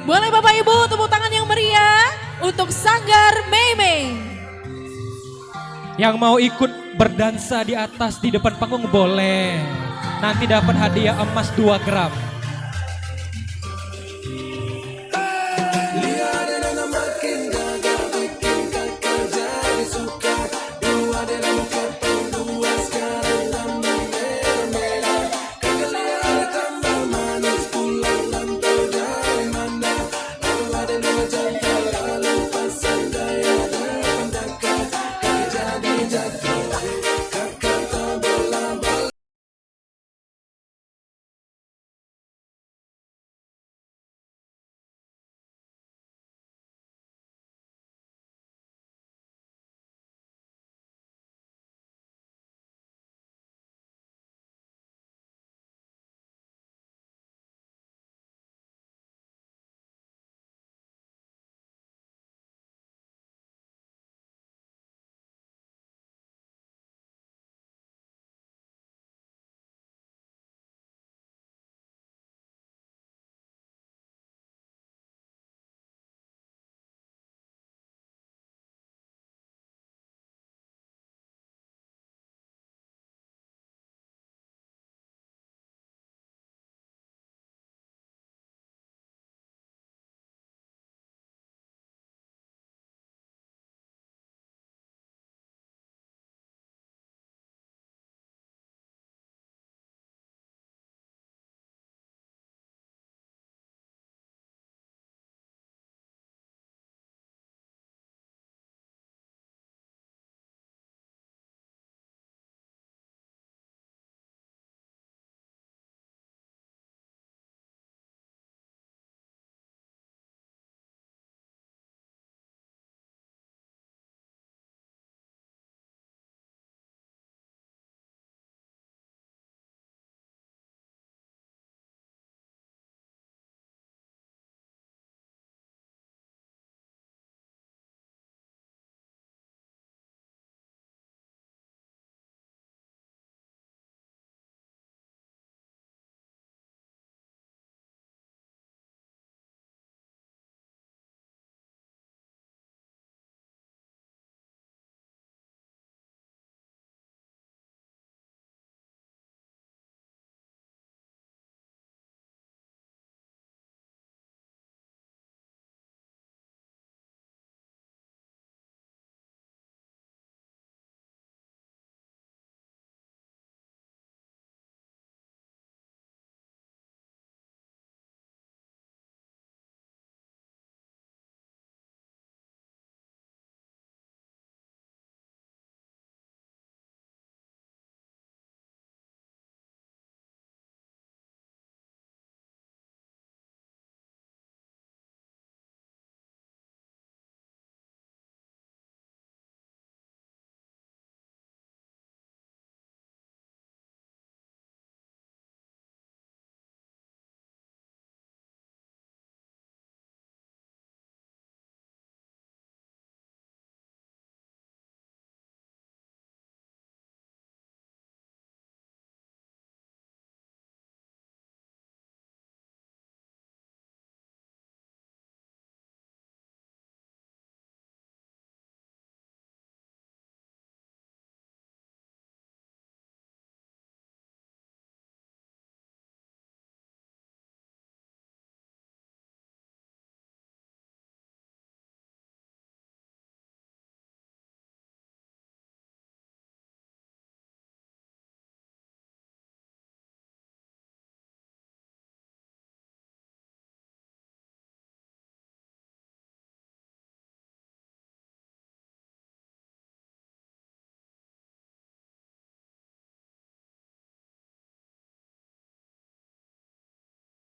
Boleh Bapak Ibu tepuk tangan yang meriah untuk Sanggar Meime. Yang mau ikut berdansa di atas di depan panggung boleh. Nanti dapat hadiah emas 2 gram.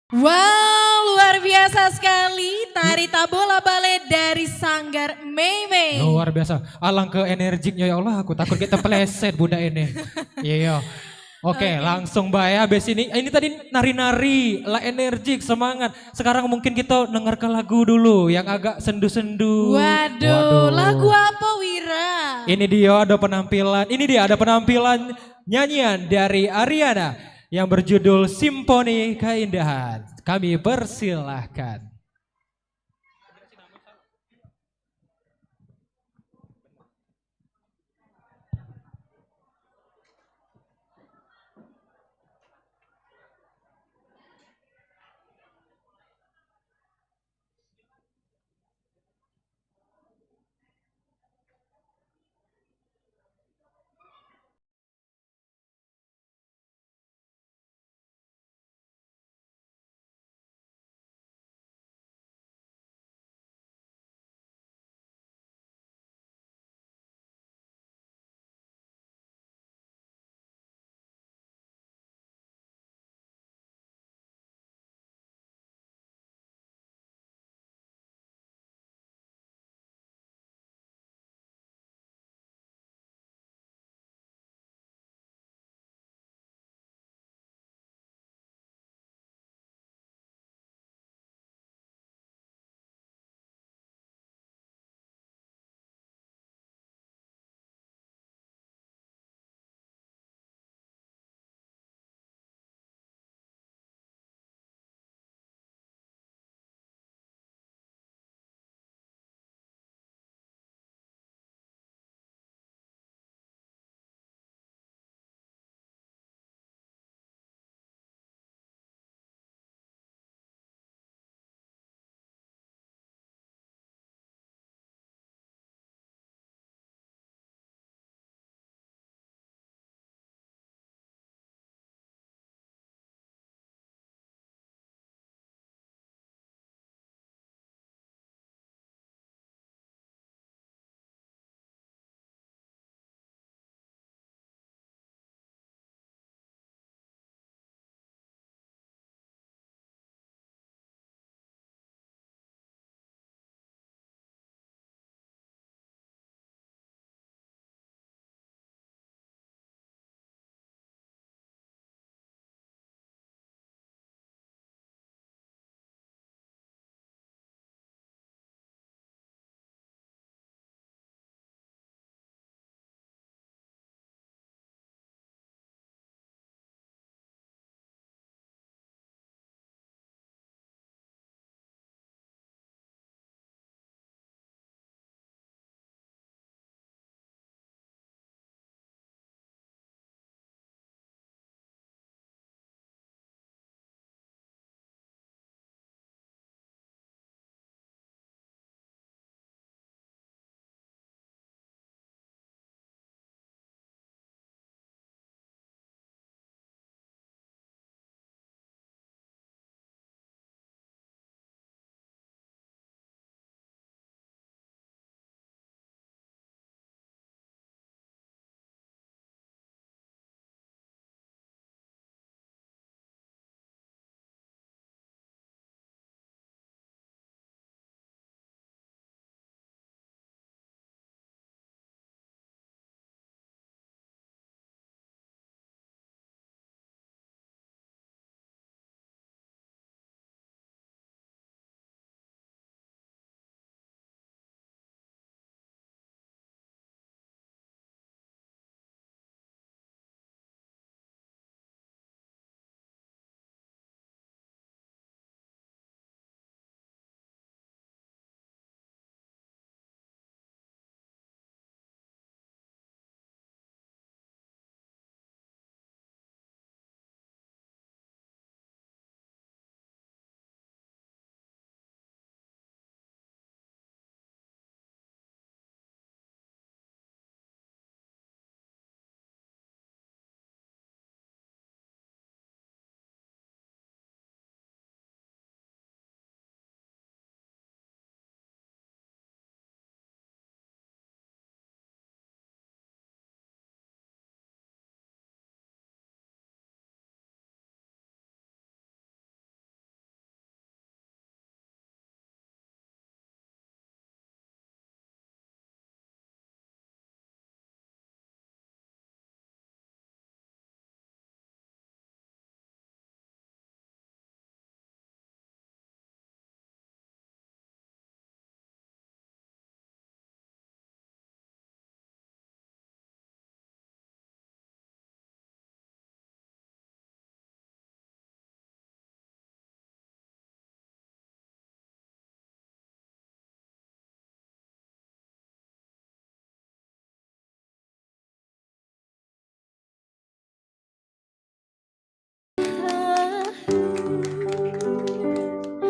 Wow, luar biasa sekali tari tabola balet dari Sanggar Meimei. Luar biasa. Alangkah energiknya ya Allah, aku takut kita peleset budak ini. Iya. Oke, langsung Mbak ya habis ini. Ini tadi nari-nari, lah energik, semangat. Sekarang mungkin kita dengarkan lagu dulu yang agak sendu-sendu. Waduh, lagu apa Wira? Ini dia ada penampilan nyanyian dari Ariana yang berjudul Simponi Keindahan. Kami persilahkan.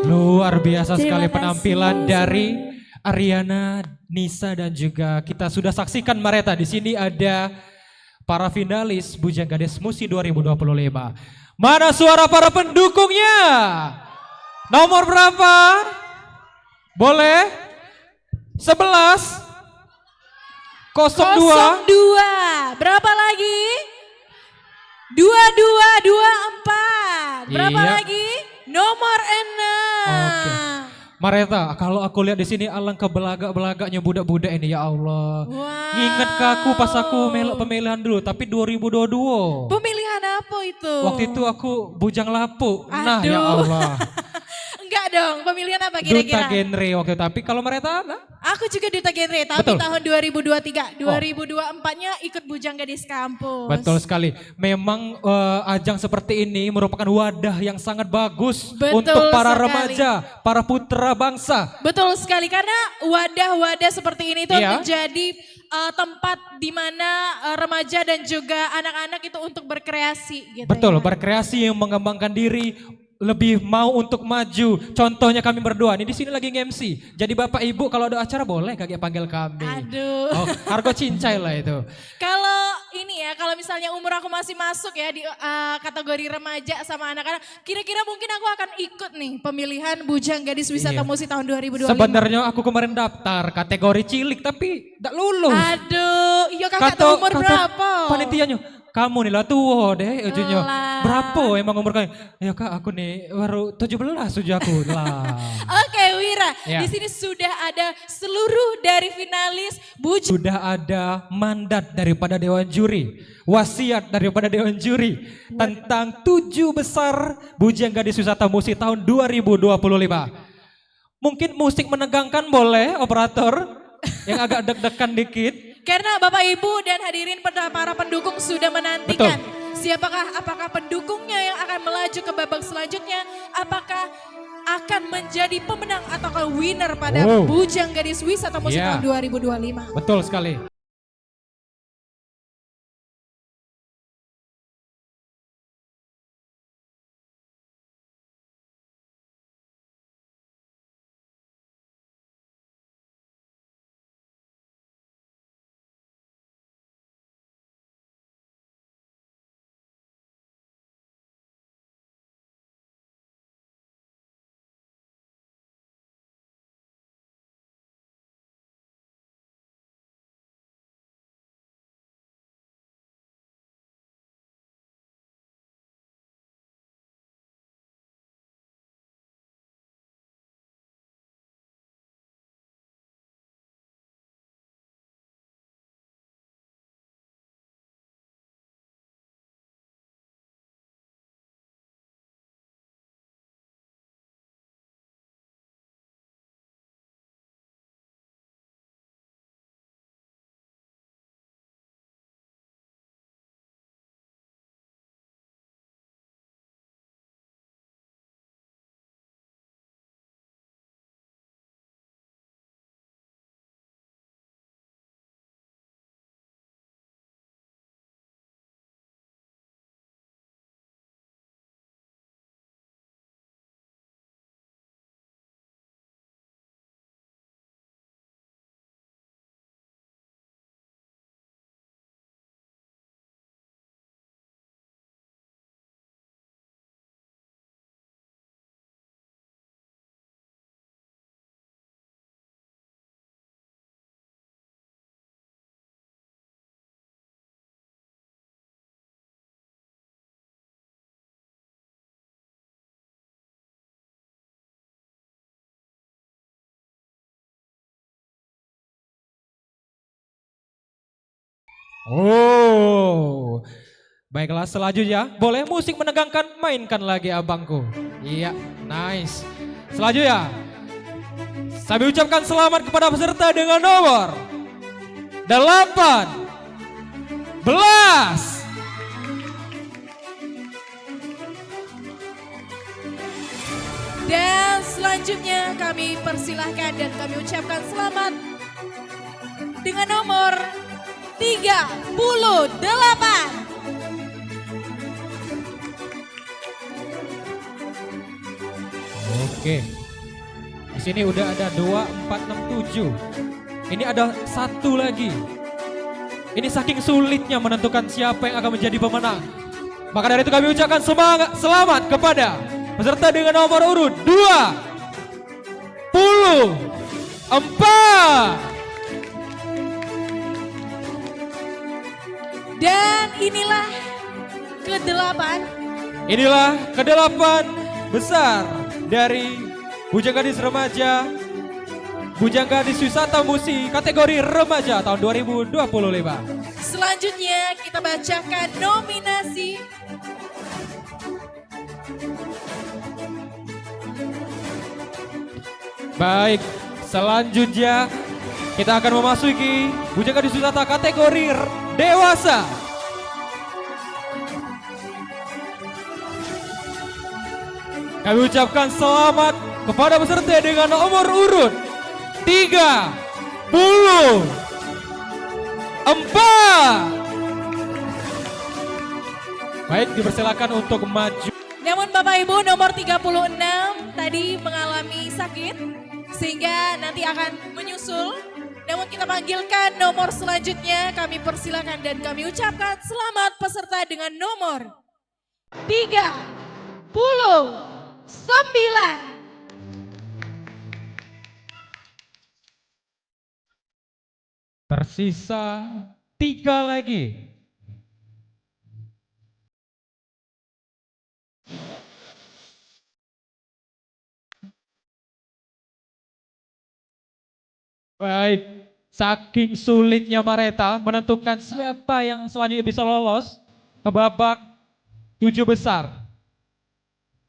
Luar biasa Terima sekali kasih penampilan semua. dari Ariana, Nisa dan juga kita sudah saksikan Mareta. Di sini ada para finalis Bujanggades Musi 2025. Mana suara para pendukungnya? Nomor berapa? Boleh? 11 02 02. Berapa lagi? 2224. Berapa Iya. lagi? Nomor 6. Oke. Mareta, kalau aku lihat di sini alangkah belagak-belagaknya budak-budak ini ya Allah. Ingat ke aku pas aku melok pemilihan dulu, tapi 2022. Pemilihan apa itu? Waktu itu aku bujang lapuk. Nah ya Aduh. Allah. Enggak dong, pemilihan apa Duta kira-kira? genre waktu itu. Tapi kalau Mareta apa? Aku juga duta genre, tapi Betul. tahun 2023. 2024-nya ikut Bujang Gadis Kampus. Betul sekali. Memang ajang seperti ini merupakan wadah yang sangat bagus Betul untuk para sekali. remaja, para putra bangsa. Betul sekali, karena wadah-wadah seperti ini itu Iya. menjadi tempat di mana remaja dan juga anak-anak itu untuk berkreasi gitu. Betul, ya. berkreasi yang mengembangkan diri, lebih mau untuk maju. Contohnya kami berdua nih di sini lagi nge-MC. Jadi Bapak Ibu kalau ada acara boleh kakek panggil kami. Aduh. Oh, harga cincai lah itu. Kalau ini ya, kalau misalnya umur aku masih masuk ya di kategori remaja sama anak-anak, kira-kira mungkin aku akan ikut nih pemilihan Bujang Gadis Wisata Iya. Musi tahun 2025. Sebenarnya aku kemarin daftar kategori cilik tapi tidak lulus. Aduh, iya kakak tuh umur berapa? Panitianya, kamu nih lah tua deh ujungnya. Alah. Berapa emang umur kamu? Ya kak aku nih baru 17 uji aku lah. Oke Wira, Ya. di sini sudah ada seluruh dari finalis Bujang. Sudah ada mandat daripada Dewan Juri, wasiat daripada Dewan Juri tentang 7 besar Bujang Gadis Wisata Musi tahun 2025. Mungkin musik menegangkan boleh operator yang agak deg-degan dikit. Karena Bapak Ibu dan hadirin para pendukung sudah menantikan. Siapakah apakah pendukungnya yang akan melaju ke babak selanjutnya? Apakah akan menjadi pemenang atau winner pada Oh. Bujang Gadis Wisata Musi Iya. tahun 2025? Betul sekali. Oh, baiklah selanjutnya boleh musik menegangkan mainkan lagi abangku. Iya, nice. Selanjutnya, saya ucapkan selamat kepada peserta dengan nomor 18. Dan selanjutnya kami persilahkan dan kami ucapkan selamat dengan nomor 38. Oke. Di sini udah ada 2, 4, 6, 7. Ini ada satu lagi. Ini saking sulitnya menentukan siapa yang akan menjadi pemenang. Maka dari itu kami ucapkan selamat kepada peserta dengan nomor urut 24. Dan inilah ke-8. Inilah ke-8 besar dari Bujang Gadis Remaja, Bujang Gadis Wisata Musi kategori remaja tahun 2025. Selanjutnya kita bacakan nominasi. Baik, selanjutnya kita akan memasuki Bujang Gadis Wisata kategori dewasa. Kami ucapkan selamat kepada peserta dengan nomor urut 34. Baik, dipersilakan untuk maju. Namun Bapak Ibu nomor 36 tadi mengalami sakit sehingga nanti akan menyusul. Namun kita panggilkan nomor selanjutnya, kami persilakan dan kami ucapkan selamat peserta dengan nomor 39. Tersisa 3 lagi. Baik, saking sulitnya mereka menentukan siapa yang selanjutnya bisa lolos ke babak 7 besar.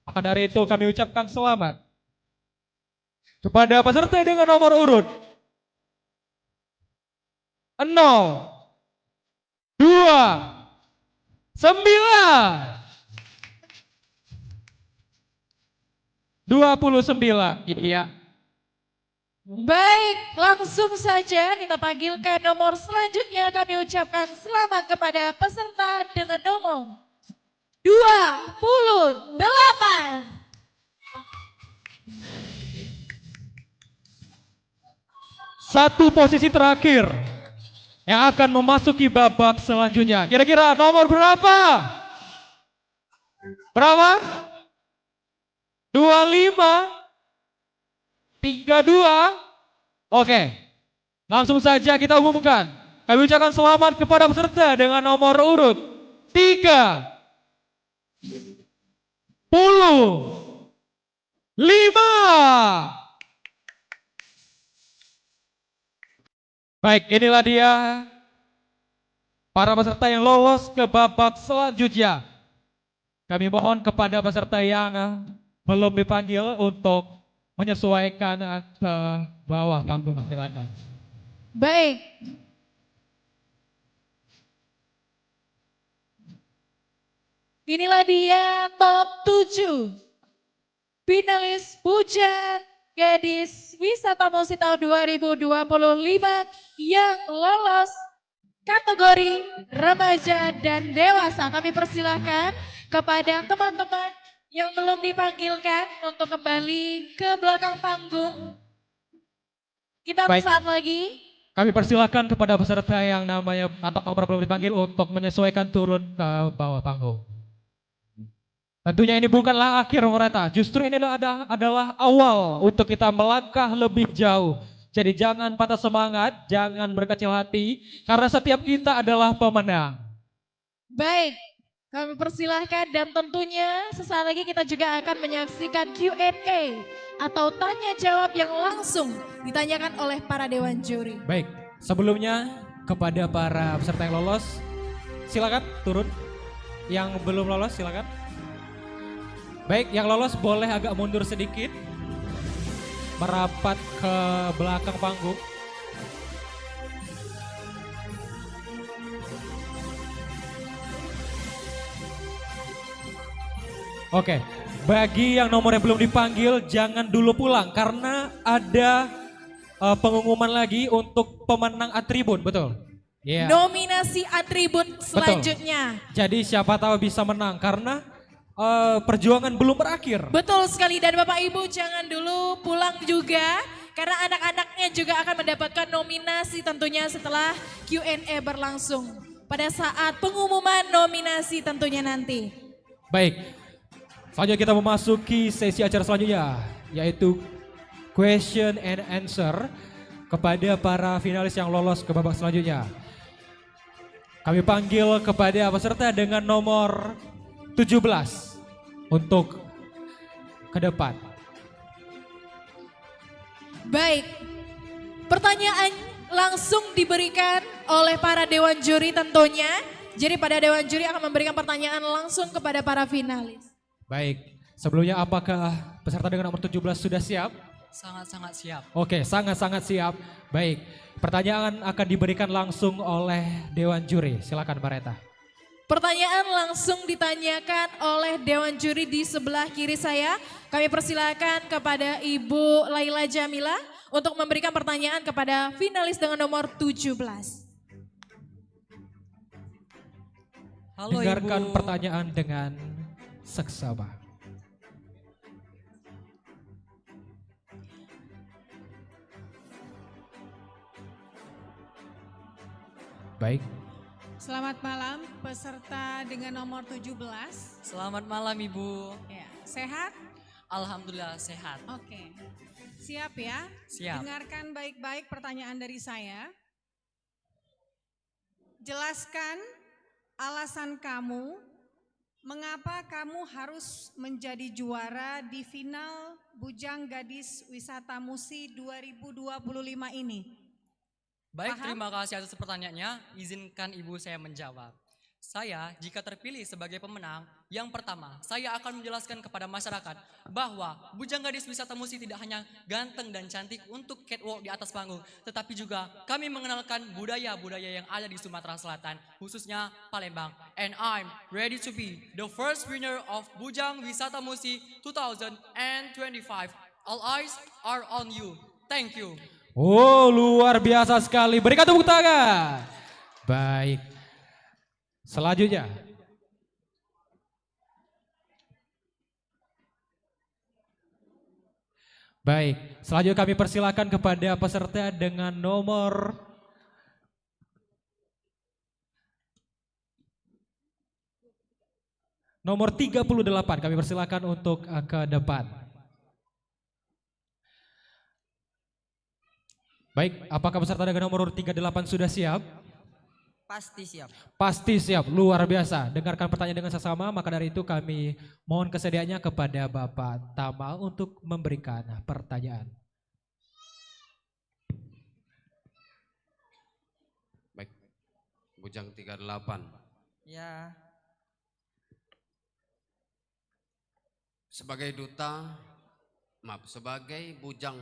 Maka dari itu kami ucapkan selamat kepada peserta dengan nomor urut 0, 2, 9, 29. Iya. Baik, langsung saja kita panggilkan nomor selanjutnya. Kami ucapkan selamat kepada peserta dengan nomor 28. Satu posisi terakhir yang akan memasuki babak selanjutnya. Kira-kira nomor berapa? Berapa? 25, 32. Oke, langsung saja kita umumkan. Kami ucapkan selamat kepada peserta dengan nomor urut 35. Baik, inilah dia para peserta yang lolos ke babak selanjutnya. Kami mohon kepada peserta yang belum dipanggil untuk menyesuaikan ke bawah panggung. Silakan. Baik. Inilah dia top 7 finalis Bujang Gadis Wisata Musi tahun 2025 yang lolos kategori remaja dan dewasa. Kami persilahkan kepada teman-teman yang belum dipanggilkan untuk kembali ke belakang panggung. Kita saat lagi. Kami persilahkan kepada peserta yang namanya atau nomor belum dipanggil untuk menyesuaikan turun ke bawah panggung. Tentunya ini bukanlah akhir mereka, justru ini adalah awal untuk kita melangkah lebih jauh. Jadi jangan patah semangat, jangan berkecil hati, karena setiap kita adalah pemenang. Baik, kami persilahkan dan tentunya sesaat lagi kita juga akan menyaksikan Q&A atau tanya jawab yang langsung ditanyakan oleh para dewan juri. Baik, sebelumnya kepada para peserta yang lolos, silakan turun. Yang belum lolos silakan. Baik, yang lolos boleh agak mundur sedikit, merapat ke belakang panggung. Oke, bagi yang nomornya belum dipanggil jangan dulu pulang karena ada pengumuman lagi untuk pemenang atribut, betul? Nominasi atribut selanjutnya. Betul. Jadi siapa tahu bisa menang karena perjuangan belum berakhir. Betul sekali, dan Bapak Ibu jangan dulu pulang juga. Karena anak-anaknya juga akan mendapatkan nominasi tentunya setelah Q&A berlangsung. Pada saat pengumuman nominasi tentunya nanti. Baik, selanjutnya kita memasuki sesi acara selanjutnya, yaitu question and answer kepada para finalis yang lolos ke babak selanjutnya. Kami panggil kepada peserta dengan nomor 17 untuk ke depan. Baik, pertanyaan langsung diberikan oleh para dewan juri tentunya. Jadi pada dewan juri akan memberikan pertanyaan langsung kepada para finalis. Baik, sebelumnya apakah peserta dengan nomor 17 sudah siap? Sangat-sangat siap. Oke, sangat-sangat siap. Baik, pertanyaan akan diberikan langsung oleh dewan juri. Silakan Mbak Reta. Pertanyaan langsung ditanyakan oleh dewan juri di sebelah kiri saya. Kami persilakan kepada Ibu Laila Jamila untuk memberikan pertanyaan kepada finalis dengan nomor 17. Halo Dengarkan Ibu. pertanyaan dengan seksama. Baik, Selamat malam peserta dengan nomor 17. Selamat malam Ibu. Ya, sehat? Alhamdulillah sehat. Oke. Siap ya? Siap. Dengarkan baik-baik pertanyaan dari saya. Jelaskan alasan kamu mengapa kamu harus menjadi juara di final Bujang Gadis Wisata Musi 2025 ini. Baik, Paham? terima kasih atas pertanyaannya. Izinkan Ibu saya menjawab. Saya jika terpilih sebagai pemenang, yang pertama saya akan menjelaskan kepada masyarakat bahwa Bujang Gadis Wisata Musi tidak hanya ganteng dan cantik untuk catwalk di atas panggung, tetapi juga kami mengenalkan budaya-budaya yang ada di Sumatera Selatan, khususnya Palembang. And I'm ready to be the first winner of Bujang Wisata Musi 2025. All eyes are on you. Thank you. oh luar biasa sekali. Berikan tepuk tangan. Baik, selanjutnya. Baik, selanjutnya kami persilakan kepada peserta dengan nomor nomor 38. Kami persilakan untuk ke depan. Baik, apakah peserta dengan nomor 38 sudah siap? Pasti siap. Pasti siap, luar biasa. Dengarkan pertanyaan dengan seksama, maka dari itu kami mohon kesediaannya kepada Bapak Tama untuk memberikan pertanyaan. Baik, Bujang 38. Ya, Sebagai sebagai Bujang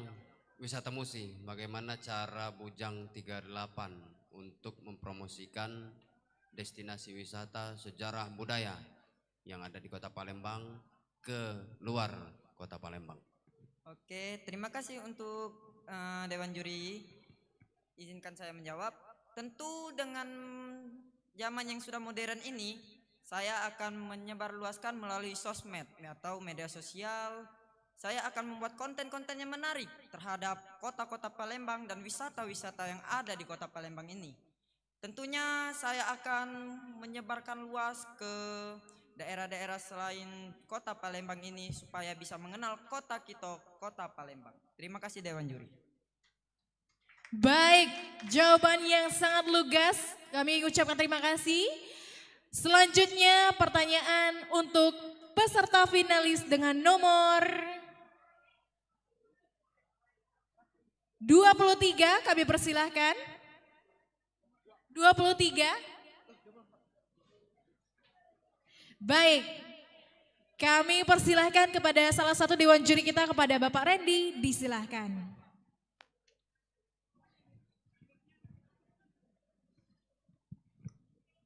Wisata Musi, bagaimana cara Bujang 38 untuk mempromosikan destinasi wisata sejarah budaya yang ada di Kota Palembang ke luar Kota Palembang? oke. Terima kasih untuk Dewan Juri. Izinkan saya menjawab. Tentu dengan zaman yang sudah modern ini, saya akan menyebarluaskan melalui sosmed atau media sosial. Saya akan membuat konten-konten yang menarik terhadap kota-kota Palembang dan wisata-wisata yang ada di Kota Palembang ini. Tentunya saya akan menyebarkan luas ke daerah-daerah selain Kota Palembang ini supaya bisa mengenal kota kita, Kota Palembang. Terima kasih Dewan Juri. Baik, jawaban yang sangat lugas. Kami ucapkan terima kasih. Selanjutnya pertanyaan untuk peserta finalis dengan nomor 23, kami persilahkan. 23. Baik, kami persilahkan kepada salah satu dewan juri kita, kepada Bapak Randy, disilahkan.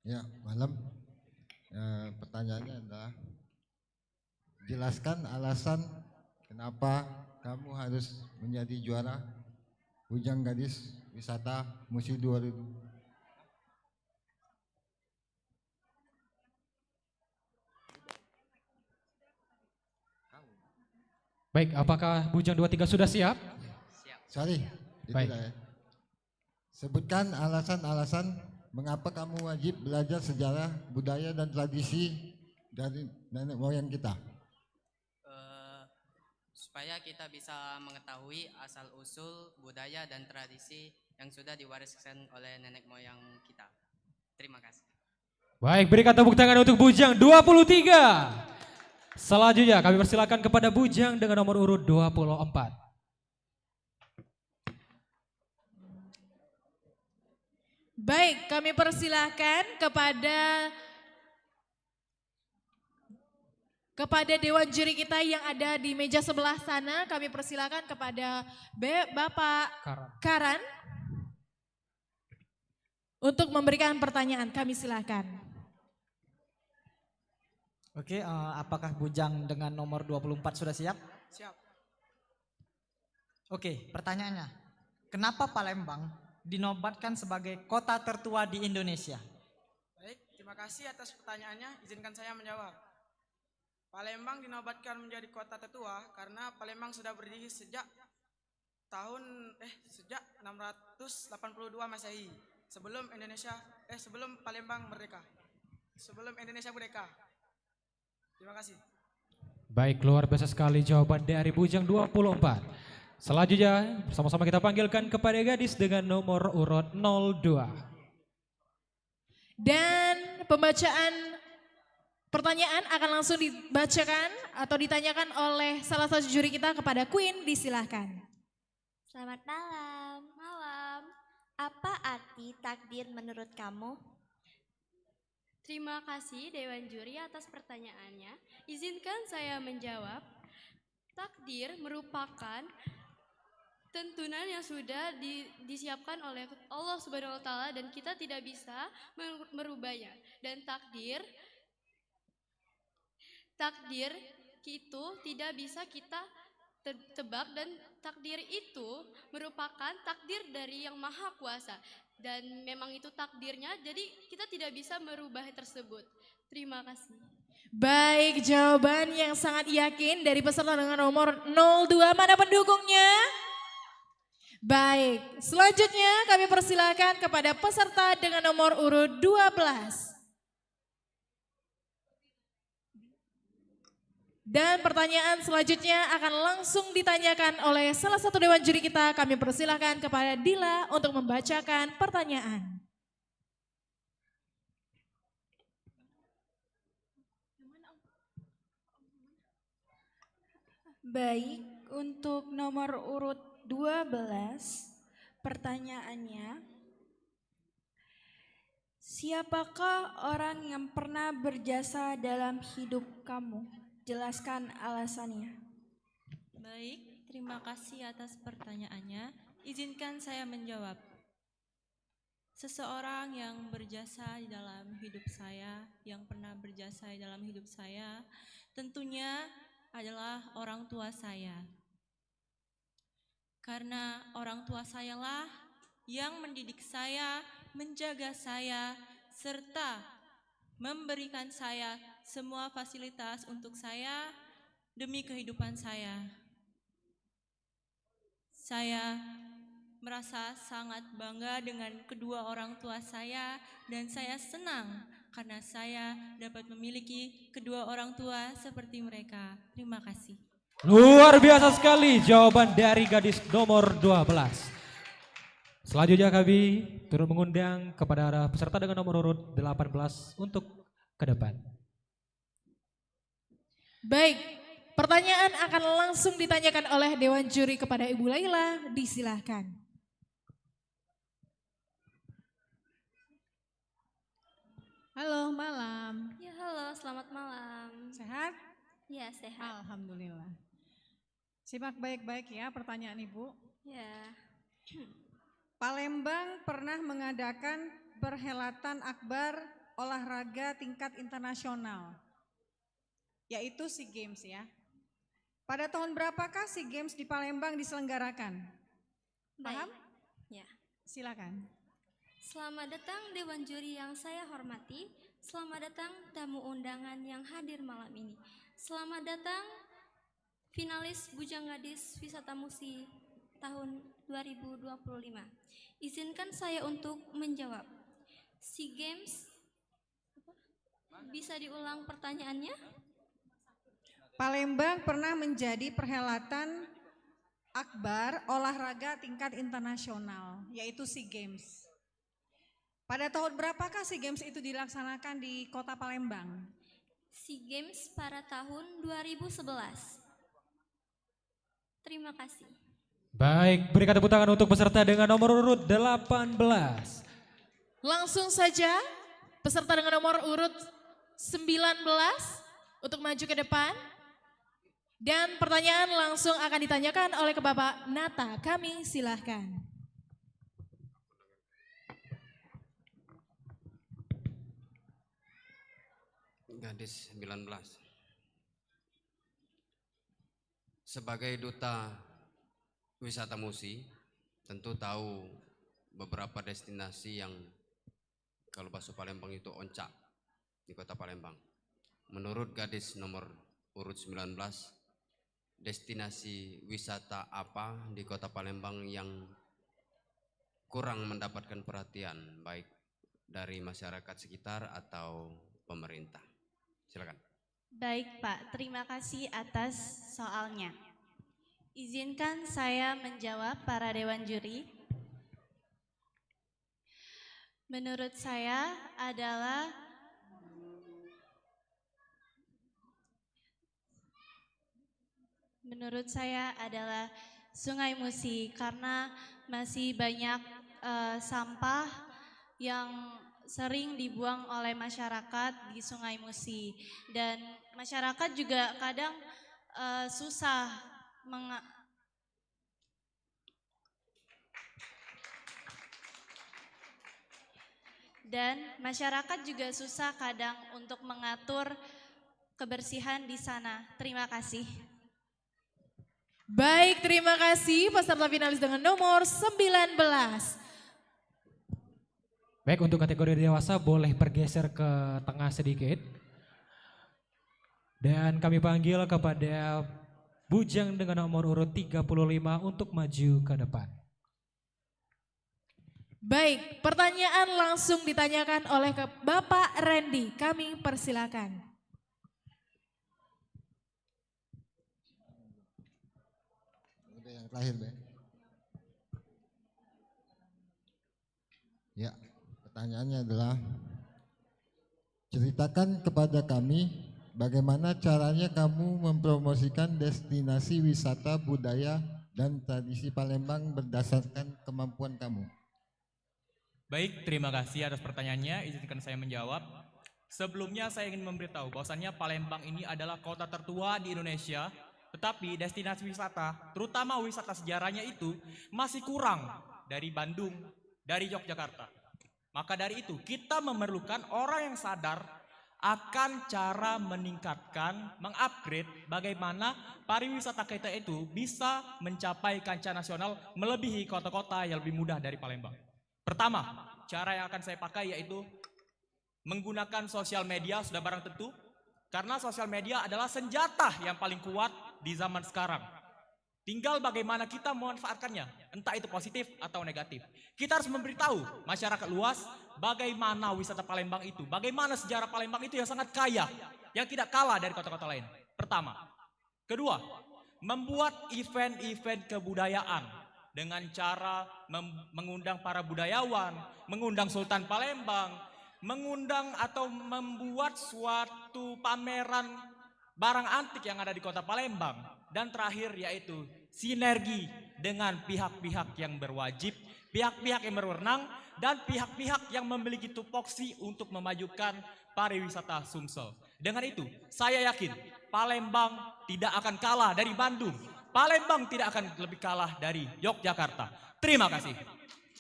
Ya, malam. Pertanyaannya adalah, jelaskan alasan kenapa kamu harus menjadi juara Bujang Gadis Wisata Musi 2000. Baik, apakah Bujang 23 sudah siap? Sorry, Baik. ya. Sebutkan alasan-alasan mengapa kamu wajib belajar sejarah, budaya, dan tradisi dari nenek moyang kita. Supaya kita bisa mengetahui asal-usul budaya dan tradisi yang sudah diwariskan oleh nenek moyang kita. Terima kasih. Baik, berikan tepuk tangan untuk Bujang 23. Selanjutnya kami persilakan kepada Bujang dengan nomor urut 24. Baik, kami persilahkan kepada Dewan Juri kita yang ada di meja sebelah sana, kami persilakan kepada Bapak Karan untuk memberikan pertanyaan. Kami silakan. Oke, apakah Bujang dengan nomor 24 sudah siap? Siap. Oke, pertanyaannya. Kenapa Palembang dinobatkan sebagai kota tertua di Indonesia? Baik, terima kasih atas pertanyaannya. Izinkan saya menjawab. Palembang dinobatkan menjadi kota tertua karena Palembang sudah berdiri sejak 682 Masehi. Sebelum Palembang merdeka. Sebelum Indonesia merdeka. Terima kasih. Baik, luar biasa sekali jawaban dari Bujang 24. Selanjutnya bersama-sama kita panggilkan kepada gadis dengan nomor urut 02. Dan pembacaan pertanyaan akan langsung dibacakan atau ditanyakan oleh salah satu juri kita kepada Queen, disilahkan. Selamat malam. Malam. Apa arti takdir menurut kamu? Terima kasih Dewan Juri atas pertanyaannya. Izinkan saya menjawab. Takdir merupakan tuntunan yang sudah disiapkan oleh Allah Subhanahu wa taala dan kita tidak bisa merubahnya. Dan takdir itu tidak bisa kita tebak dan takdir itu merupakan takdir dari Yang Maha Kuasa. Dan memang itu takdirnya, jadi kita tidak bisa merubah tersebut. Terima kasih. Baik, jawaban yang sangat yakin dari peserta dengan nomor 02. Mana pendukungnya? Baik, selanjutnya kami persilakan kepada peserta dengan nomor urut 12. Dan pertanyaan selanjutnya akan langsung ditanyakan oleh salah satu dewan juri kita. Kami persilahkan kepada Dila untuk membacakan pertanyaan. Baik, untuk nomor urut 12, pertanyaannya, siapakah orang yang pernah berjasa dalam hidup kamu? Jelaskan alasannya. Baik, terima kasih atas pertanyaannya. Izinkan saya menjawab. Seseorang yang berjasa di dalam hidup saya, yang pernah berjasa di dalam hidup saya, tentunya adalah orang tua saya. Karena orang tua sayalah yang mendidik saya, menjaga saya, serta memberikan saya semua fasilitas untuk saya demi kehidupan saya. Saya merasa sangat bangga dengan kedua orang tua saya dan saya senang karena saya dapat memiliki kedua orang tua seperti mereka. Terima kasih. Luar biasa sekali jawaban dari gadis nomor 12. Selanjutnya kami turut mengundang kepada peserta dengan nomor urut 18 untuk ke depan. Baik, pertanyaan akan langsung ditanyakan oleh Dewan Juri kepada Ibu Laila, disilahkan. Halo, malam. Ya, halo, selamat malam. Sehat? Ya, sehat. Alhamdulillah. Simak baik-baik ya pertanyaan Ibu. Ya. Palembang pernah mengadakan perhelatan akbar olahraga tingkat internasional, yaitu SEA Games ya. Pada tahun berapakah SEA Games di Palembang diselenggarakan? Paham? Ya. Silakan. Selamat datang Dewan Juri yang saya hormati. Selamat datang tamu undangan yang hadir malam ini. Selamat datang finalis Bujang Gadis Wisata Musi tahun 2025. Izinkan saya untuk menjawab. SEA Games, bisa diulang pertanyaannya? Palembang pernah menjadi perhelatan akbar olahraga tingkat internasional, yaitu SEA Games. Pada tahun berapakah SEA Games itu dilaksanakan di kota Palembang? SEA Games pada tahun 2011. Terima kasih. Baik, berikan tepuk tangan untuk peserta dengan nomor urut 18. Langsung saja peserta dengan nomor urut 19 untuk maju ke depan. Dan pertanyaan langsung akan ditanyakan oleh ke Bapak Nata. Kami silahkan. Gadis 19. Sebagai duta wisata Musi, tentu tahu beberapa destinasi yang kalau bahasa Palembang itu oncak di kota Palembang. Menurut gadis nomor urut 19, destinasi wisata apa di kota Palembang yang kurang mendapatkan perhatian baik dari masyarakat sekitar atau pemerintah? Silakan. Baik Pak, terima kasih atas soalnya. Izinkan saya menjawab para dewan juri. Menurut saya adalah Sungai Musi, karena masih banyak sampah yang sering dibuang oleh masyarakat di Sungai Musi, dan masyarakat juga kadang susah kadang untuk mengatur kebersihan di sana. Terima kasih. Baik, terima kasih peserta finalis dengan nomor 19. Baik, untuk kategori dewasa boleh bergeser ke tengah sedikit. Dan kami panggil kepada Bujang dengan nomor urut 35 untuk maju ke depan. Baik, pertanyaan langsung ditanyakan oleh ke Bapak Randy. Kami persilakan. Yang terakhir, Be. Ya, pertanyaannya adalah ceritakan kepada kami bagaimana caranya kamu mempromosikan destinasi wisata budaya dan tradisi Palembang berdasarkan kemampuan kamu. Baik, terima kasih atas pertanyaannya. Izinkan saya menjawab. Sebelumnya saya ingin memberitahu bahwasannya Palembang ini adalah kota tertua di Indonesia, tetapi destinasi wisata, terutama wisata sejarahnya itu masih kurang dari Bandung, dari Yogyakarta. Maka dari itu kita memerlukan orang yang sadar akan cara meningkatkan, mengupgrade bagaimana pariwisata kita itu bisa mencapai kancah nasional melebihi kota-kota yang lebih mudah dari Palembang. Pertama, cara yang akan saya pakai yaitu menggunakan sosial media, sudah barang tentu. Karena sosial media adalah senjata yang paling kuat di zaman sekarang. Tinggal bagaimana kita memanfaatkannya, entah itu positif atau negatif. Kita harus memberitahu masyarakat luas bagaimana wisata Palembang itu, bagaimana sejarah Palembang itu yang sangat kaya, yang tidak kalah dari kota-kota lain. Pertama. Kedua, membuat event-event kebudayaan dengan cara mengundang para budayawan, mengundang Sultan Palembang, mengundang atau membuat suatu pameran barang antik yang ada di kota Palembang. Dan terakhir yaitu sinergi dengan pihak-pihak yang berwajib, pihak-pihak yang berwenang, dan pihak-pihak yang memiliki tupoksi untuk memajukan pariwisata Sumsel. Dengan itu, saya yakin Palembang tidak akan kalah dari Bandung. Palembang tidak akan lebih kalah dari Yogyakarta. Terima kasih.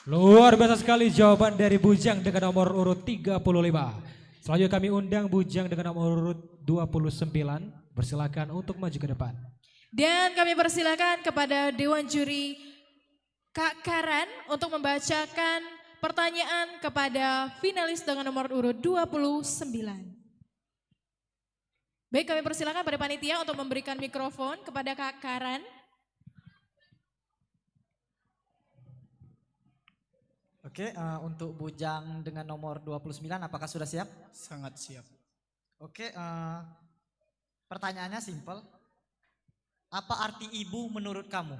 Luar biasa sekali jawaban dari Bujang dengan nomor urut 35. Selanjutnya kami undang Bujang dengan nomor urut 29. Bersilakan untuk maju ke depan. Dan kami persilakan kepada Dewan Juri Kak Karan untuk membacakan pertanyaan kepada finalis dengan nomor urut 29. Baik, kami persilakan pada panitia untuk memberikan mikrofon kepada Kak Karan. Oke, untuk bujang dengan nomor 29 apakah sudah siap? Sangat siap. Oke, pertanyaannya simpel. Apa arti ibu menurut kamu?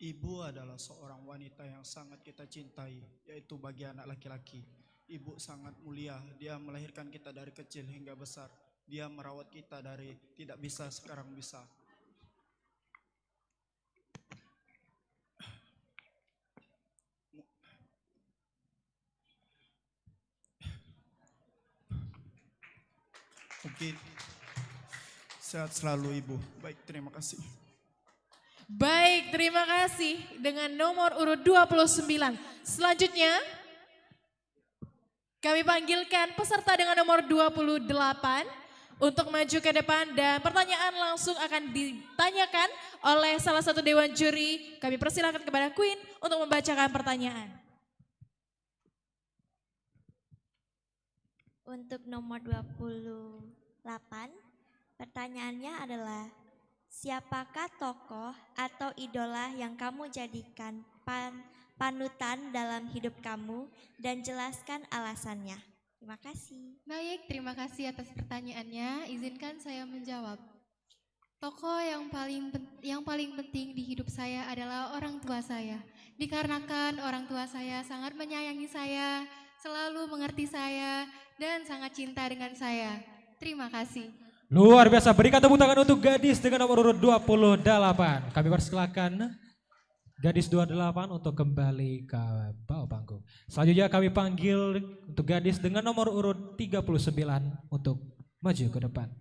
Ibu adalah seorang wanita yang sangat kita cintai, yaitu bagi anak laki-laki. Ibu sangat mulia, dia melahirkan kita dari kecil hingga besar. Dia merawat kita dari tidak bisa sekarang bisa. Mungkin sehat selalu Ibu. Baik, terima kasih. Baik, terima kasih dengan nomor urut 29. Selanjutnya kami panggilkan peserta dengan nomor 28 untuk maju ke depan dan pertanyaan langsung akan ditanyakan oleh salah satu dewan juri. Kami persilakan kepada Queen untuk membacakan pertanyaan. Untuk nomor 28, pertanyaannya adalah siapakah tokoh atau idola yang kamu jadikan panutan dalam hidup kamu dan jelaskan alasannya. Terima kasih. Baik, terima kasih atas pertanyaannya. Izinkan saya menjawab. Tokoh yang paling penting di hidup saya adalah orang tua saya. Dikarenakan orang tua saya sangat menyayangi saya, selalu mengerti saya, dan sangat cinta dengan saya. Terima kasih. Luar biasa, berikan tepuk tangan untuk gadis dengan nomor urut 28. Kami persilakan gadis 28 untuk kembali ke bawah panggung. Selanjutnya kami panggil untuk gadis dengan nomor urut 39 untuk maju ke depan.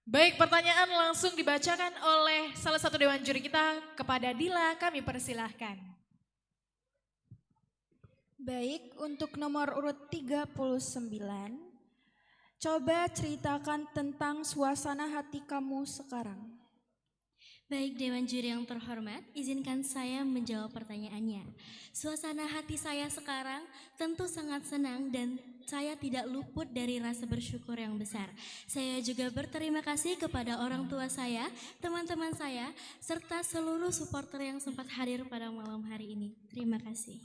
Baik, pertanyaan langsung dibacakan oleh salah satu dewan juri kita kepada Dila, kami persilahkan. Baik, untuk nomor urut 39, coba ceritakan tentang suasana hati kamu sekarang. Baik Dewan Juri yang terhormat, izinkan saya menjawab pertanyaannya. Suasana hati saya sekarang tentu sangat senang dan saya tidak luput dari rasa bersyukur yang besar. Saya juga berterima kasih kepada orang tua saya, teman-teman saya, serta seluruh supporter yang sempat hadir pada malam hari ini. Terima kasih.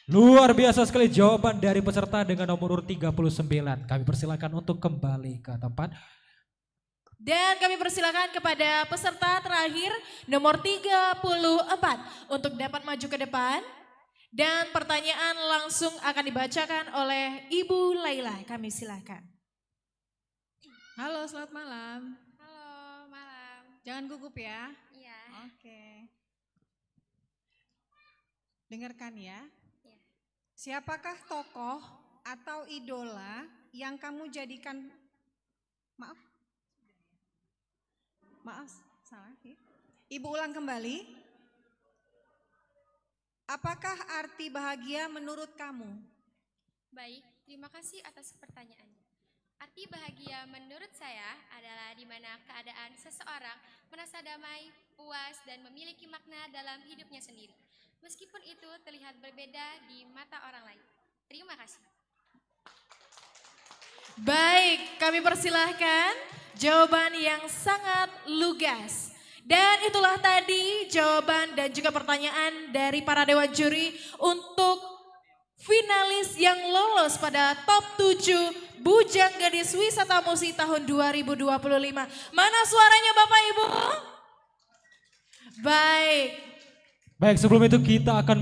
Luar biasa sekali jawaban dari peserta dengan nomor urut 39. Kami persilakan untuk kembali ke tempat. Dan kami persilakan kepada peserta terakhir nomor 34 untuk dapat maju ke depan. Dan pertanyaan langsung akan dibacakan oleh Ibu Laila. Kami silakan. Halo, selamat malam. Halo, malam. Jangan gugup ya. Iya. Oke. Dengarkan ya. Iya. Siapakah tokoh atau idola yang kamu jadikan, maaf, salah. Ibu ulang kembali. Apakah arti bahagia menurut kamu? Baik, terima kasih atas pertanyaannya. Arti bahagia menurut saya adalah di mana keadaan seseorang merasa damai, puas, dan memiliki makna dalam hidupnya sendiri. Meskipun itu terlihat berbeda di mata orang lain. Terima kasih. Baik, kami persilahkan jawaban yang sangat lugas. Dan itulah tadi jawaban dan juga pertanyaan dari para dewan juri untuk finalis yang lolos pada top 7 Bujang Gadis Wisata Musi tahun 2025. Mana suaranya Bapak Ibu? Baik, sebelum itu kita akan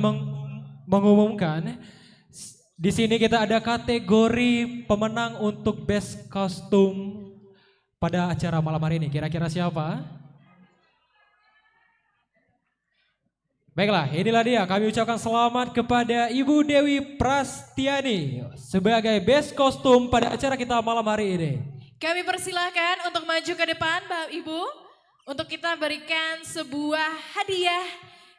mengumumkan. Di sini kita ada kategori pemenang untuk best kostum pada acara malam hari ini. Kira-kira siapa? Baiklah, inilah dia. Kami ucapkan selamat kepada Ibu Dewi Prastiani sebagai best kostum pada acara kita malam hari ini. Kami persilahkan untuk maju ke depan Bapak Ibu. Untuk kita berikan sebuah hadiah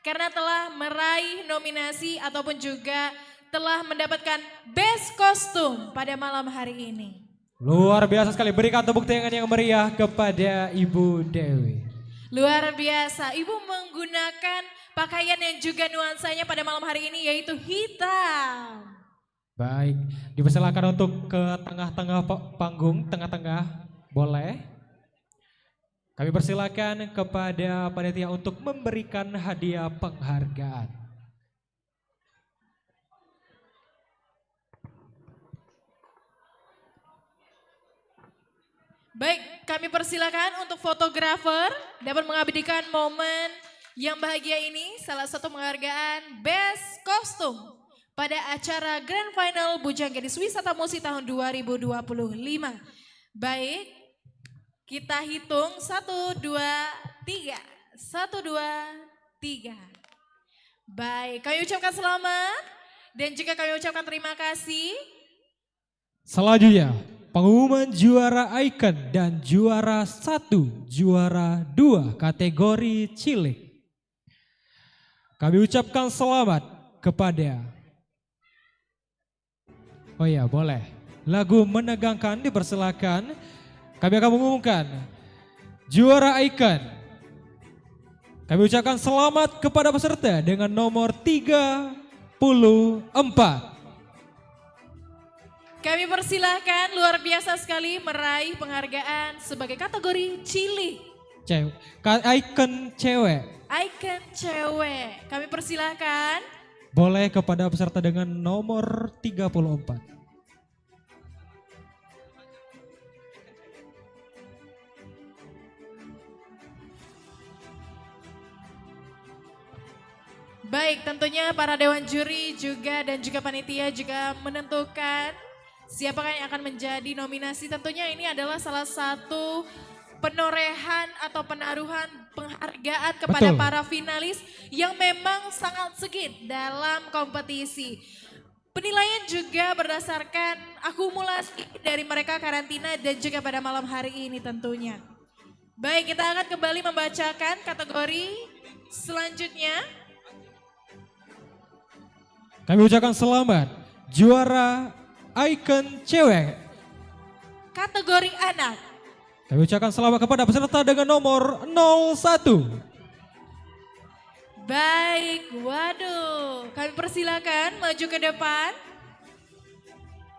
karena telah meraih nominasi ataupun juga telah mendapatkan best kostum pada malam hari ini. Luar biasa sekali, berikan tepuk tangan yang meriah kepada Ibu Dewi. Luar biasa, Ibu menggunakan pakaian yang juga nuansanya pada malam hari ini yaitu hitam. Baik, dipersilakan untuk ke tengah-tengah panggung, tengah-tengah, boleh. Kami persilakan kepada panitia untuk memberikan hadiah penghargaan. Baik, kami persilakan untuk fotografer dapat mengabadikan momen yang bahagia ini, salah satu penghargaan Best Kostum pada acara Grand Final Bujang Gadis Wisata Musi tahun 2025. Baik, kita hitung 1, 2, 3. 1, 2, 3. Baik, kami ucapkan selamat dan juga kami ucapkan terima kasih. Selanjutnya, pengumuman juara Icon dan juara 1, juara 2 kategori cilik. Kami ucapkan selamat kepada, oh ya boleh, lagu menegangkan dipersilakan. Kami akan mengumumkan juara Icon. Kami ucapkan selamat kepada peserta dengan nomor 34. Kami persilahkan, luar biasa sekali meraih penghargaan sebagai kategori cilik. Icon cewek. Icon cewek. Kami persilahkan. Boleh kepada peserta dengan nomor 34. Baik, tentunya para dewan juri juga dan juga panitia juga menentukan siapakah yang akan menjadi nominasi. Tentunya ini adalah salah satu penorehan atau penaruhan penghargaan kepada Betul. para finalis yang memang sangat segit dalam kompetisi. Penilaian juga berdasarkan akumulasi dari mereka karantina dan juga pada malam hari ini tentunya. Baik, kita akan kembali membacakan kategori selanjutnya. Kami ucapkan selamat juara Icon cewek. Kategori anak. Kami ucapkan selamat kepada peserta dengan nomor 01. Baik, waduh. Kami persilakan maju ke depan.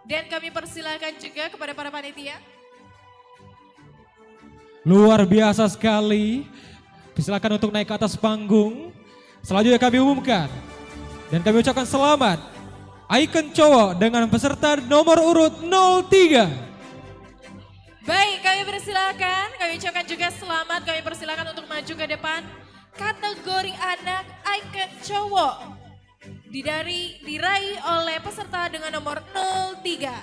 Dan kami persilakan juga kepada para panitia. Luar biasa sekali. Silakan untuk naik ke atas panggung. Selanjutnya kami umumkan. Dan kami ucapkan selamat Icon cowok dengan peserta nomor urut 03. Baik, kami persilakan, kami ucapkan juga selamat, kami persilakan untuk maju ke depan. Kategori anak Icon cowok diraih oleh peserta dengan nomor 03.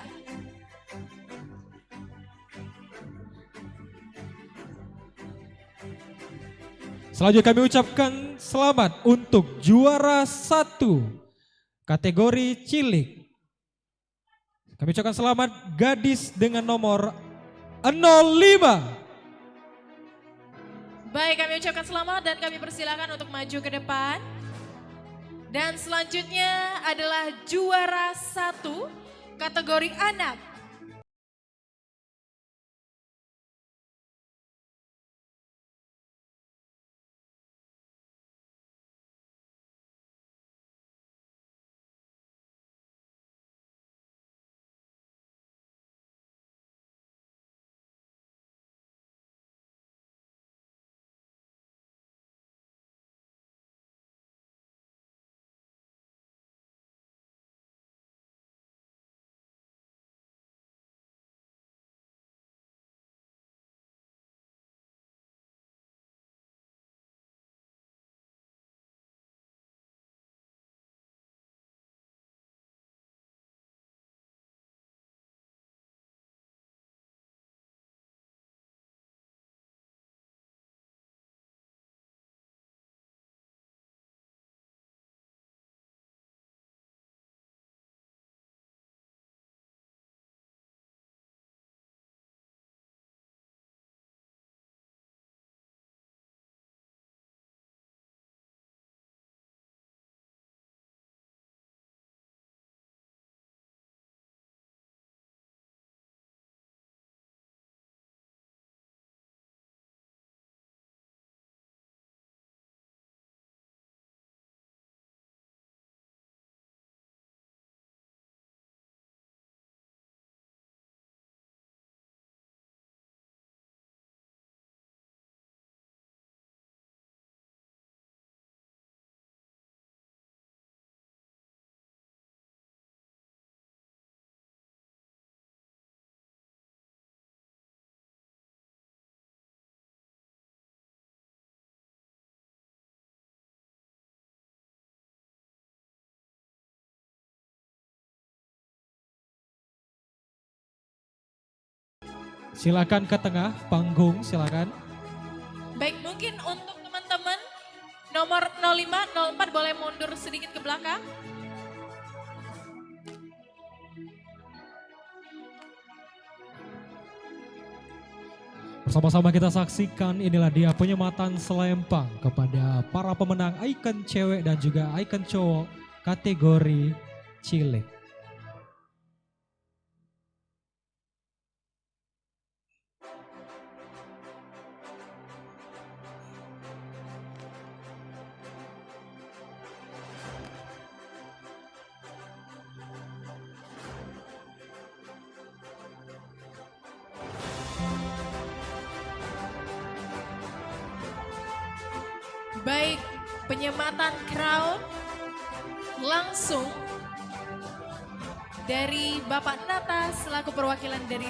Selanjutnya kami ucapkan selamat untuk juara 1 kategori cilik. Kami ucapkan selamat gadis dengan nomor 05. Baik, kami ucapkan selamat dan kami persilakan untuk maju ke depan. Dan selanjutnya adalah juara 1 kategori anak Silakan ke tengah panggung, silakan. Baik, mungkin untuk teman-teman nomor 05, 04 boleh mundur sedikit ke belakang. Bersama-sama kita saksikan inilah dia penyematan selempang kepada para pemenang ikon cewek dan juga ikon cowok kategori cilik. Baik, penyematan crown langsung dari Bapak Nata selaku perwakilan dari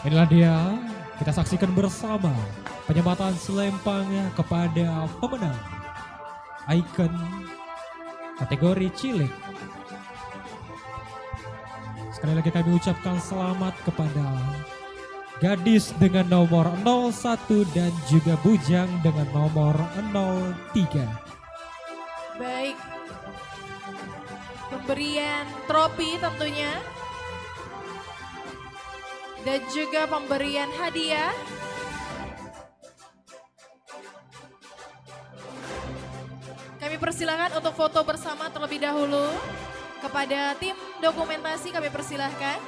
Inilah dia, kita saksikan bersama penyematan selempangnya kepada pemenang ikon kategori cilik. Sekali lagi kami ucapkan selamat kepada gadis dengan nomor 01 dan juga bujang dengan nomor 03. Baik, pemberian trofi tentunya dan juga pemberian hadiah. Kami persilahkan untuk foto bersama terlebih dahulu. Kepada tim dokumentasi kami persilahkan.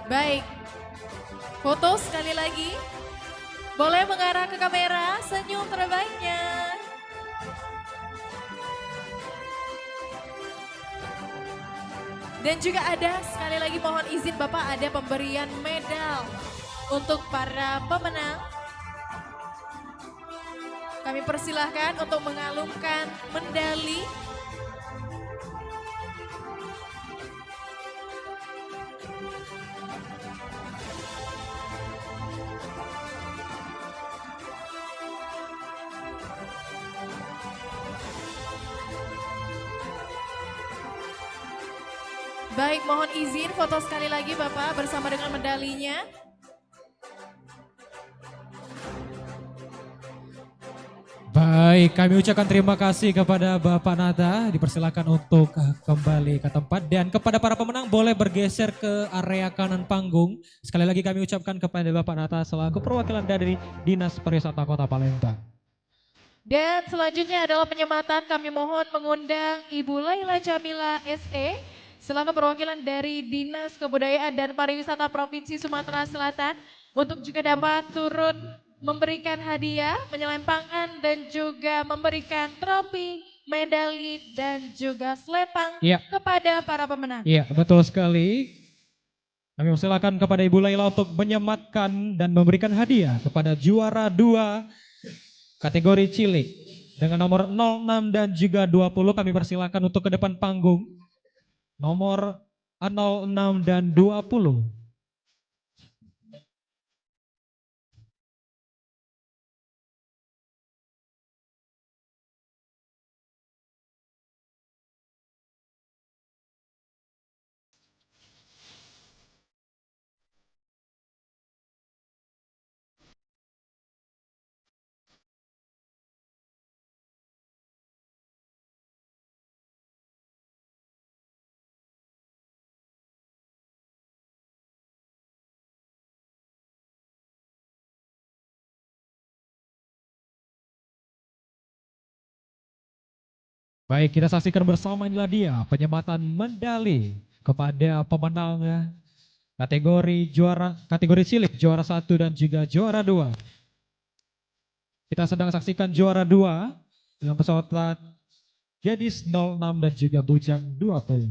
Baik, foto sekali lagi. Boleh mengarah ke kamera, senyum terbaiknya. Dan juga ada sekali lagi mohon izin Bapak ada pemberian medal untuk para pemenang. Kami persilahkan untuk mengalungkan medali. Baik, mohon izin foto sekali lagi Bapak bersama dengan medalinya. Baik, kami ucapkan terima kasih kepada Bapak Nata. Dipersilakan untuk kembali ke tempat dan kepada para pemenang boleh bergeser ke area kanan panggung. Sekali lagi kami ucapkan kepada Bapak Nata selaku perwakilan dari Dinas Pariwisata Kota Palembang. Dan selanjutnya adalah penyematan, kami mohon mengundang Ibu Laila Jamila SE selaku perwakilan dari Dinas Kebudayaan dan Pariwisata Provinsi Sumatera Selatan untuk juga dapat turut memberikan hadiah, menyelempangkan dan juga memberikan trofi, medali dan juga selempang kepada para pemenang. Iya, betul sekali. Kami persilakan kepada Ibu Laila untuk menyematkan dan memberikan hadiah kepada juara 2 kategori cilik dengan nomor 06 dan juga 20. Kami persilakan untuk ke depan panggung. Nomor 06 dan 20. Baik, kita saksikan bersama inilah dia penyematan medali kepada pemenang kategori cilik juara 1 dan juga juara 2. Kita sedang saksikan juara 2 dengan peserta gadis 06 dan juga bujang 20.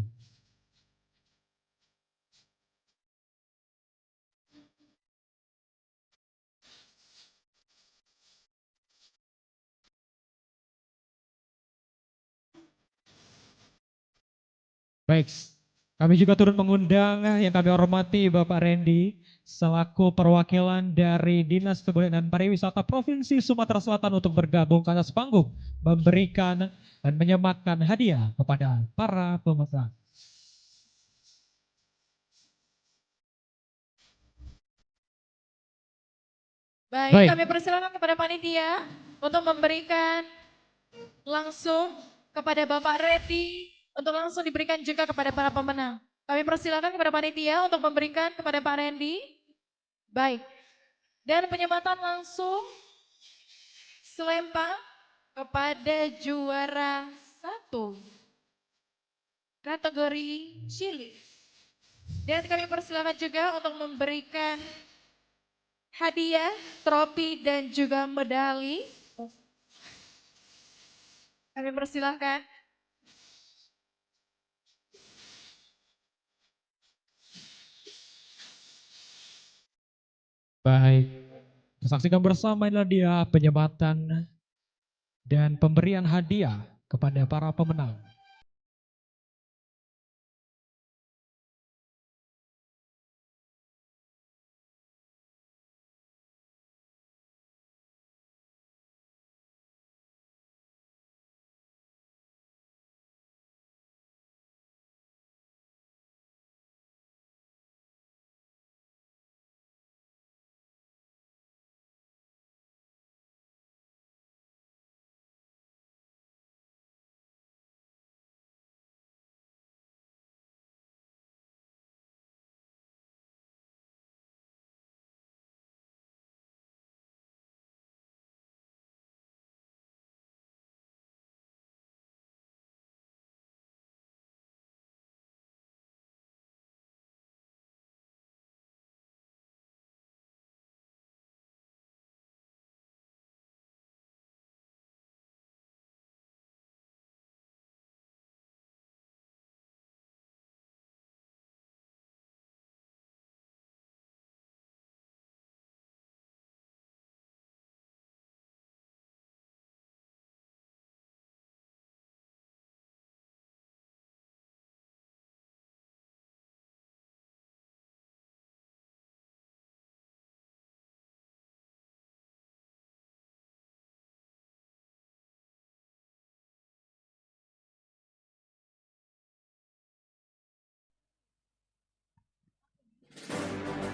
Baik, kami juga turut mengundang yang kami hormati Bapak Randy selaku perwakilan dari Dinas Kebudayaan dan Pariwisata Provinsi Sumatera Selatan untuk bergabung ke atas panggung memberikan dan menyematkan hadiah kepada para pemegang. Baik, kami persilakan kepada panitia untuk memberikan langsung kepada Bapak Reti untuk langsung diberikan juga kepada para pemenang. Kami persilakan kepada panitia untuk memberikan kepada Pak Randy. Baik. Dan penyematan langsung selempang kepada juara 1 kategori cilik. Dan kami persilakan juga untuk memberikan hadiah, trofi dan juga medali. Kami persilahkan. Baik, saksikan bersama inilah dia penyematan dan pemberian hadiah kepada para pemenang.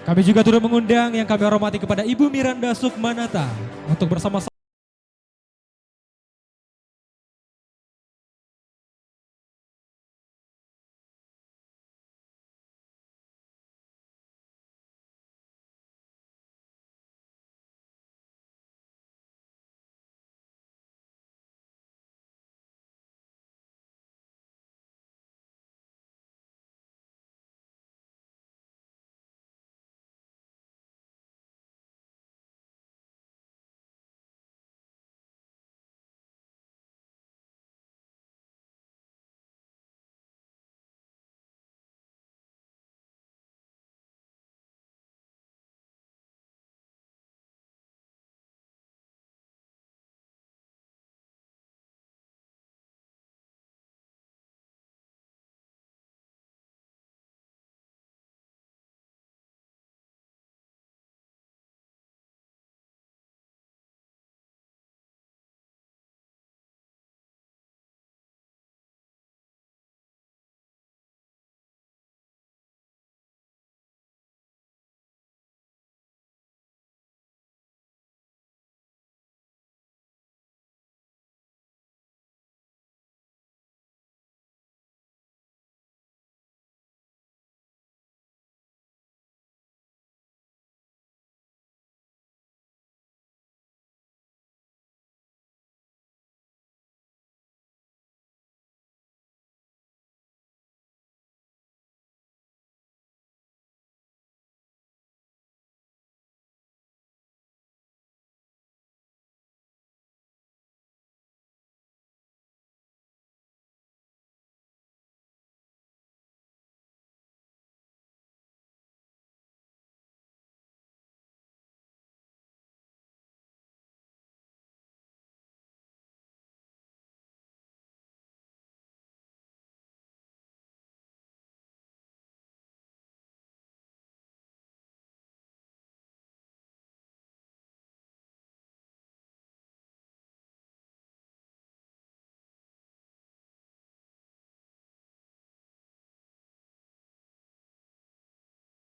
Kami juga turut mengundang yang kami hormati kepada Ibu Miranda Sukmanata untuk bersama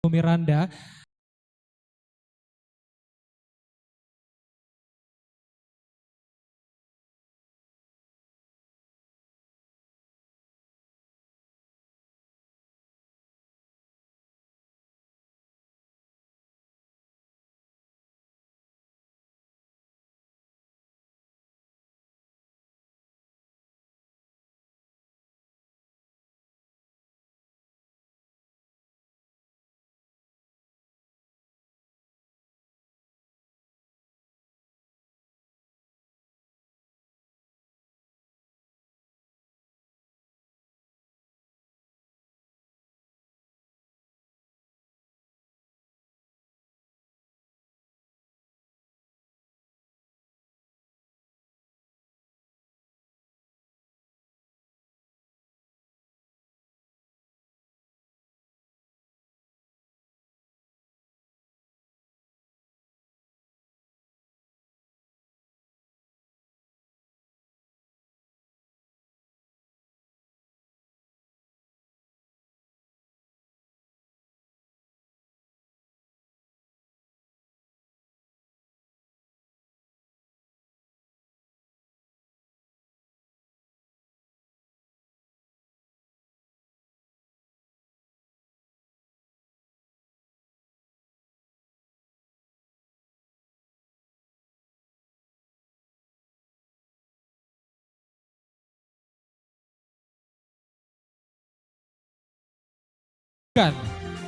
Miranda.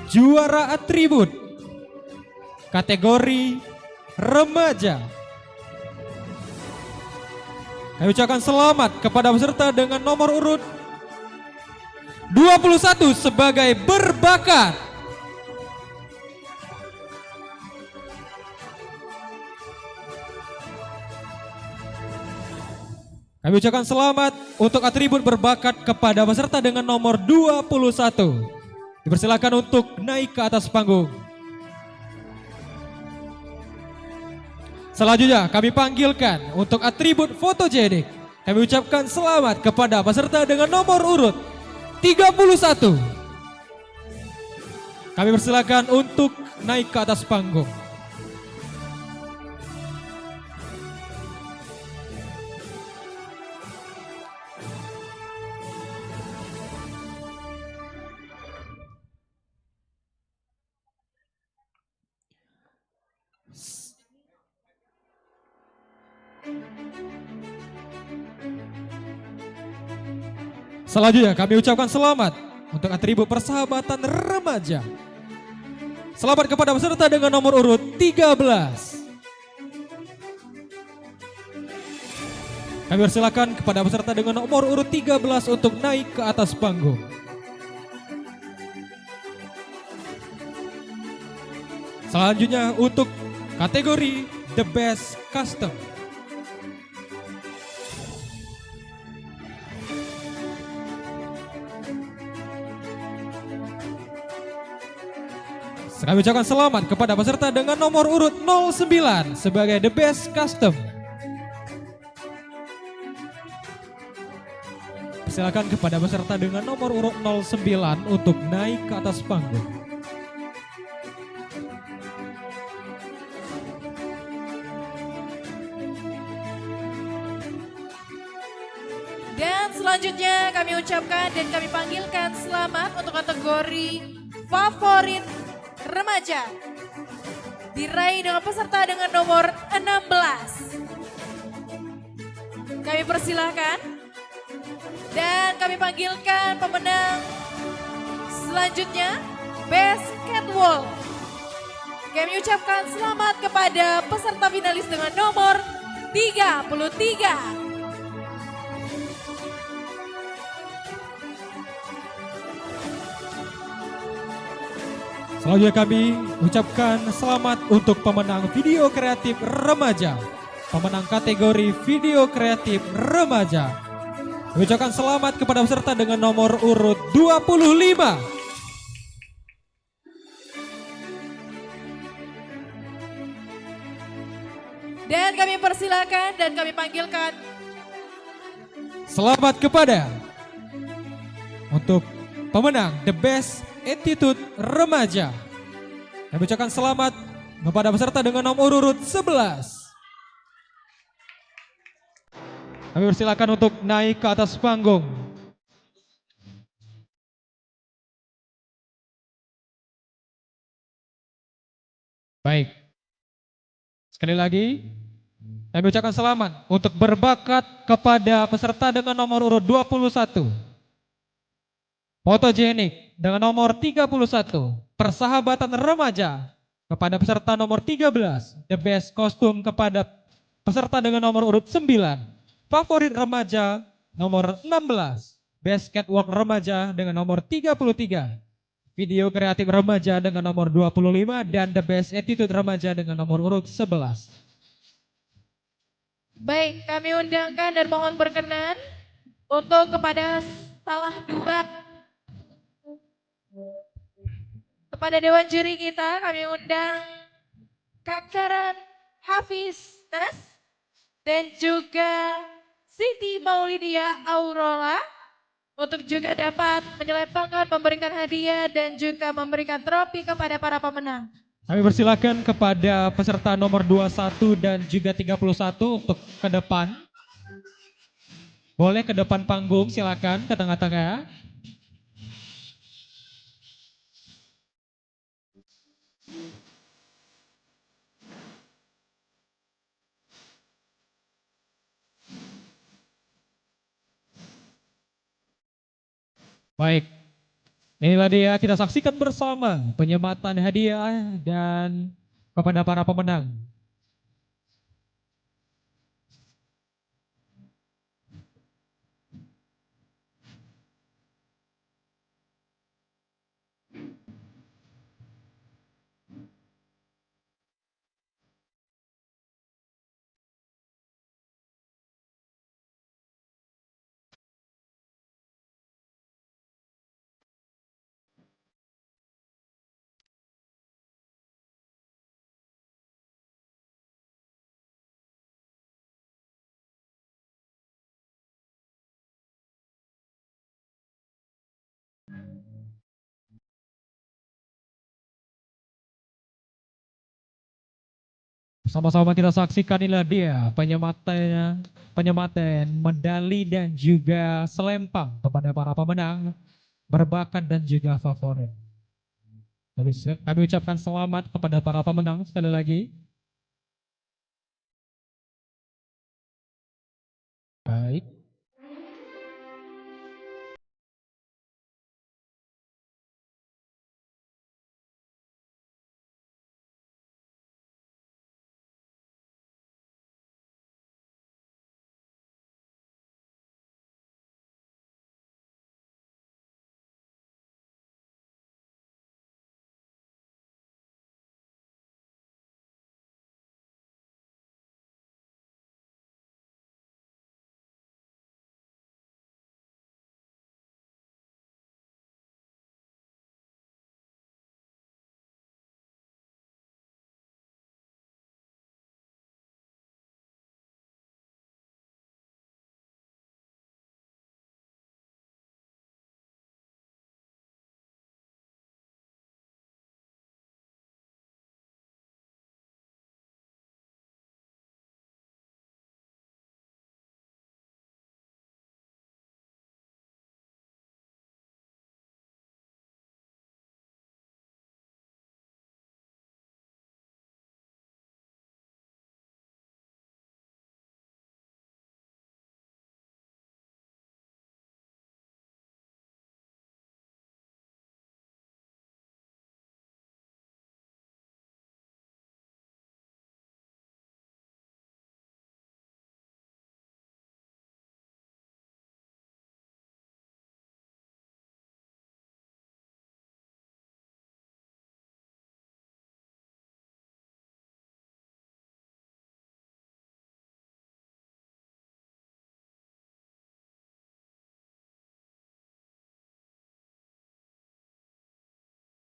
Juara atribut kategori remaja. Kami ucapkan selamat kepada peserta dengan nomor urut 21 sebagai berbakat. Kami ucapkan selamat untuk atribut berbakat kepada peserta dengan nomor 21. Dipersilakan untuk naik ke atas panggung. Selanjutnya kami panggilkan untuk atribut fotogenik. Kami ucapkan selamat kepada peserta dengan nomor urut 31. Kami persilakan untuk naik ke atas panggung. Selanjutnya kami ucapkan selamat untuk atribut persahabatan remaja. Selamat kepada peserta dengan nomor urut 13. Kami persilakan kepada peserta dengan nomor urut 13 untuk naik ke atas panggung. Selanjutnya untuk kategori The Best Custom. Kami ucapkan selamat kepada peserta dengan nomor urut 09 sebagai The Best Custom. Silakan kepada peserta dengan nomor urut 09 untuk naik ke atas panggung. Dan selanjutnya kami ucapkan dan kami panggilkan selamat untuk kategori favorit remaja. Diraih dengan peserta dengan nomor 16. Kami persilahkan dan kami panggilkan pemenang selanjutnya Best Catwalk. Kami ucapkan selamat kepada peserta finalis dengan nomor 33. Selanjutnya kami ucapkan selamat untuk pemenang video kreatif remaja. Pemenang kategori video kreatif remaja. Kami ucapkan selamat kepada peserta dengan nomor urut 25. Dan kami persilakan dan kami panggilkan. Selamat kepada untuk pemenang The Best Attitude Remaja. Kami ucapkan selamat kepada peserta dengan nomor urut 11. Kami persilakan untuk naik ke atas panggung. Baik. Sekali lagi, kami ucapkan selamat untuk berbakat kepada peserta dengan nomor urut 21. Fotogenik dengan nomor 31. Persahabatan remaja kepada peserta nomor 13. The best kostum kepada peserta dengan nomor urut 9. Favorit remaja nomor 16. Best catwalk remaja dengan nomor 33. Video kreatif remaja dengan nomor 25 dan the best attitude remaja dengan nomor urut 11. Baik, kami undangkan dan mohon berkenan untuk kepada salah dua kepada Dewan Juri kita, kami undang Kak Karan Hafiz Nas dan juga Siti Maulidia Aurora untuk juga dapat menyelempangkan, memberikan hadiah dan juga memberikan trofi kepada para pemenang. Kami persilakan kepada peserta nomor 21 dan juga 31 untuk ke depan. Boleh ke depan panggung, silakan ke tengah-tengah. Baik, inilah dia kita saksikan bersama penyematan hadiah dan kepada para pemenang. Sama-sama kita saksikan inilah dia penyematan medali dan juga selempang kepada para pemenang berbakat dan juga favorit. Kami ucapkan selamat kepada para pemenang sekali lagi. Baik.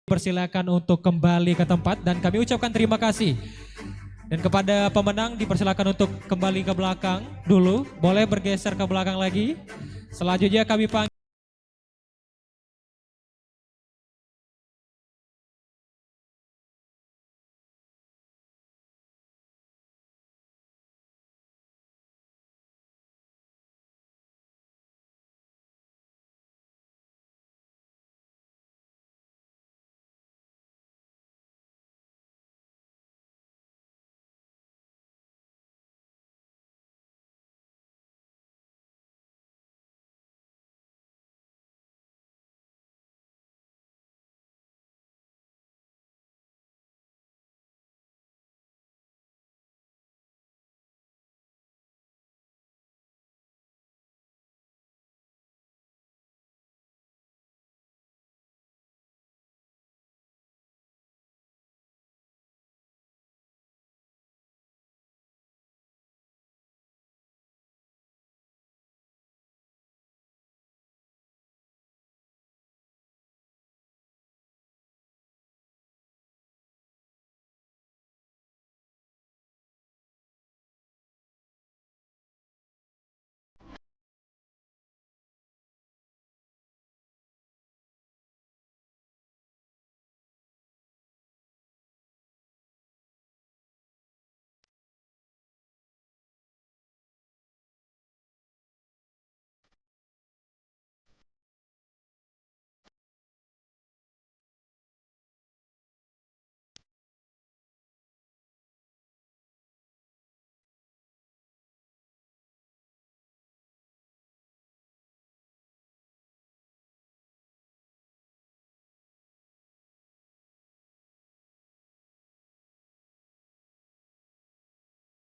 Persilakan untuk kembali ke tempat dan kami ucapkan terima kasih. Dan kepada pemenang dipersilakan untuk kembali ke belakang dulu, boleh bergeser ke belakang lagi. Selanjutnya kami panggil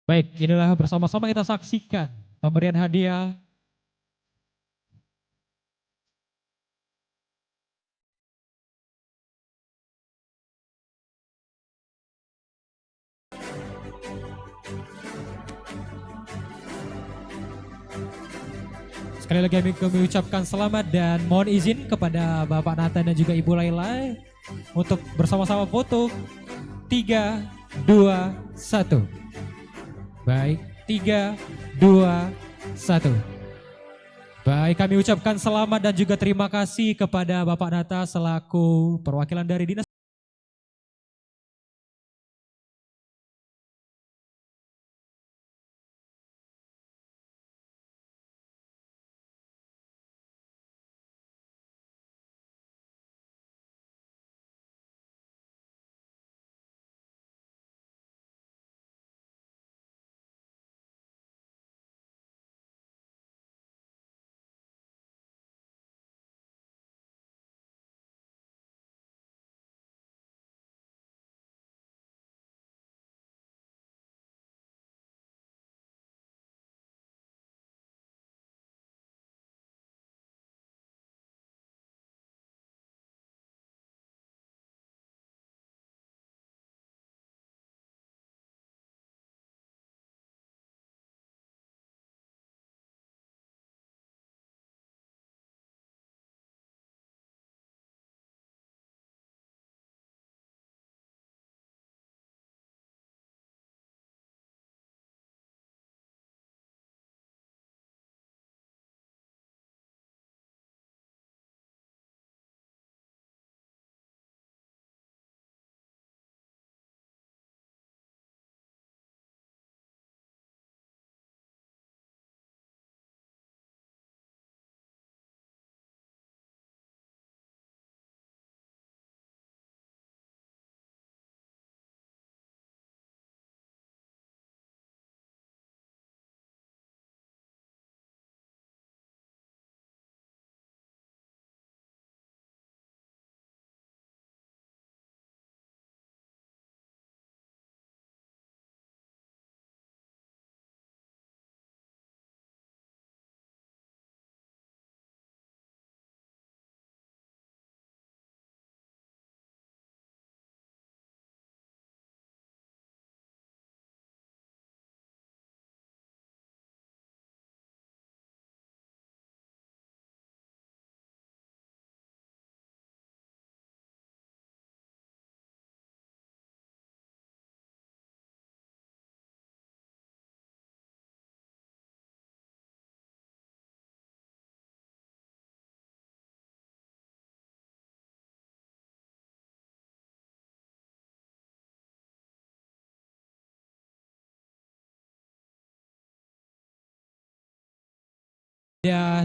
Baik, inilah bersama-sama kita saksikan pemberian hadiah sekali lagi kami ucapkan selamat dan mohon izin kepada Bapak Nathan dan juga Ibu Laila untuk bersama-sama foto 3, 2, 1. Baik, 3, 2, 1. Baik, kami ucapkan selamat dan juga terima kasih kepada Bapak Nata selaku perwakilan dari Dinas.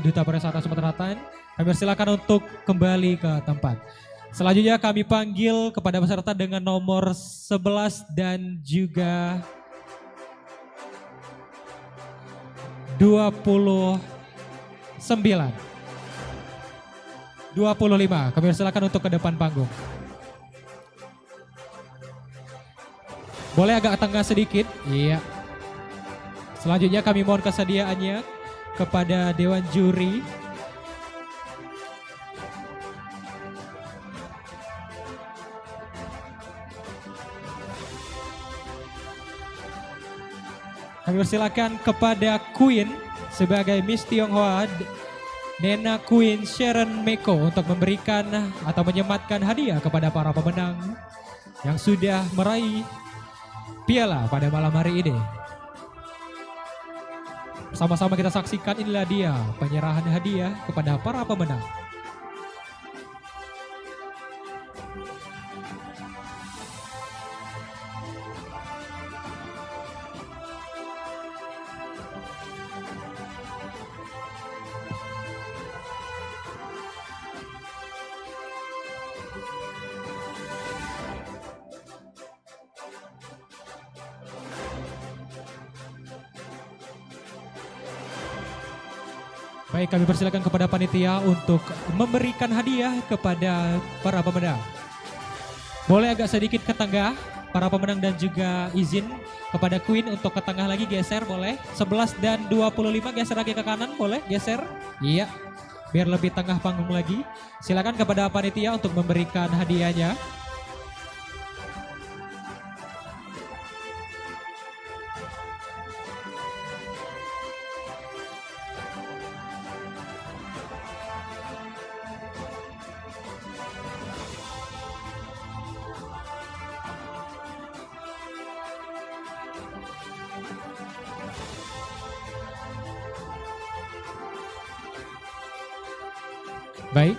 Duta Pariwisata Sumatera Selatan, kami persilakan untuk kembali ke tempat. Selanjutnya kami panggil kepada peserta dengan nomor 11 dan juga 29. 25, kami persilakan untuk ke depan panggung. Boleh agak tengah sedikit? Iya. Selanjutnya kami mohon kesediaannya kepada Dewan Juri. Kami persilakan kepada Queen sebagai Miss Tionghoa, Nena Queen Sharon Meko untuk memberikan atau menyematkan hadiah kepada para pemenang yang sudah meraih piala pada malam hari ini. Sama-sama kita saksikan, inilah dia penyerahan hadiah kepada para pemenang. Baik, kami persilakan kepada panitia untuk memberikan hadiah kepada para pemenang. Boleh agak sedikit ke tengah para pemenang dan juga izin kepada Queen untuk ke tengah lagi, geser boleh. 11 dan 25 geser lagi ke kanan, boleh geser. Iya, biar lebih tengah panggung lagi. Silakan kepada panitia untuk memberikan hadiahnya. Baik.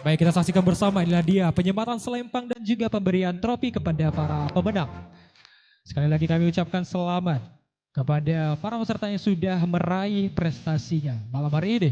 Baik, kita saksikan bersama, inilah dia penyematan selempang dan juga pemberian trofi kepada para pemenang. Sekali lagi kami ucapkan selamat kepada para peserta yang sudah meraih prestasinya malam hari ini.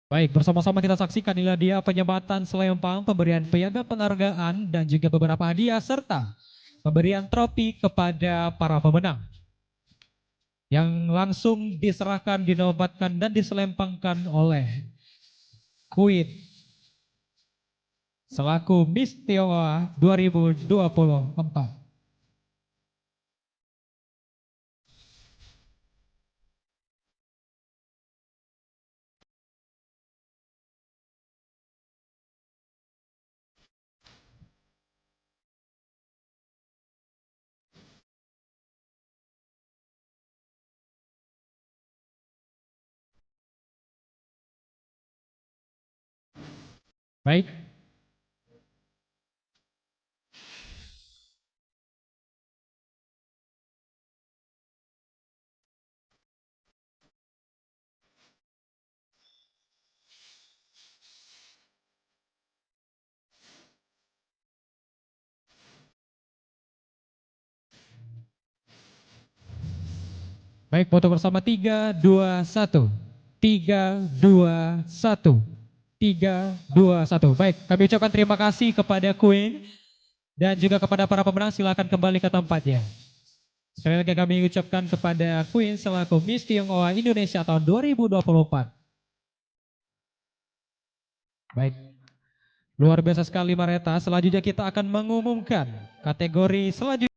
Baik, bersama-sama kita saksikan inilah dia penyematan selempang, pemberian piagam penghargaan dan juga beberapa hadiah serta pemberian trofi kepada para pemenang yang langsung diserahkan, dinobatkan dan diselempangkan oleh Queen selaku Miss Tionghoa 2024. Baik. Baik, foto bersama 3, 2, 1. 3, 2, 1. 3, 2, 1. Baik, kami ucapkan terima kasih kepada Queen dan juga kepada para pemenang, silakan kembali ke tempatnya. Sekali lagi kami ucapkan kepada Queen selaku Miss Tionghoa Indonesia tahun 2024. Baik, luar biasa sekali Mareta. Selanjutnya kita akan mengumumkan kategori selanjutnya.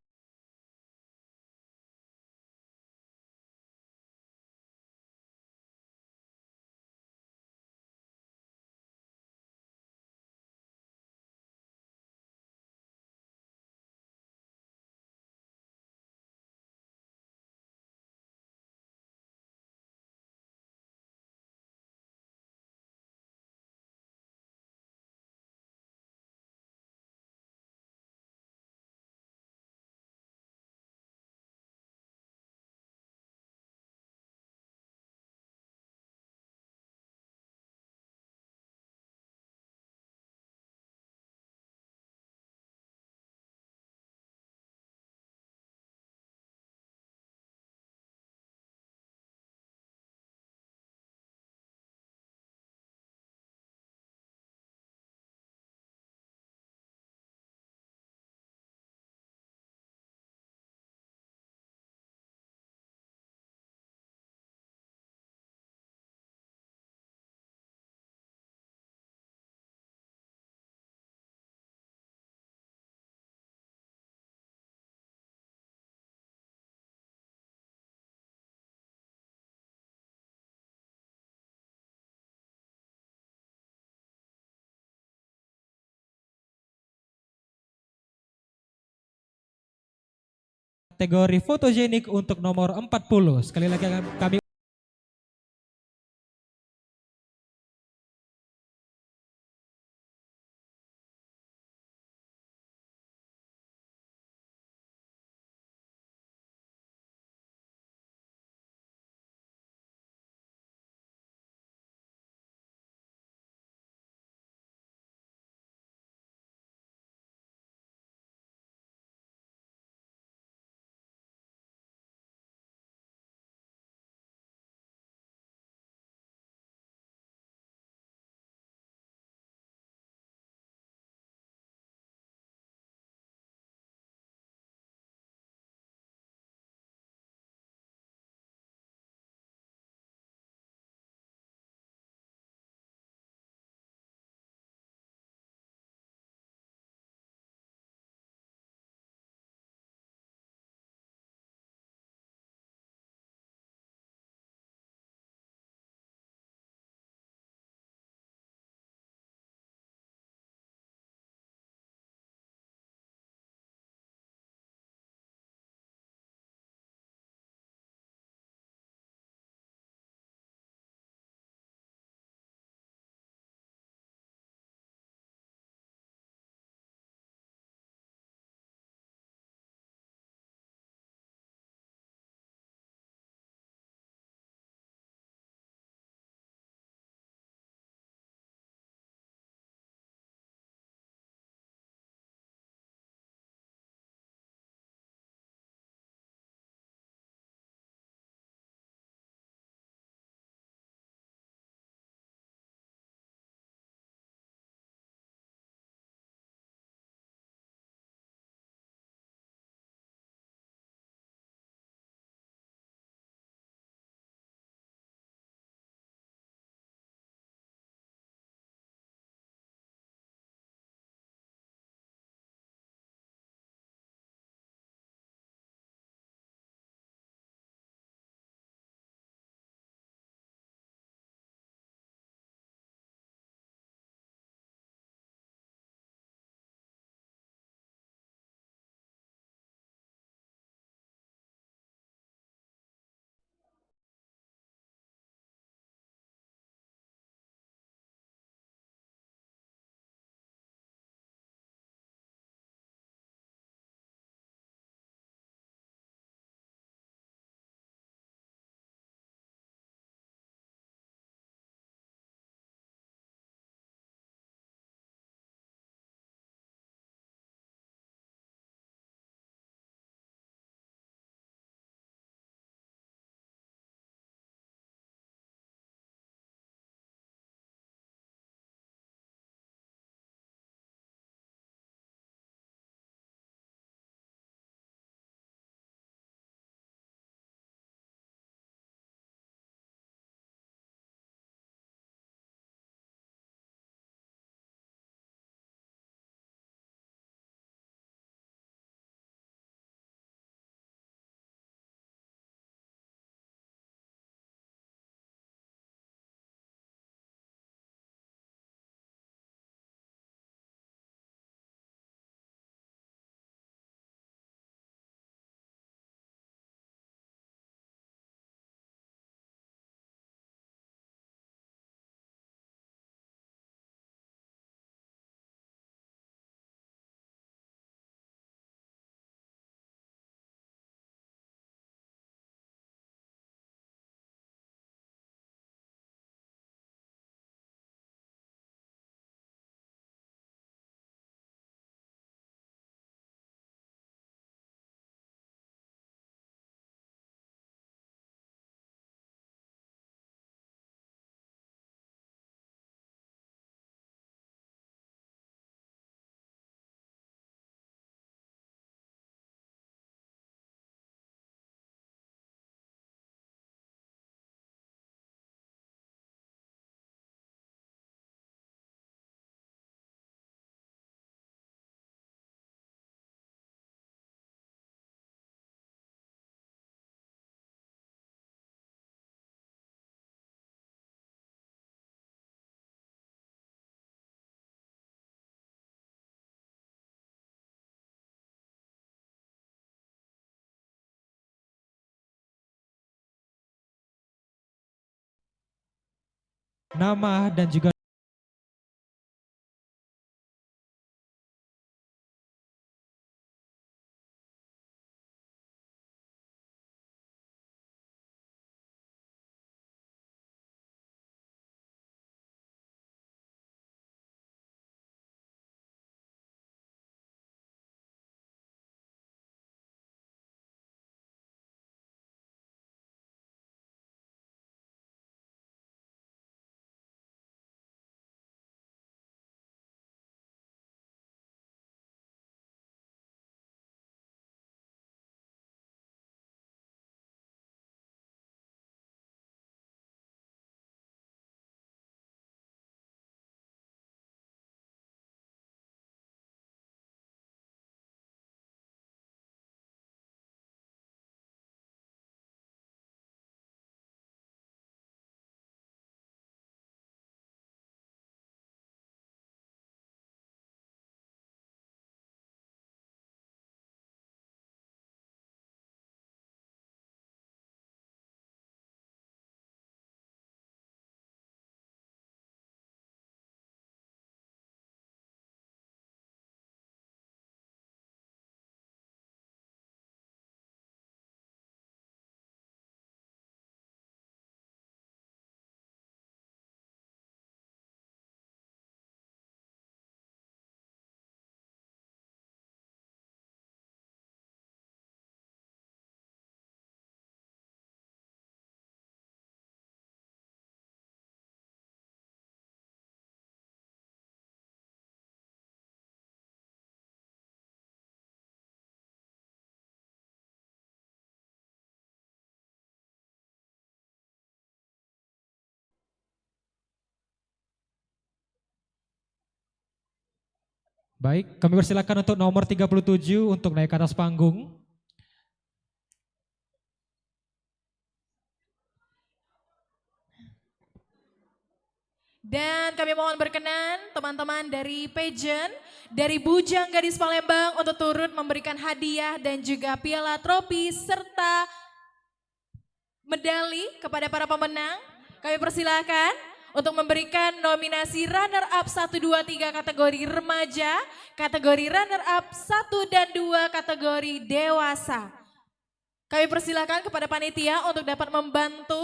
kategori fotogenik untuk nomor 40. Sekali lagi kami nama dan juga baik, kami persilakan untuk nomor 37 untuk naik ke atas panggung. Dan kami mohon berkenan teman-teman dari pageant, dari Bujang Gadis Palembang untuk turut memberikan hadiah dan juga piala trofi serta medali kepada para pemenang. Kami persilakan untuk memberikan nominasi runner up 1, 2, 3 kategori remaja, kategori runner up 1 dan 2 kategori dewasa. Kami persilakan kepada panitia untuk dapat membantu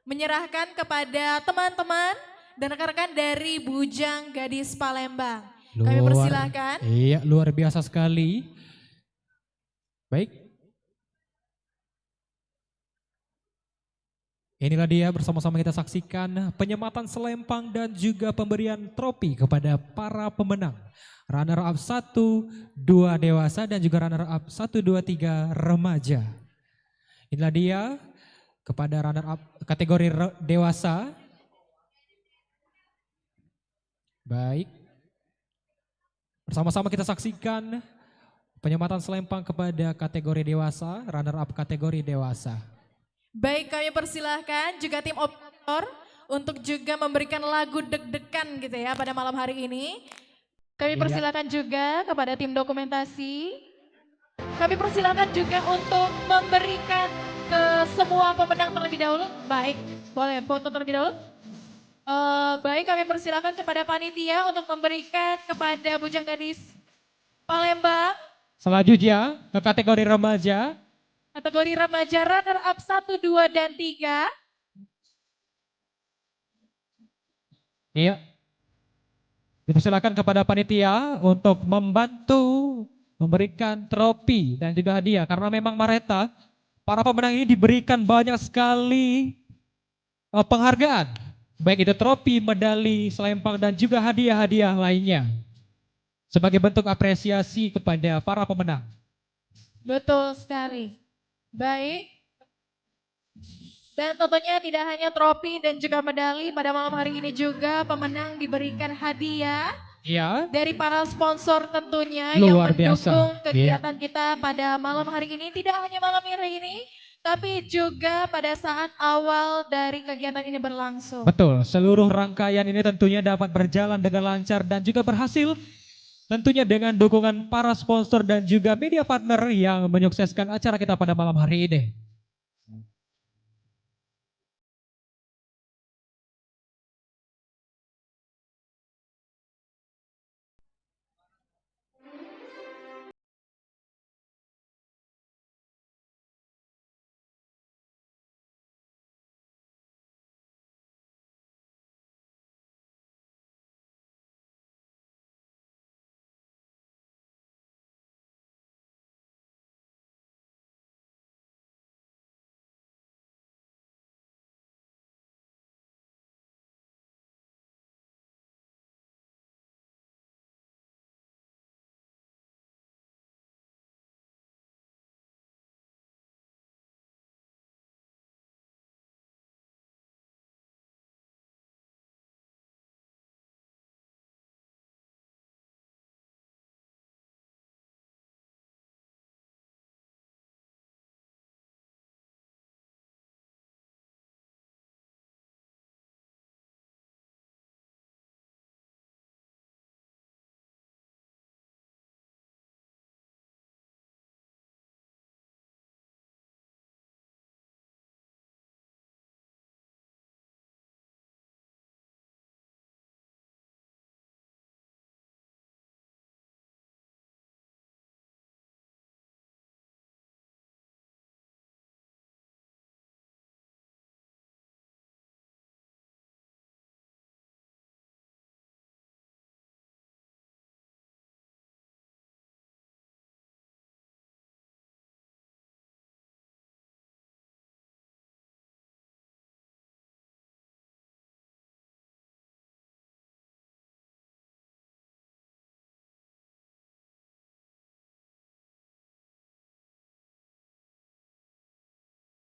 menyerahkan kepada teman-teman dan rekan-rekan dari Bujang Gadis Palembang. Kami persilakan. Iya, luar biasa sekali. Baik. Inilah dia bersama-sama kita saksikan penyematan selempang dan juga pemberian trofi kepada para pemenang. Runner up 1, 2 dewasa dan juga runner up 1, 2, 3 remaja. Inilah dia kepada runner up kategori dewasa. Baik. Bersama-sama kita saksikan penyematan selempang kepada kategori dewasa, runner up kategori dewasa. Baik, kami persilahkan juga tim operator untuk juga memberikan lagu deg-degan gitu ya pada malam hari ini. Kami persilahkan juga kepada tim dokumentasi. Kami persilahkan juga untuk memberikan ke semua pemenang terlebih dahulu. Baik, boleh foto terlebih dahulu. Baik, kami persilahkan kepada panitia untuk memberikan kepada Bujang Gadis Palembang. Selanjutnya ke kategori remaja. Kategori remaja runner up 1, 2, dan 3. Iya. Dipersilakan kepada panitia untuk membantu memberikan trofi dan juga hadiah. Karena memang Mareta, para pemenang ini diberikan banyak sekali penghargaan. Baik itu trofi, medali, selempang, dan juga hadiah-hadiah lainnya. Sebagai bentuk apresiasi kepada para pemenang. Betul sekali. Baik. Dan tentunya tidak hanya trofi dan juga medali, pada malam hari ini juga pemenang diberikan hadiah dari para sponsor tentunya Luar yang biasa. mendukung kegiatan kita pada malam hari ini. Tidak hanya malam hari ini, tapi juga pada saat awal dari kegiatan ini berlangsung. Betul, seluruh rangkaian ini tentunya dapat berjalan dengan lancar dan juga berhasil. Tentunya dengan dukungan para sponsor dan juga media partner yang menyukseskan acara kita pada malam hari ini.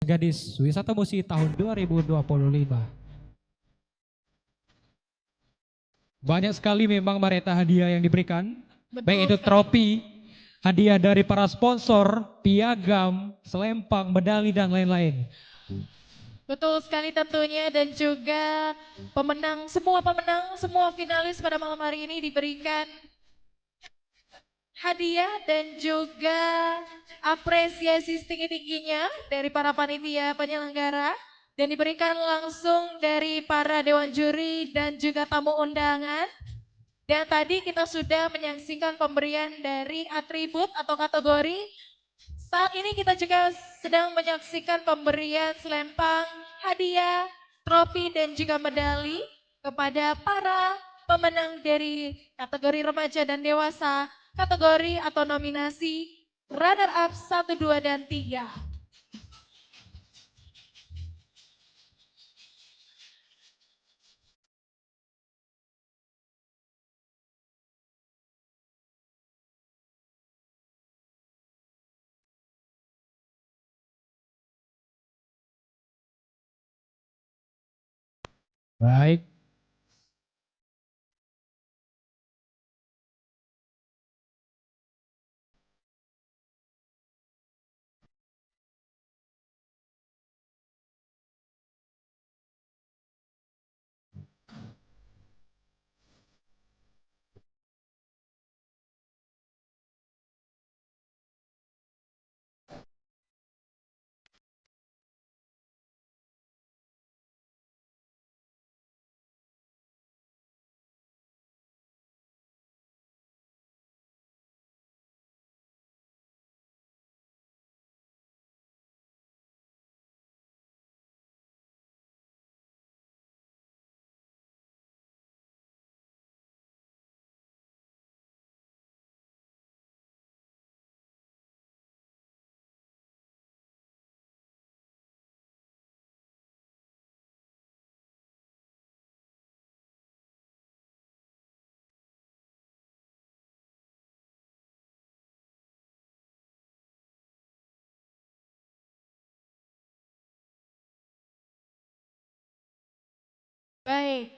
Gadis Wisata Musi tahun 2025. Banyak sekali memang Mareta hadiah yang diberikan. Betul Baik itu sekali. trofi, hadiah dari para sponsor, piagam, selempang, medali dan lain-lain. Betul sekali tentunya dan juga semua pemenang, semua finalis pada malam hari ini diberikan hadiah dan juga apresiasi setinggi-tingginya dari para panitia penyelenggara dan diberikan langsung dari para dewan juri dan juga tamu undangan. Dan tadi kita sudah menyaksikan pemberian dari atribut atau kategori. Saat ini kita juga sedang menyaksikan pemberian selempang, hadiah, trofi dan juga medali kepada para pemenang dari kategori remaja dan dewasa, kategori atau nominasi runner up 1, 2, dan 3. Baik. Baik.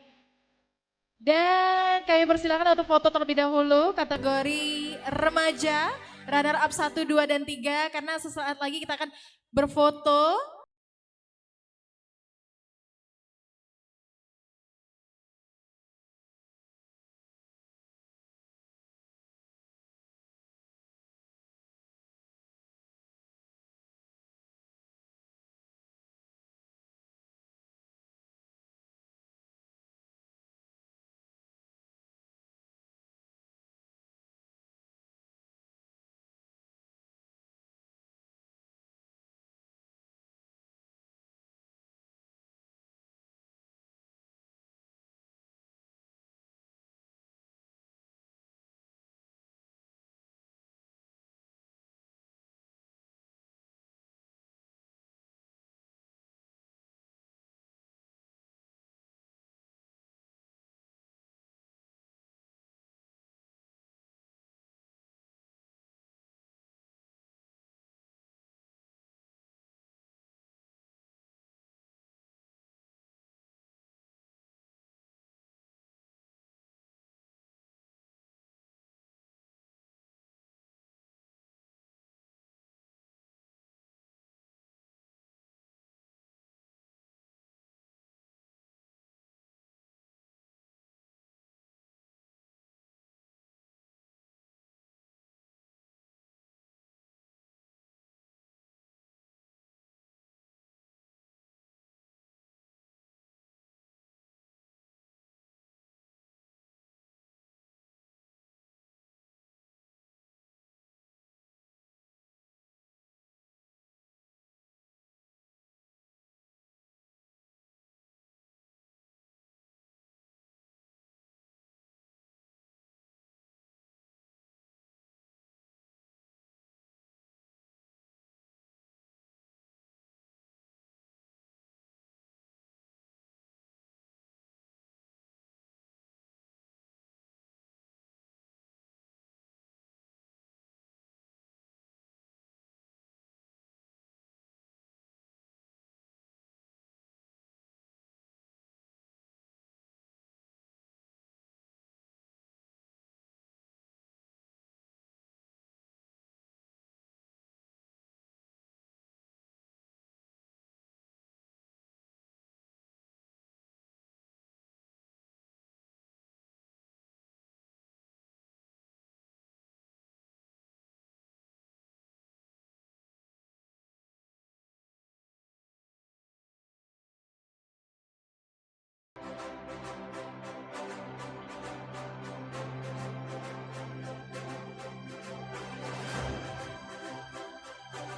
Dan kami persilakan untuk foto terlebih dahulu kategori remaja, runner up 1, 2, dan 3 karena sesaat lagi kita akan berfoto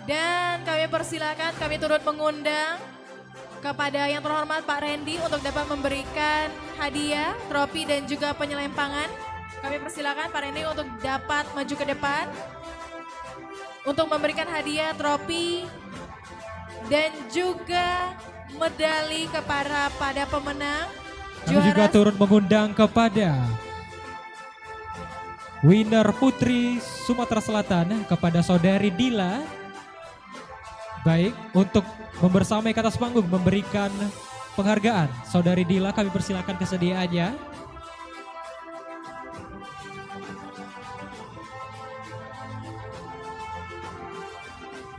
Dan kami persilakan, kami turut mengundang kepada yang terhormat Pak Randy untuk dapat memberikan hadiah, trofi dan juga penyelempangan. Kami persilakan Pak Randy untuk dapat maju ke depan untuk memberikan hadiah, trofi dan juga medali kepada pemenang. Kami juga turut mengundang kepada winner Putri Sumatera Selatan kepada Saudari Dila. Baik, untuk membersamai ke atas panggung memberikan penghargaan. Saudari Dila, kami persilakan kesediaannya.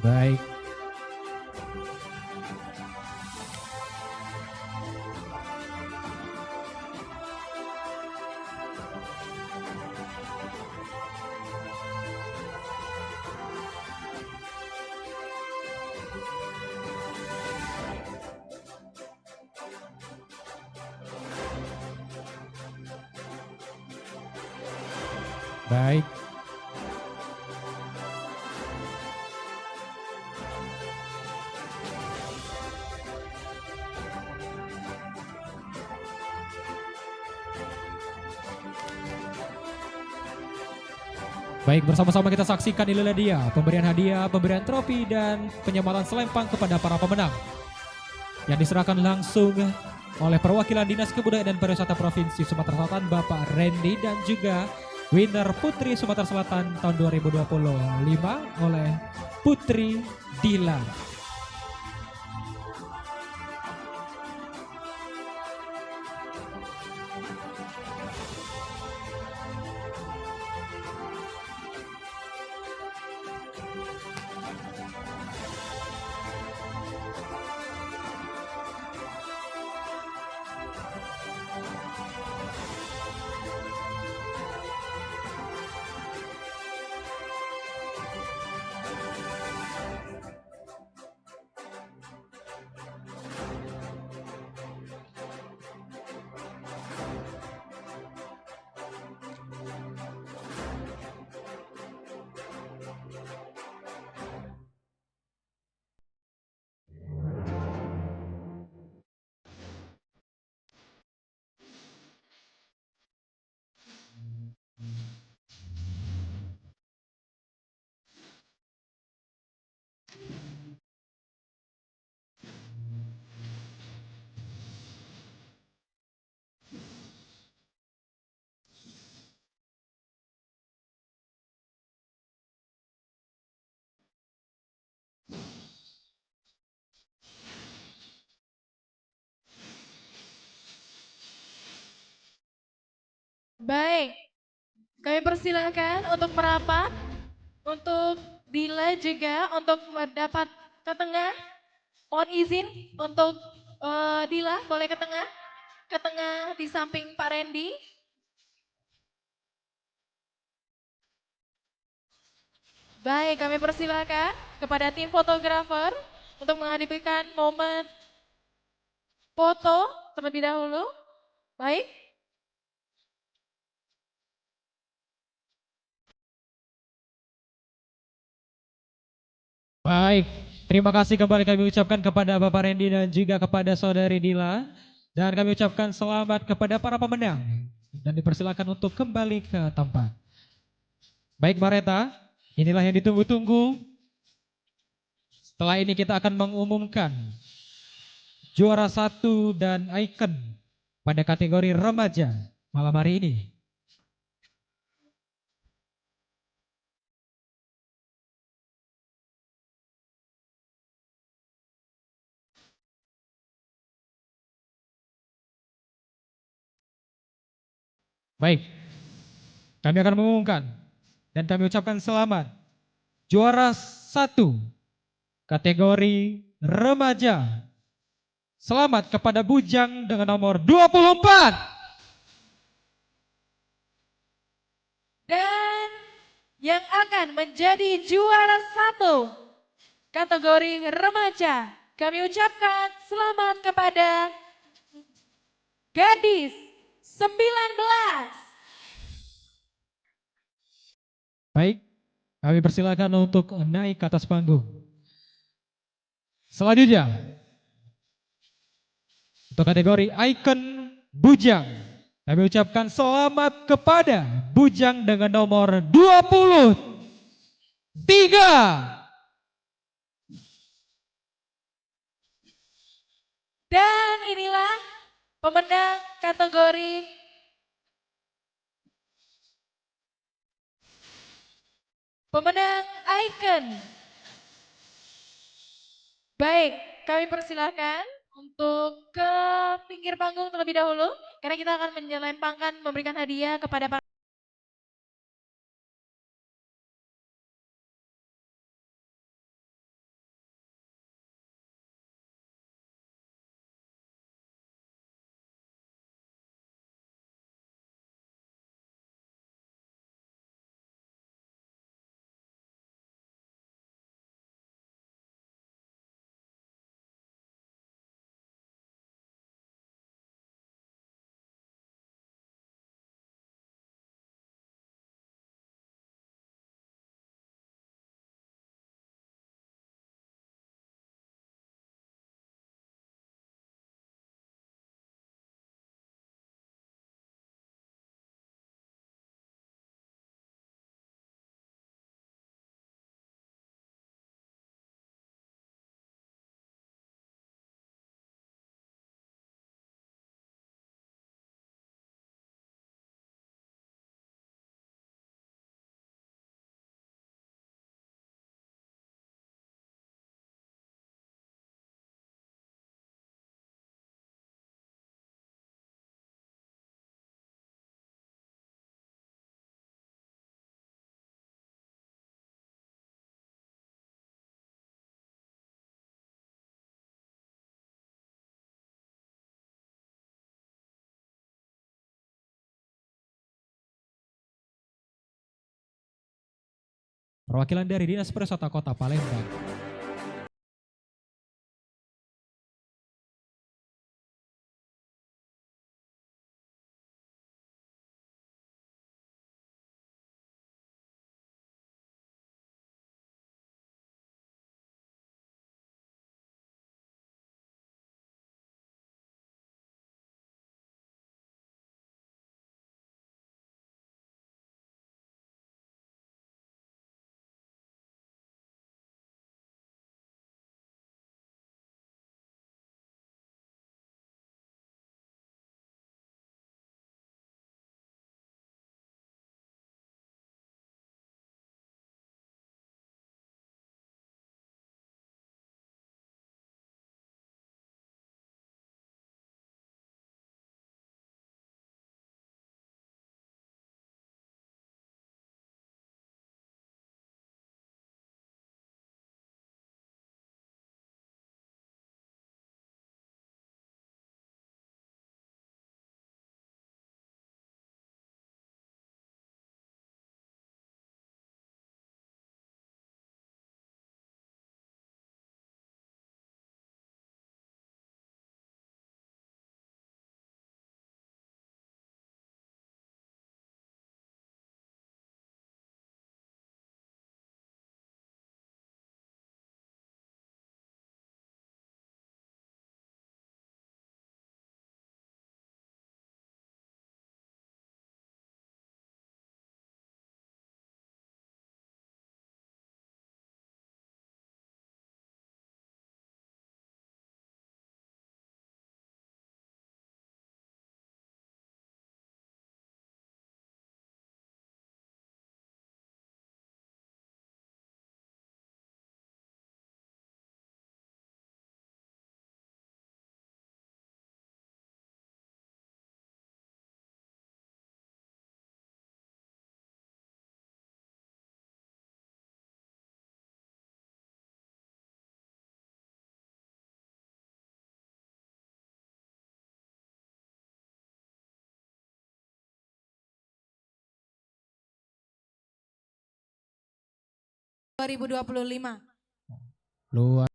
Baik. Baik. Baik, bersama-sama kita saksikan inilah dia pemberian hadiah, pemberian trofi dan penyematan selempang kepada para pemenang yang diserahkan langsung oleh perwakilan Dinas Kebudayaan dan Pariwisata Provinsi Sumatera Selatan Bapak Randy dan juga winner Putri Sumatera Selatan tahun 2025 oleh Putri Dila. Baik, kami persilakan untuk merapat, untuk Dila juga untuk mendapat ke tengah. Mohon izin untuk Dila boleh ke tengah di samping Pak Randy. Baik, kami persilakan kepada tim fotografer untuk menghadirkan momen foto terlebih dahulu. Baik. Baik, terima kasih kembali kami ucapkan kepada Bapak Randy dan juga kepada Saudari Dila. Dan kami ucapkan selamat kepada para pemenang. Dan dipersilakan untuk kembali ke tempat. Baik Mareta, inilah yang ditunggu-tunggu. Setelah ini kita akan mengumumkan juara 1 dan ikon pada kategori remaja malam hari ini. Baik, kami akan mengumumkan dan kami ucapkan selamat. Juara 1 kategori remaja. Selamat kepada Bujang dengan nomor 24. Dan yang akan menjadi juara 1 kategori remaja, kami ucapkan selamat kepada Gadis 19. Baik, kami persilakan untuk naik ke atas panggung. Selanjutnya, untuk kategori ikon bujang, kami ucapkan selamat kepada bujang dengan nomor 23. Dan inilah pemenang kategori pemenang icon. Baik, kami persilahkan untuk ke pinggir panggung terlebih dahulu karena kita akan menyelempangkan memberikan hadiah kepada para perwakilan dari Dinas Pariwisata Kota Palembang. Luar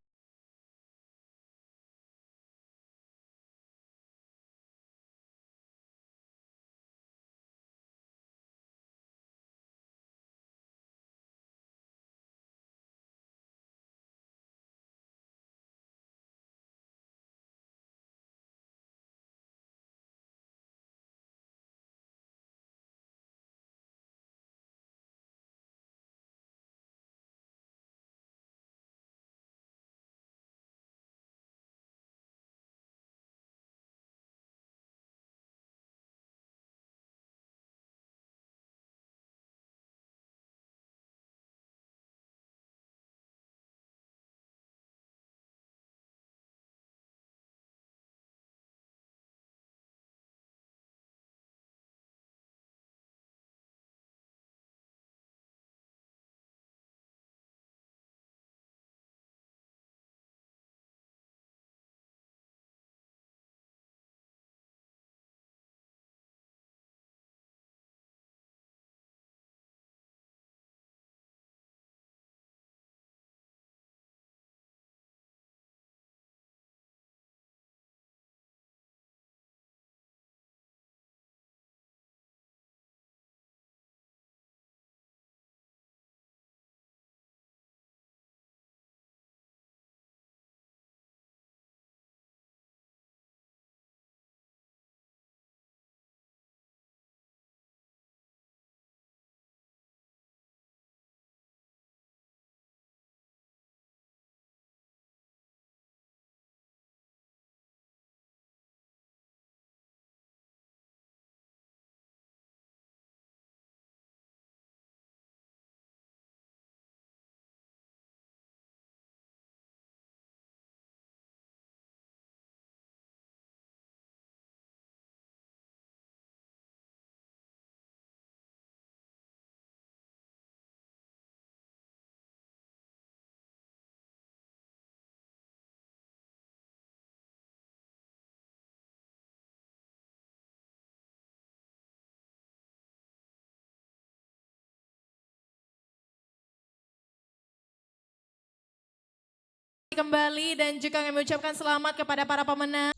kembali dan juga kami ucapkan selamat kepada para pemenang.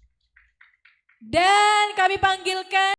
Dan kami panggilkan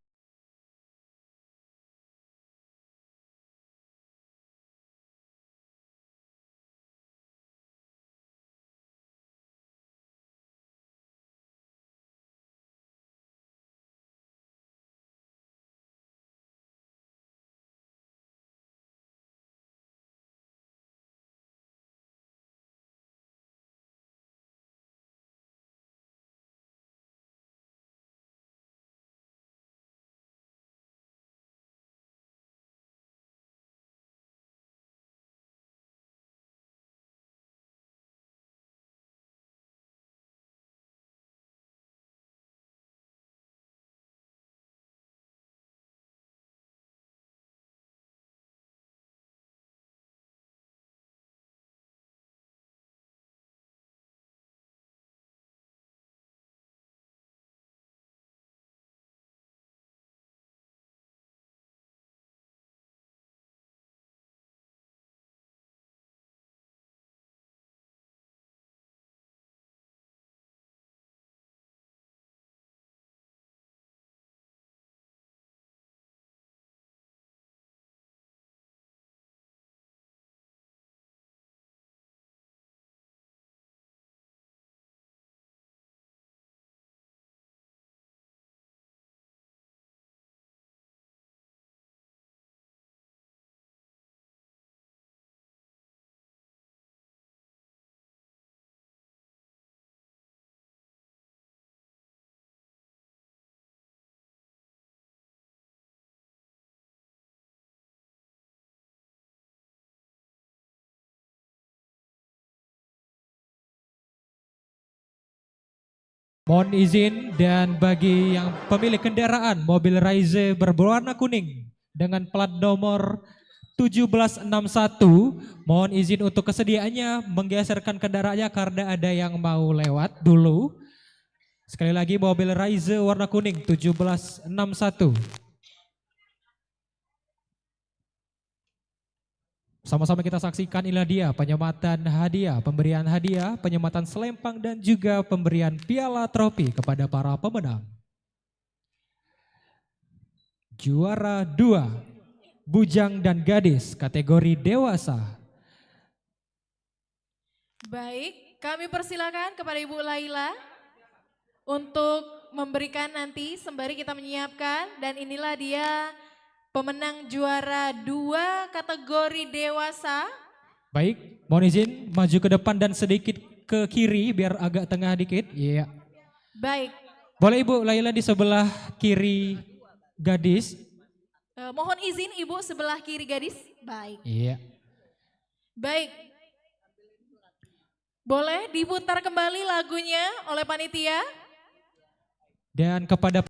mohon izin dan bagi yang pemilik kendaraan mobil Raize berwarna kuning dengan plat nomor 1761, mohon izin untuk kesediaannya menggeserkan kendaraannya karena ada yang mau lewat dulu. Sekali lagi mobil Raize warna kuning 1761. Sama-sama kita saksikan inilah dia penyematan hadiah, pemberian hadiah, penyematan selempang dan juga pemberian piala trofi kepada para pemenang. Juara 2, Bujang dan Gadis kategori dewasa. baik, kami persilakan kepada Ibu Laila untuk memberikan nanti sembari kita menyiapkan dan inilah dia pemenang juara 2 kategori dewasa. Baik, mohon izin maju ke depan dan sedikit ke kiri biar agak tengah dikit. Iya. Baik, Boleh Ibu Laila di sebelah kiri gadis. mohon izin Ibu sebelah kiri gadis. Baik. Iya. Baik. Boleh diputar kembali lagunya oleh panitia. Dan kepada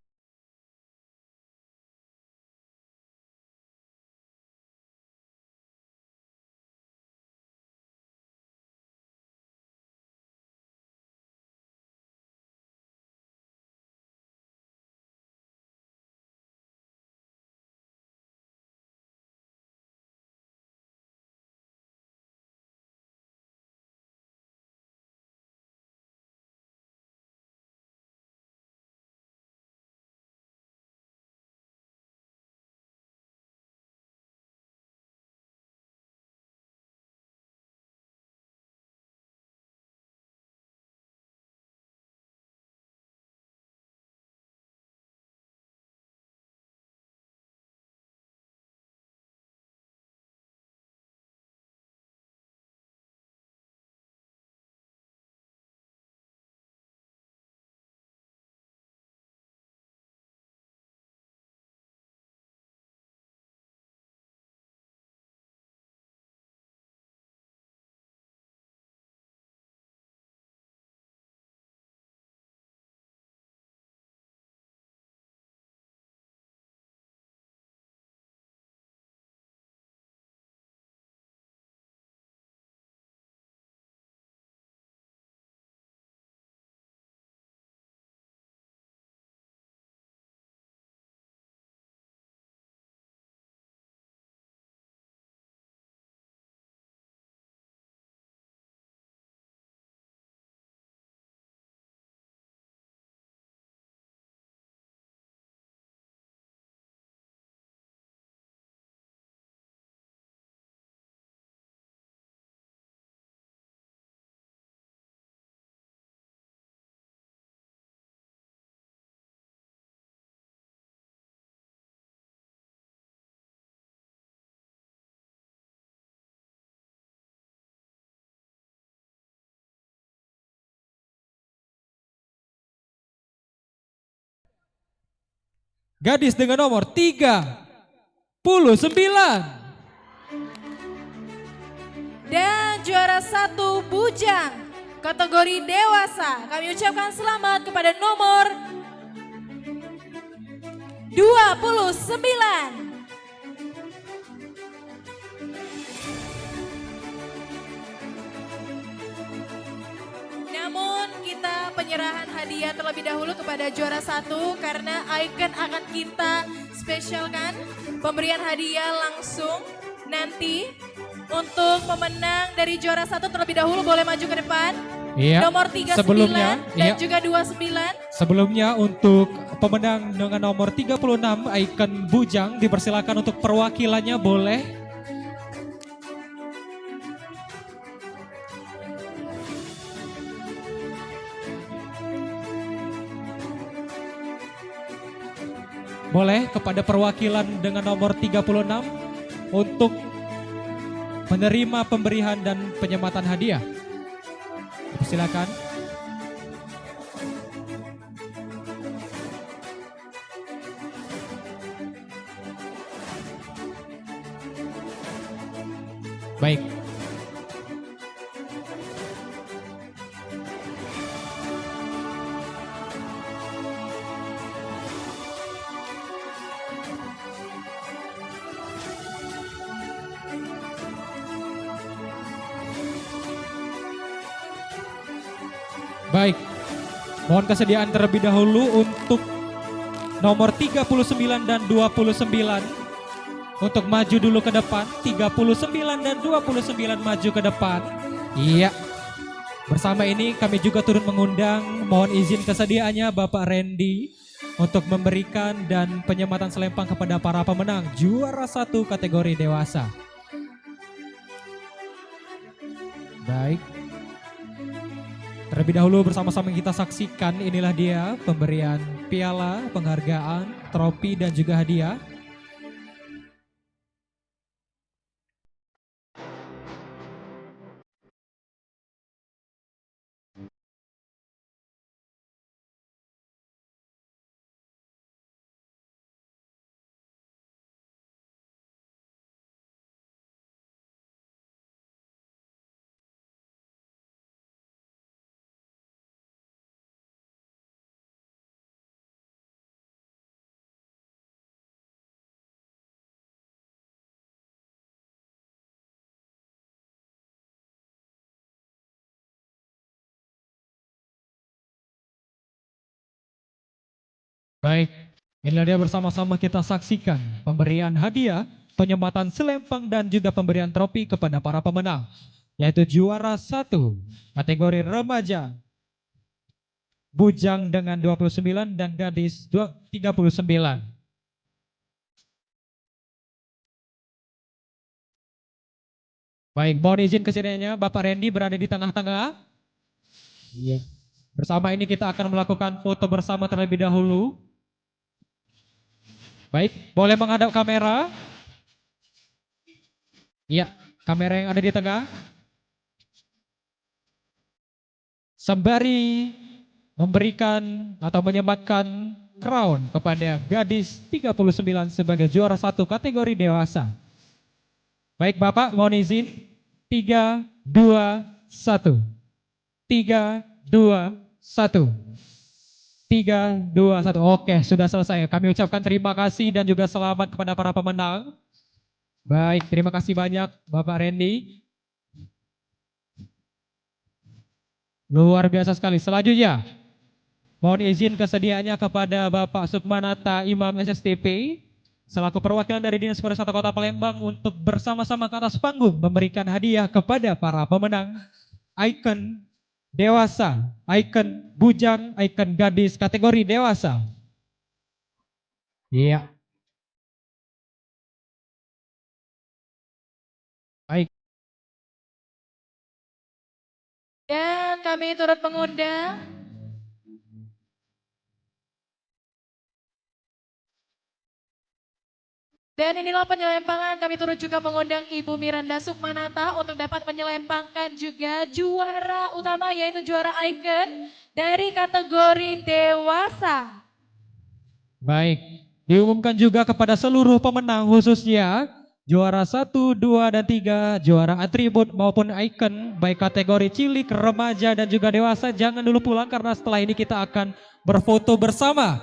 gadis dengan nomor 39. Dan juara 1 bujang kategori dewasa. Kami ucapkan selamat kepada nomor 29. Namun kita penyerahan hadiah terlebih dahulu kepada juara 1 karena Icon akan kita spesialkan pemberian hadiah langsung nanti untuk pemenang dari juara 1 terlebih dahulu boleh maju ke depan. Iya. Nomor 39 sebelumnya, dan iya. juga 29. Sebelumnya untuk pemenang dengan nomor 36 Icon Bujang dipersilakan untuk perwakilannya boleh. Boleh kepada perwakilan dengan nomor 36 untuk menerima pemberian dan penyematan hadiah. Silakan. Baik. Baik, mohon kesediaan terlebih dahulu untuk nomor 39 dan 29 untuk maju dulu ke depan. 39 dan 29 maju ke depan. Iya. Bersama ini kami juga turut mengundang, mohon izin kesediaannya Bapak Randy untuk memberikan dan penyematan selempang kepada para pemenang juara 1 kategori dewasa. Baik. Terlebih dahulu bersama-sama kita saksikan inilah dia pemberian piala, penghargaan, trofi dan juga hadiah. Baik, inilah dia bersama-sama kita saksikan pemberian hadiah, penyematan selempang dan juga pemberian trofi kepada para pemenang. Yaitu juara 1 kategori remaja bujang dengan 29 dan gadis 39. Baik, mohon izin kesediaannya Bapak Randy berada di tengah-tengah. Iya. Bersama ini kita akan melakukan foto bersama terlebih dahulu. Baik, boleh menghadap kamera. Iya, kamera yang ada di tengah. Sembari memberikan atau menyematkan crown kepada gadis 39 sebagai juara 1 kategori dewasa. Baik Bapak, mohon izin. 3, 2, 1. 3, 2, 1. 3, 2, 1. Oke, sudah selesai. Kami ucapkan terima kasih dan juga selamat kepada para pemenang. Baik, terima kasih banyak Bapak Randy. Luar biasa sekali. Selanjutnya, mohon izin kesediaannya kepada Bapak Sukmanata Imam SSTP selaku perwakilan dari Dinas Pariwisata Kota Palembang untuk bersama-sama ke atas panggung memberikan hadiah kepada para pemenang Icon Dewasa, Icon Bujang, Icon Gadis kategori dewasa. Iya. Baik. Dan kami turut mengundang dan inilah penyelempangan, kami turut juga mengundang Ibu Miranda Sukmanata untuk dapat menyelempangkan juga juara utama yaitu juara Icon dari kategori dewasa. Baik, Diumumkan juga kepada seluruh pemenang khususnya juara 1, 2, dan 3, juara atribut maupun icon baik kategori cilik, remaja, dan juga dewasa. Jangan dulu pulang karena setelah ini kita akan berfoto bersama.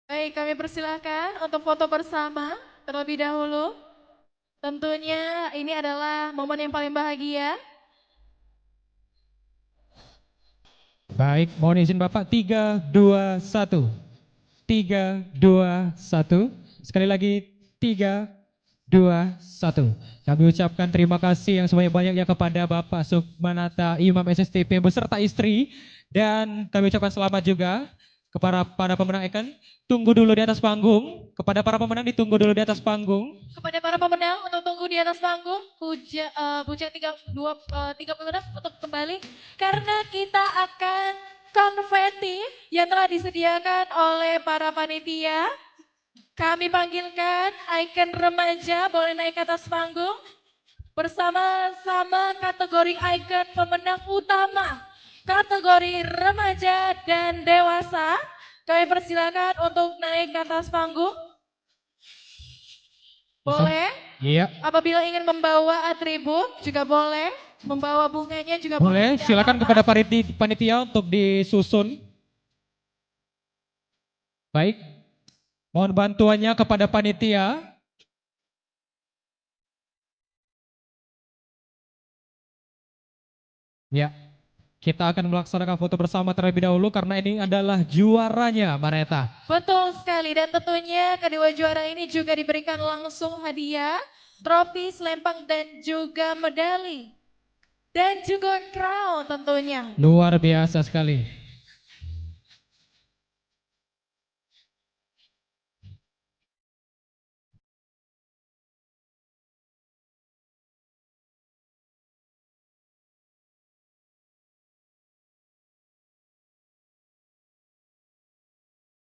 Baik, kami persilahkan untuk foto bersama terlebih dahulu. Tentunya ini adalah momen yang paling bahagia. Baik, mohon izin Bapak 3, 2, 1. 3, 2, 1. Sekali lagi 3, 2, 1. Kami ucapkan terima kasih yang sebanyak-banyaknya kepada Bapak Sukmanata Imam SSTP beserta istri. Dan kami ucapkan selamat juga kepada para pemenang icon. Tunggu dulu di atas panggung. Kepada para pemenang ditunggu dulu di atas panggung. Kepada para pemenang untuk tunggu di atas panggung, Bujang 36 untuk kembali. Karena kita akan konfeti yang telah disediakan oleh para panitia. Kami panggilkan icon remaja boleh naik ke atas panggung. Bersama-sama kategori icon pemenang utama. Kategori remaja dan dewasa. Kami persilakan untuk naik ke atas panggung. Boleh? Iya. Apabila ingin membawa atribut juga boleh. Membawa bunganya juga boleh. Boleh, silakan kepada panitia untuk disusun. Baik. Mohon bantuannya kepada panitia. Ya. Kita akan melaksanakan foto bersama terlebih dahulu karena ini adalah juaranya, Maneta. Betul sekali, dan tentunya kedua juara ini juga diberikan langsung hadiah, trofi, selempang, dan juga medali. Dan juga crown tentunya. Luar biasa sekali.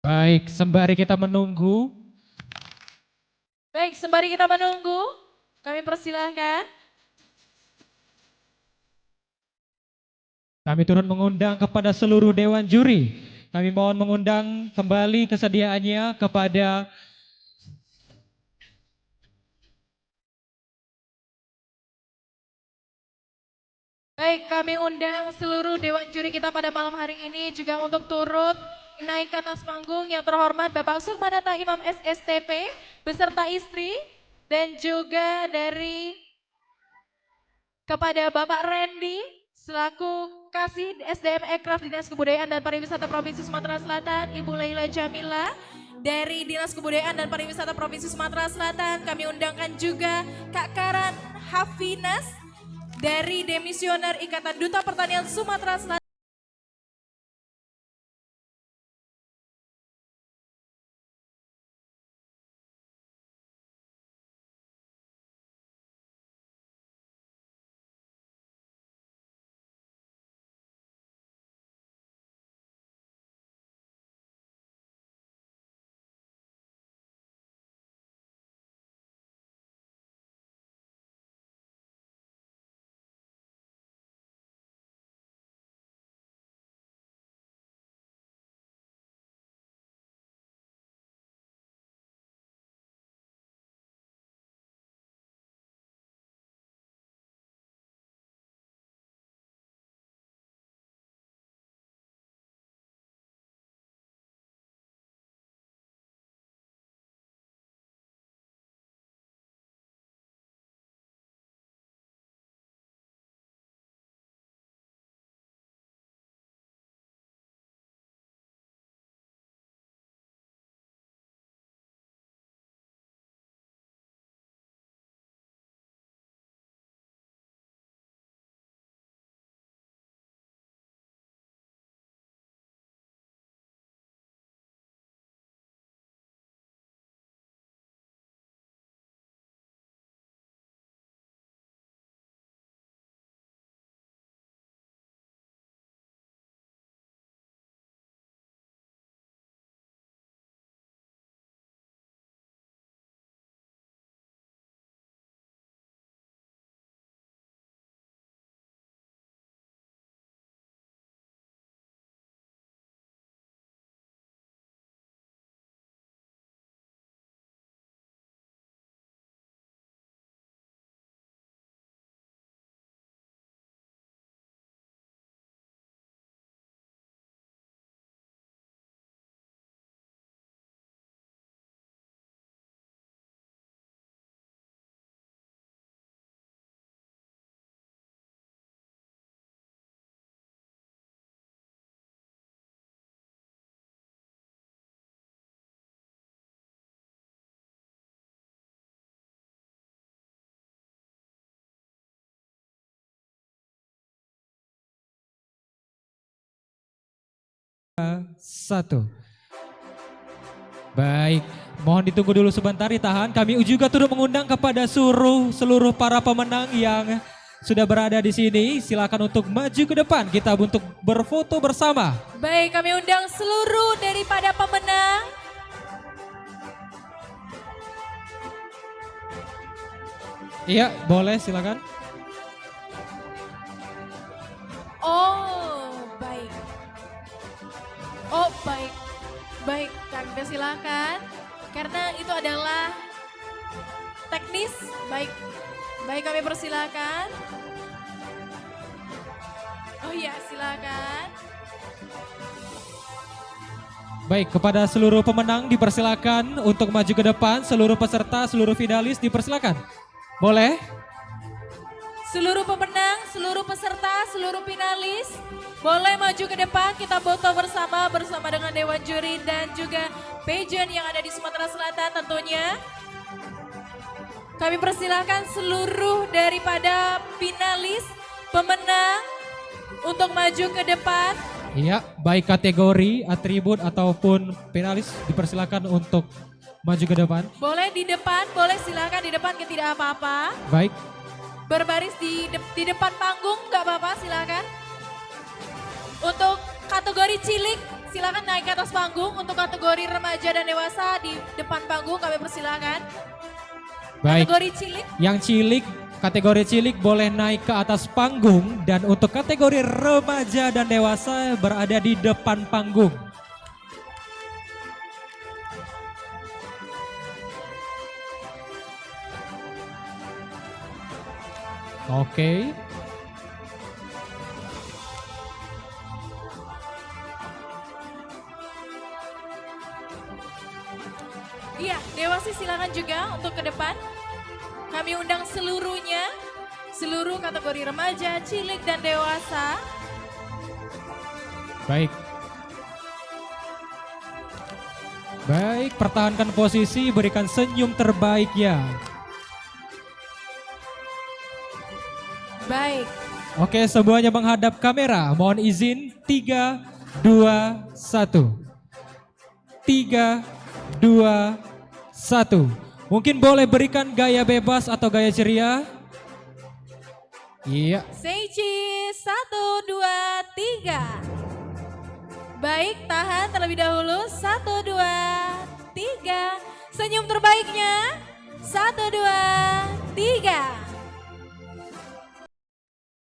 Baik, sembari kita menunggu. Baik, sembari kita menunggu, kami persilahkan. Kami turut mengundang kepada seluruh dewan juri. Kami mohon mengundang kembali kesediaannya kepada Baik, kami undang seluruh dewan juri kita pada malam hari ini juga untuk turut naik ke atas panggung yang terhormat Bapak Sukmanata Imam SSTP beserta istri dan juga dari kepada Bapak Randy selaku Kasih SDM Ekraf Dinas Kebudayaan dan Pariwisata Provinsi Sumatera Selatan, Ibu Laila Jamila dari Dinas Kebudayaan dan Pariwisata Provinsi Sumatera Selatan. Kami undangkan juga Kak Karan Hafinas dari Demisioner Ikatan Duta Pertanian Sumatera Selatan. 1. Baik, mohon ditunggu dulu sebentar, ditahan. Kami juga turut mengundang kepada seluruh para pemenang yang sudah berada di sini. Silakan untuk maju ke depan, kita untuk berfoto bersama. Baik, kami undang seluruh daripada pemenang. Iya, boleh silakan. Oh, baik. Oh, baik. Baik, kami persilakan. Karena itu adalah teknis. Baik. Baik, kami persilakan. Oh iya, silakan. Baik, kepada seluruh pemenang dipersilakan untuk maju ke depan. Seluruh peserta, seluruh finalis dipersilakan. Boleh? Seluruh pemenang, seluruh peserta, seluruh finalis boleh maju ke depan, kita foto bersama dengan Dewan Juri dan juga pageant yang ada di Sumatera Selatan tentunya. Kami persilahkan seluruh daripada finalis, pemenang untuk maju ke depan. Iya, baik kategori, atribut ataupun finalis dipersilakan untuk maju ke depan. Boleh di depan, boleh silakan di depan, tidak apa-apa. Baik. Berbaris di depan panggung, nggak apa-apa, silakan. Untuk kategori cilik, silakan naik ke atas panggung. Untuk kategori remaja dan dewasa di depan panggung, kami persilakan. Baik. Kategori cilik. Yang cilik, kategori cilik boleh naik ke atas panggung, dan untuk kategori remaja dan dewasa berada di depan panggung. Oke. Iya, dewasa silakan juga untuk ke depan. Kami undang seluruhnya, seluruh kategori remaja, cilik, dan dewasa. Baik. Baik, pertahankan posisi, berikan senyum terbaik ya. Baik. Oke, semuanya menghadap kamera. Mohon izin 3, 2, 1. 3, 2, 1. Mungkin boleh berikan gaya bebas atau gaya ceria. Iya. Say cheese, 1, 2, 3. Baik, tahan terlebih dahulu. 1, 2, 3. Senyum terbaiknya. 1, 2, 3.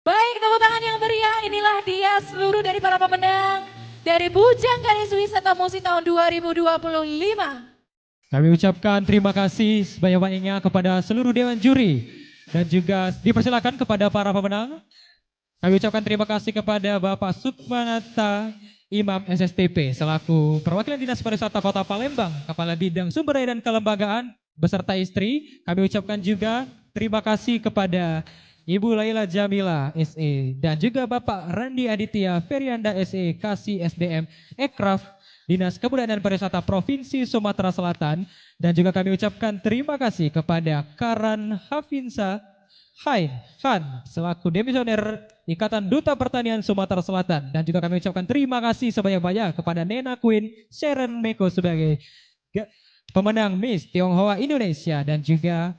Baik, tepuk tangan yang meriah. Inilah dia seluruh dari para pemenang dari Bujang Gadis Wisata Musi tahun 2025. Kami ucapkan terima kasih sebanyak-banyaknya kepada seluruh Dewan Juri dan juga dipersilakan kepada para pemenang. Kami ucapkan terima kasih kepada Bapak Sukmanata Imam SSTP selaku perwakilan Dinas Pariwisata Kota Palembang, Kepala Bidang Sumber Daya dan Kelembagaan beserta istri. Kami ucapkan juga terima kasih kepada Ibu Laila Jamila SE dan juga Bapak Randi Aditya Ferianda SE Kasih SDM Ekraf Dinas Kebudayaan dan Pariwisata Provinsi Sumatera Selatan, dan juga kami ucapkan terima kasih kepada Karan Hafinsa Hain Khan selaku Demisioner Ikatan Duta Pertanian Sumatera Selatan, dan juga kami ucapkan terima kasih sebanyak-banyak kepada Nena Queen Sharon Meko sebagai pemenang Miss Tionghoa Indonesia, dan juga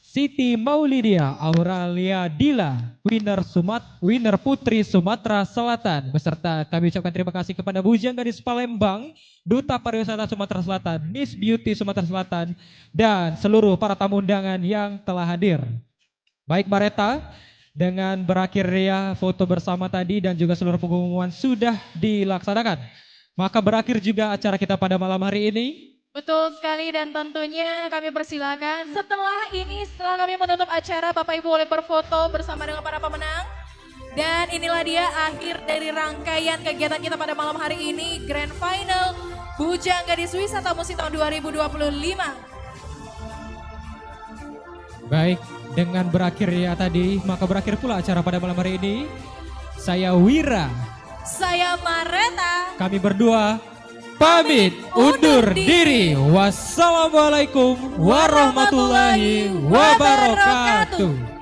Siti Maulidia Auralia Dila, winner Putri Sumatera Selatan. Beserta kami ucapkan terima kasih kepada Bujang Gadis Palembang, Duta Pariwisata Sumatera Selatan, Miss Beauty Sumatera Selatan, dan seluruh para tamu undangan yang telah hadir. Baik Mbak Reta, dengan berakhir ya foto bersama tadi dan juga seluruh pengumuman sudah dilaksanakan, maka berakhir juga acara kita pada malam hari ini. Betul sekali, dan tentunya kami persilakan setelah kami menutup acara, Bapak Ibu boleh berfoto bersama dengan para pemenang. Dan inilah dia akhir dari rangkaian kegiatan kita pada malam hari ini, Grand Final Bujang Gadis Wisata Musi tahun 2025. Baik, dengan berakhir ya tadi, maka berakhir pula acara pada malam hari ini. Saya Wira. Saya Mareta. Kami berdua pamit undur diri. Wassalamualaikum warahmatullahi wabarakatuh.